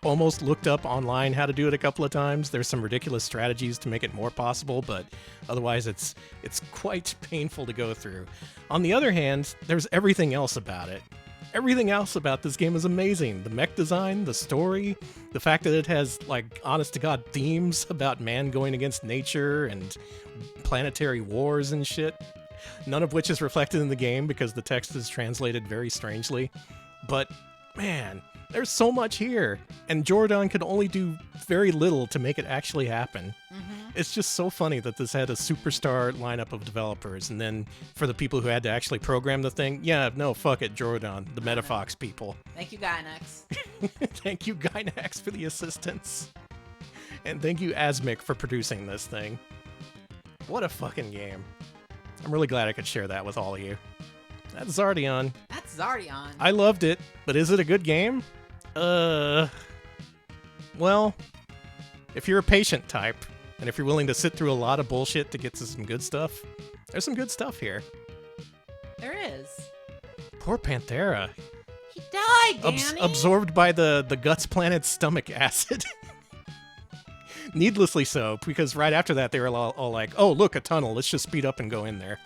almost looked up online how to do it a couple of times. There's some ridiculous strategies to make it more possible, but otherwise it's quite painful to go through. On the other hand, there's everything else about it. Everything else about this game is amazing. The mech design, the story, the fact that it has, like, honest-to-God themes about man going against nature and planetary wars and shit. None of which is reflected in the game because the text is translated very strangely. But, man, there's so much here. And Xardion could only do very little to make it actually happen. It's just so funny that this had a superstar lineup of developers, and then for the people who had to actually program the thing, yeah, no, fuck it, Xardion, the Metafox people. Thank you, Gainax. Thank you, Gainax, for the assistance. And thank you, Asmic, for producing this thing. What a fucking game. I'm really glad I could share that with all of you. That's Xardion. That's Xardion. I loved it, but is it a good game? Well, if you're a patient type, and if you're willing to sit through a lot of bullshit to get to some good stuff, there's some good stuff here. There is. Poor Panthera. He died, Danny. Absorbed by the Guts Planet's stomach acid. Needlessly so, because right after that they were all like, oh, look, a tunnel. Let's just speed up and go in there.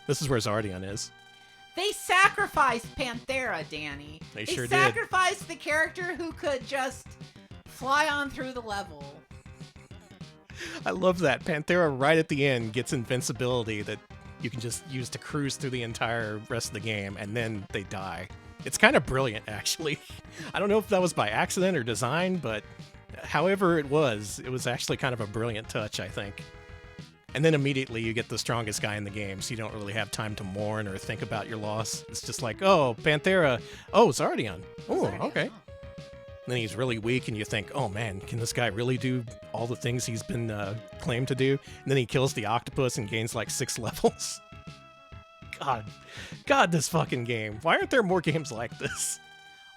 This is where Xardion is. They sacrificed Panthera, Danny. They sure did. They sacrificed the character who could just fly on through the level. I love that. Panthera right at the end gets invincibility that you can just use to cruise through the entire rest of the game, and then they die. It's kind of brilliant, actually. I don't know if that was by accident or design, but however it was actually kind of a brilliant touch, I think. And then immediately you get the strongest guy in the game, so you don't really have time to mourn or think about your loss. It's just like, oh, Panthera. Oh, Xardion. Oh, okay. Then he's really weak, and you think, oh man, can this guy really do all the things he's been claimed to do? And then he kills the octopus and gains like 6 levels. God, this fucking game. Why aren't there more games like this?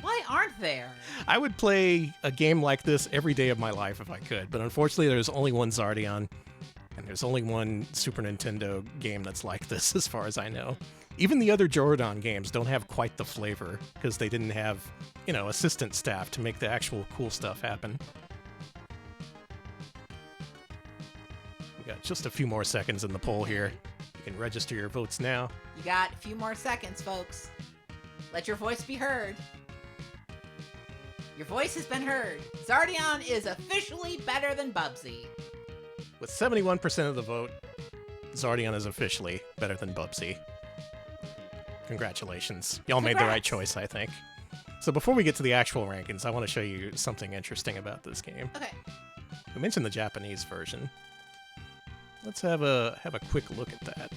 Why aren't there? I would play a game like this every day of my life if I could, but unfortunately there's only one Xardion, and there's only one Super Nintendo game that's like this as far as I know. Even the other Xardion games don't have quite the flavor, because they didn't have, assistant staff to make the actual cool stuff happen. We got just a few more seconds in the poll here. You can register your votes now. You got a few more seconds, folks. Let your voice be heard. Your voice has been heard. Xardion is officially better than Bubsy. With 71% of the vote, Xardion is officially better than Bubsy. Congratulations. Y'all made the right choice, I think. So before we get to the actual rankings, I want to show you something interesting about this game. Okay. We mentioned the Japanese version. Let's have a quick look at that.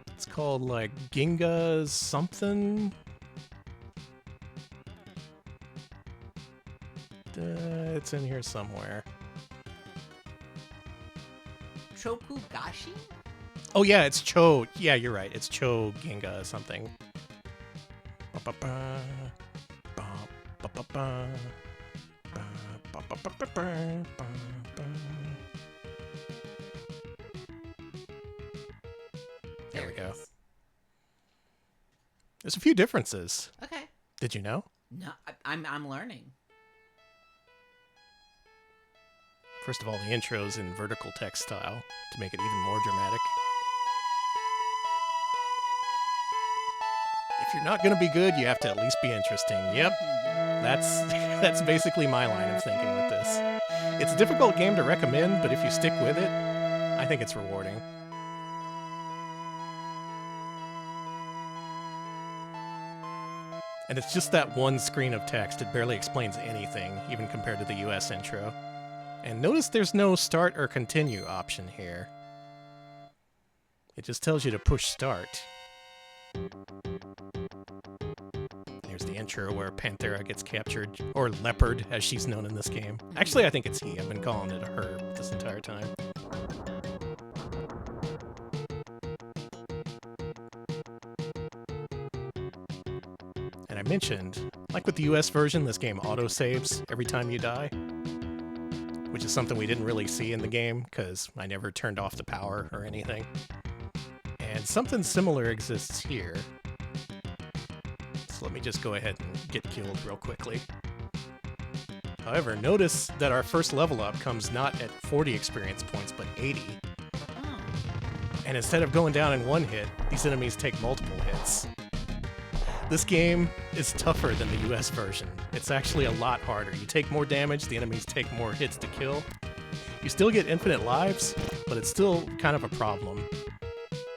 It's called like Ginga something. It's in here somewhere. Chokugashi? Oh yeah, it's Cho. Yeah, you're right. It's Cho Ginga something. There we go. There's a few differences. Okay. Did you know? No, I'm learning. First of all, the intro's in vertical text style to make it even more dramatic. If you're not going to be good, you have to at least be interesting. Yep. That's basically my line of thinking with this. It's a difficult game to recommend, but if you stick with it, I think it's rewarding. And it's just that one screen of text. It barely explains anything, even compared to the US intro. And notice there's no start or continue option here. It just tells you to push start. Here's the intro where Panthera gets captured, or Leopard, as she's known in this game. Actually, I think it's he. I've been calling it a her this entire time. And I mentioned Like with the US version, this game auto-saves every time you die, which is something we didn't really see in the game because I never turned off the power or anything. And something similar exists here. So let me just go ahead and get killed real quickly. However, notice that our first level up comes not at 40 experience points, but 80. And instead of going down in one hit, these enemies take multiple hits. This game is tougher than the US version. It's actually a lot harder. You take more damage, the enemies take more hits to kill. You still get infinite lives, but it's still kind of a problem.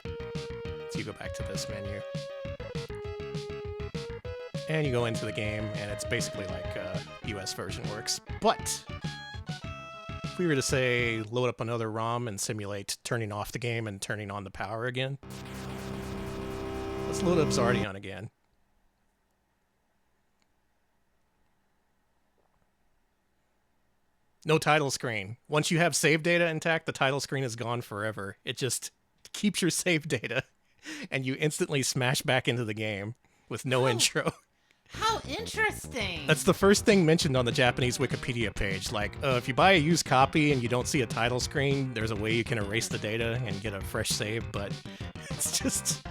So you go back to this menu. And you go into the game, and it's basically like US version works. But if we were to say load up another ROM and simulate turning off the game and turning on the power again, let's load up Xardion again. No title screen. Once you have save data intact, the title screen is gone forever. It just keeps your save data, and you instantly smash back into the game with no intro. How interesting! That's the first thing mentioned on the Japanese Wikipedia page. Like, if you buy a used copy and you don't see a title screen, there's a way you can erase the data and get a fresh save, but it's just...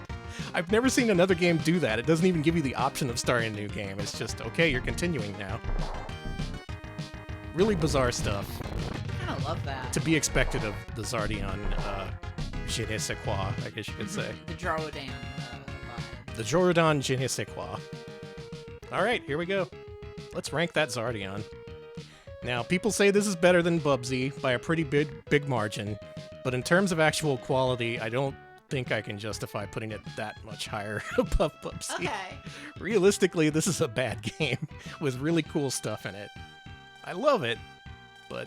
I've never seen another game do that. It doesn't even give you the option of starting a new game. It's just, okay, you're continuing now. Really bizarre stuff. I kind of love that. To be expected of the Xardion je ne sais quoi, I guess you could say. The Xardion vibe. The Xardion je ne sais quoi. Alright, here we go. Let's rank that Xardion. Now, people say this is better than Bubsy by a pretty big margin, but in terms of actual quality, I don't think I can justify putting it that much higher above Bubsy. Okay. Realistically, this is a bad game with really cool stuff in it. I love it, but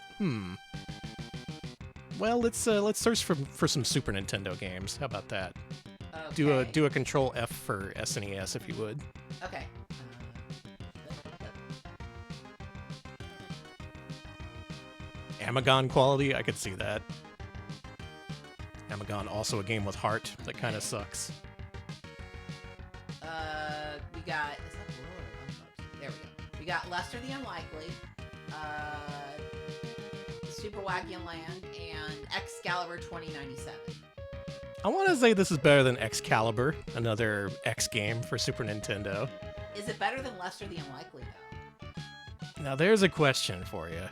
well, let's search for some Super Nintendo games. How about that? Okay. Do a Control F for SNES if you would. Okay. Amagon quality, I could see that. Amagon also a game with heart that kind of sucks. We got. Is that Blue or there we go. We got Lester the Unlikely. Super Wacky Land, and Excalibur 2097. I want to say this is better than Excalibur, another X game for Super Nintendo. Is it better than Lester the Unlikely, though? Now there's a question for you.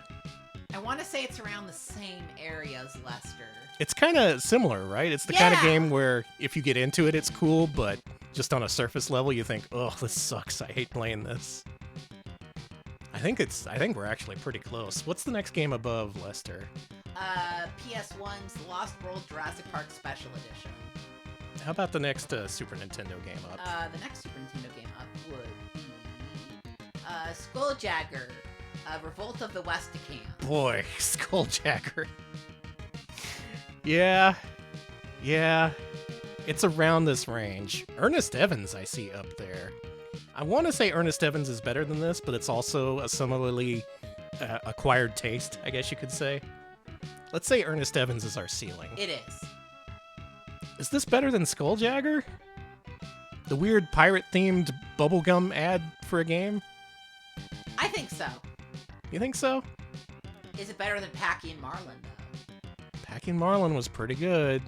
I want to say it's around the same area as Lester. It's kind of similar, right? It's the kind of game where if you get into it, it's cool, but just on a surface level, you think, oh, this sucks. I hate playing this. I think we're actually pretty close. What's the next game above Lester? PS1's Lost World Jurassic Park Special Edition. How about the next Super Nintendo game up? The next Super Nintendo game up would be Skulljacker, Revolt of the Westicans. Boy, Skulljacker. Yeah. It's around this range. Ernest Evans I see up there. I want to say Ernest Evans is better than this, but it's also a similarly acquired taste, I guess you could say. Let's say Ernest Evans is our ceiling. It is. Is this better than Skulljacker? The weird pirate-themed bubblegum ad for a game? I think so. You think so? Is it better than Packy and Marlin, though? Packy and Marlin was pretty good.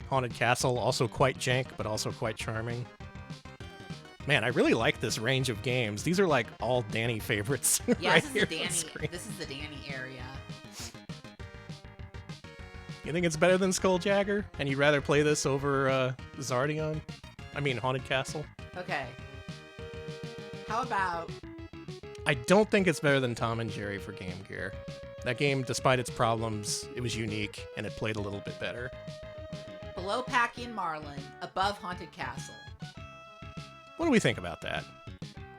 Haunted Castle, also quite jank, but also quite charming. Man, I really like this range of games. These are like all Danny favorites. Yeah, right this is the Danny area. You think it's better than Skulljacker? And you'd rather play this over Xardion? I mean, Haunted Castle? Okay. How about... I don't think it's better than Tom and Jerry for Game Gear. That game, despite its problems, it was unique, and it played a little bit better. Below Packy and Marlin, above Haunted Castle. What do we think about that?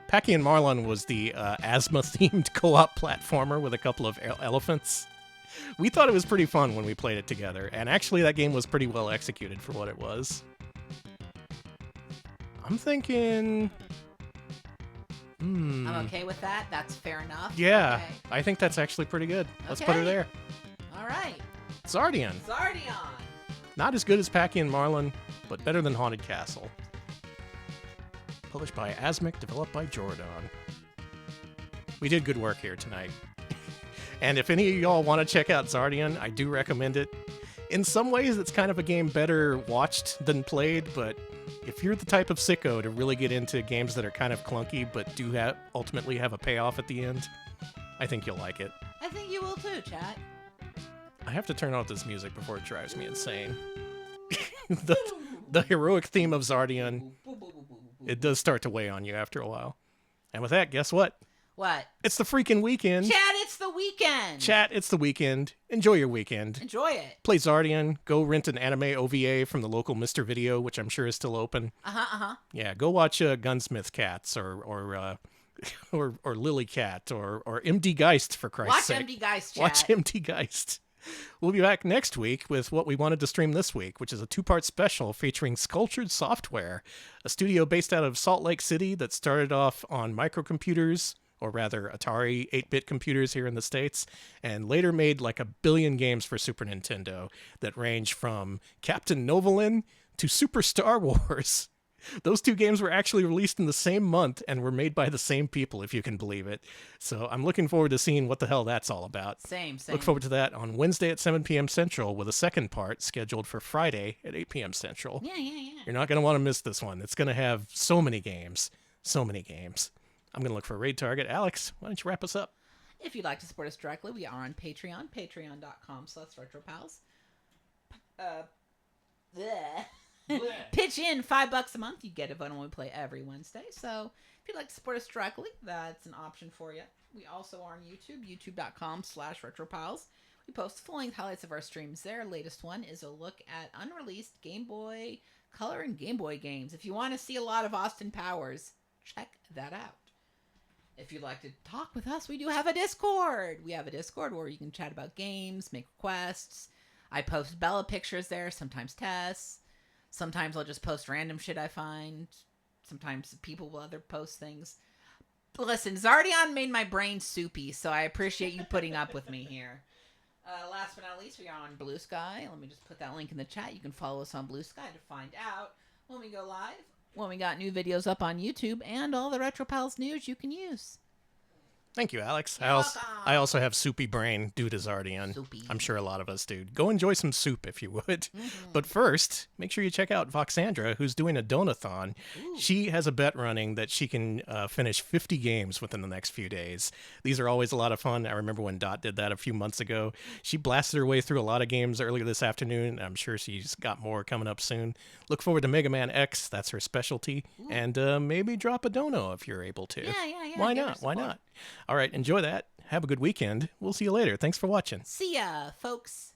Packy and Marlin was the asthma-themed co-op platformer with a couple of elephants. We thought it was pretty fun when we played it together, and actually that game was pretty well executed for what it was. I'm thinking... I'm okay with that. That's fair enough. Yeah, okay. I think that's actually pretty good. Let's put her there. All right. Xardion. Xardion. Not as good as Packy and Marlin, but better than Haunted Castle. published by Asmic, developed by Jordan. We did good work here tonight. And if any of y'all want to check out Xardion, I do recommend it. In some ways, it's kind of a game better watched than played, but if you're the type of sicko to really get into games that are kind of clunky but do ultimately have a payoff at the end, I think you'll like it. I think you will too, chat. I have to turn off this music before it drives me insane. the heroic theme of Xardion, it does start to weigh on you after a while. And with that, guess what? What? It's the freaking weekend. Chat, it's the weekend. Chat, it's the weekend. Enjoy your weekend. Enjoy it. Play Xardion. Go rent an anime OVA from the local Mr. Video, which I'm sure is still open. Yeah, go watch Gunsmith Cats or Lily Cat or MD Geist, for Christ's sake. Watch MD Geist, chat. Watch MD Geist. We'll be back next week with what we wanted to stream this week, which is a 2-part special featuring Sculptured Software, a studio based out of Salt Lake City that started off on microcomputers, or rather Atari 8-bit computers here in the States, and later made like 1 billion games for Super Nintendo that range from Captain Novolin to Super Star Wars. Those 2 games were actually released in the same month and were made by the same people, if you can believe it. So I'm looking forward to seeing what the hell that's all about. Same. Look forward to that on Wednesday at 7 p.m. Central, with a second part scheduled for Friday at 8 p.m. Central. Yeah. You're not going to want to miss this one. It's going to have so many games. So many games. I'm going to look for a raid target. Alex, why don't you wrap us up? If you'd like to support us directly, we are on Patreon, patreon.com/retropals. Pitch in $5 a month. You get a vote on when we play every Wednesday. So if you'd like to support us directly, that's an option for you. We also are on YouTube, youtube.com/retropals. We post full-length highlights of our streams there. Latest one is a look at unreleased Game Boy Color and Game Boy games. If you want to see a lot of Austin Powers, check that out. If you'd like to talk with us, we do have a Discord. We have a Discord where you can chat about games, make requests. I post Bella pictures there, sometimes Tess. Sometimes I'll just post random shit I find. Sometimes people will other post things. Listen, Xardion made my brain soupy, so I appreciate you putting up with me here. Last but not least, we are on Blue Sky. Let me just put that link in the chat. You can follow us on Blue Sky to find out when we go live, when we got new videos up on YouTube, and all the RetroPals news you can use. Thank you, Alex. You're I also have soupy brain due to Xardion. Soupy. I'm sure a lot of us do. Go enjoy some soup if you would. But first, make sure you check out Voxandra, who's doing a donathon. Ooh. She has a bet running that she can finish 50 games within the next few days. These are always a lot of fun. I remember when Dot did that a few months ago. She blasted her way through a lot of games earlier this afternoon. I'm sure she's got more coming up soon. Look forward to Mega Man X. That's her specialty. Ooh. And maybe drop a dono if you're able to. Yeah. Why not? Why not? All right, enjoy that. Have a good weekend. We'll see you later. Thanks for watching. See ya, folks.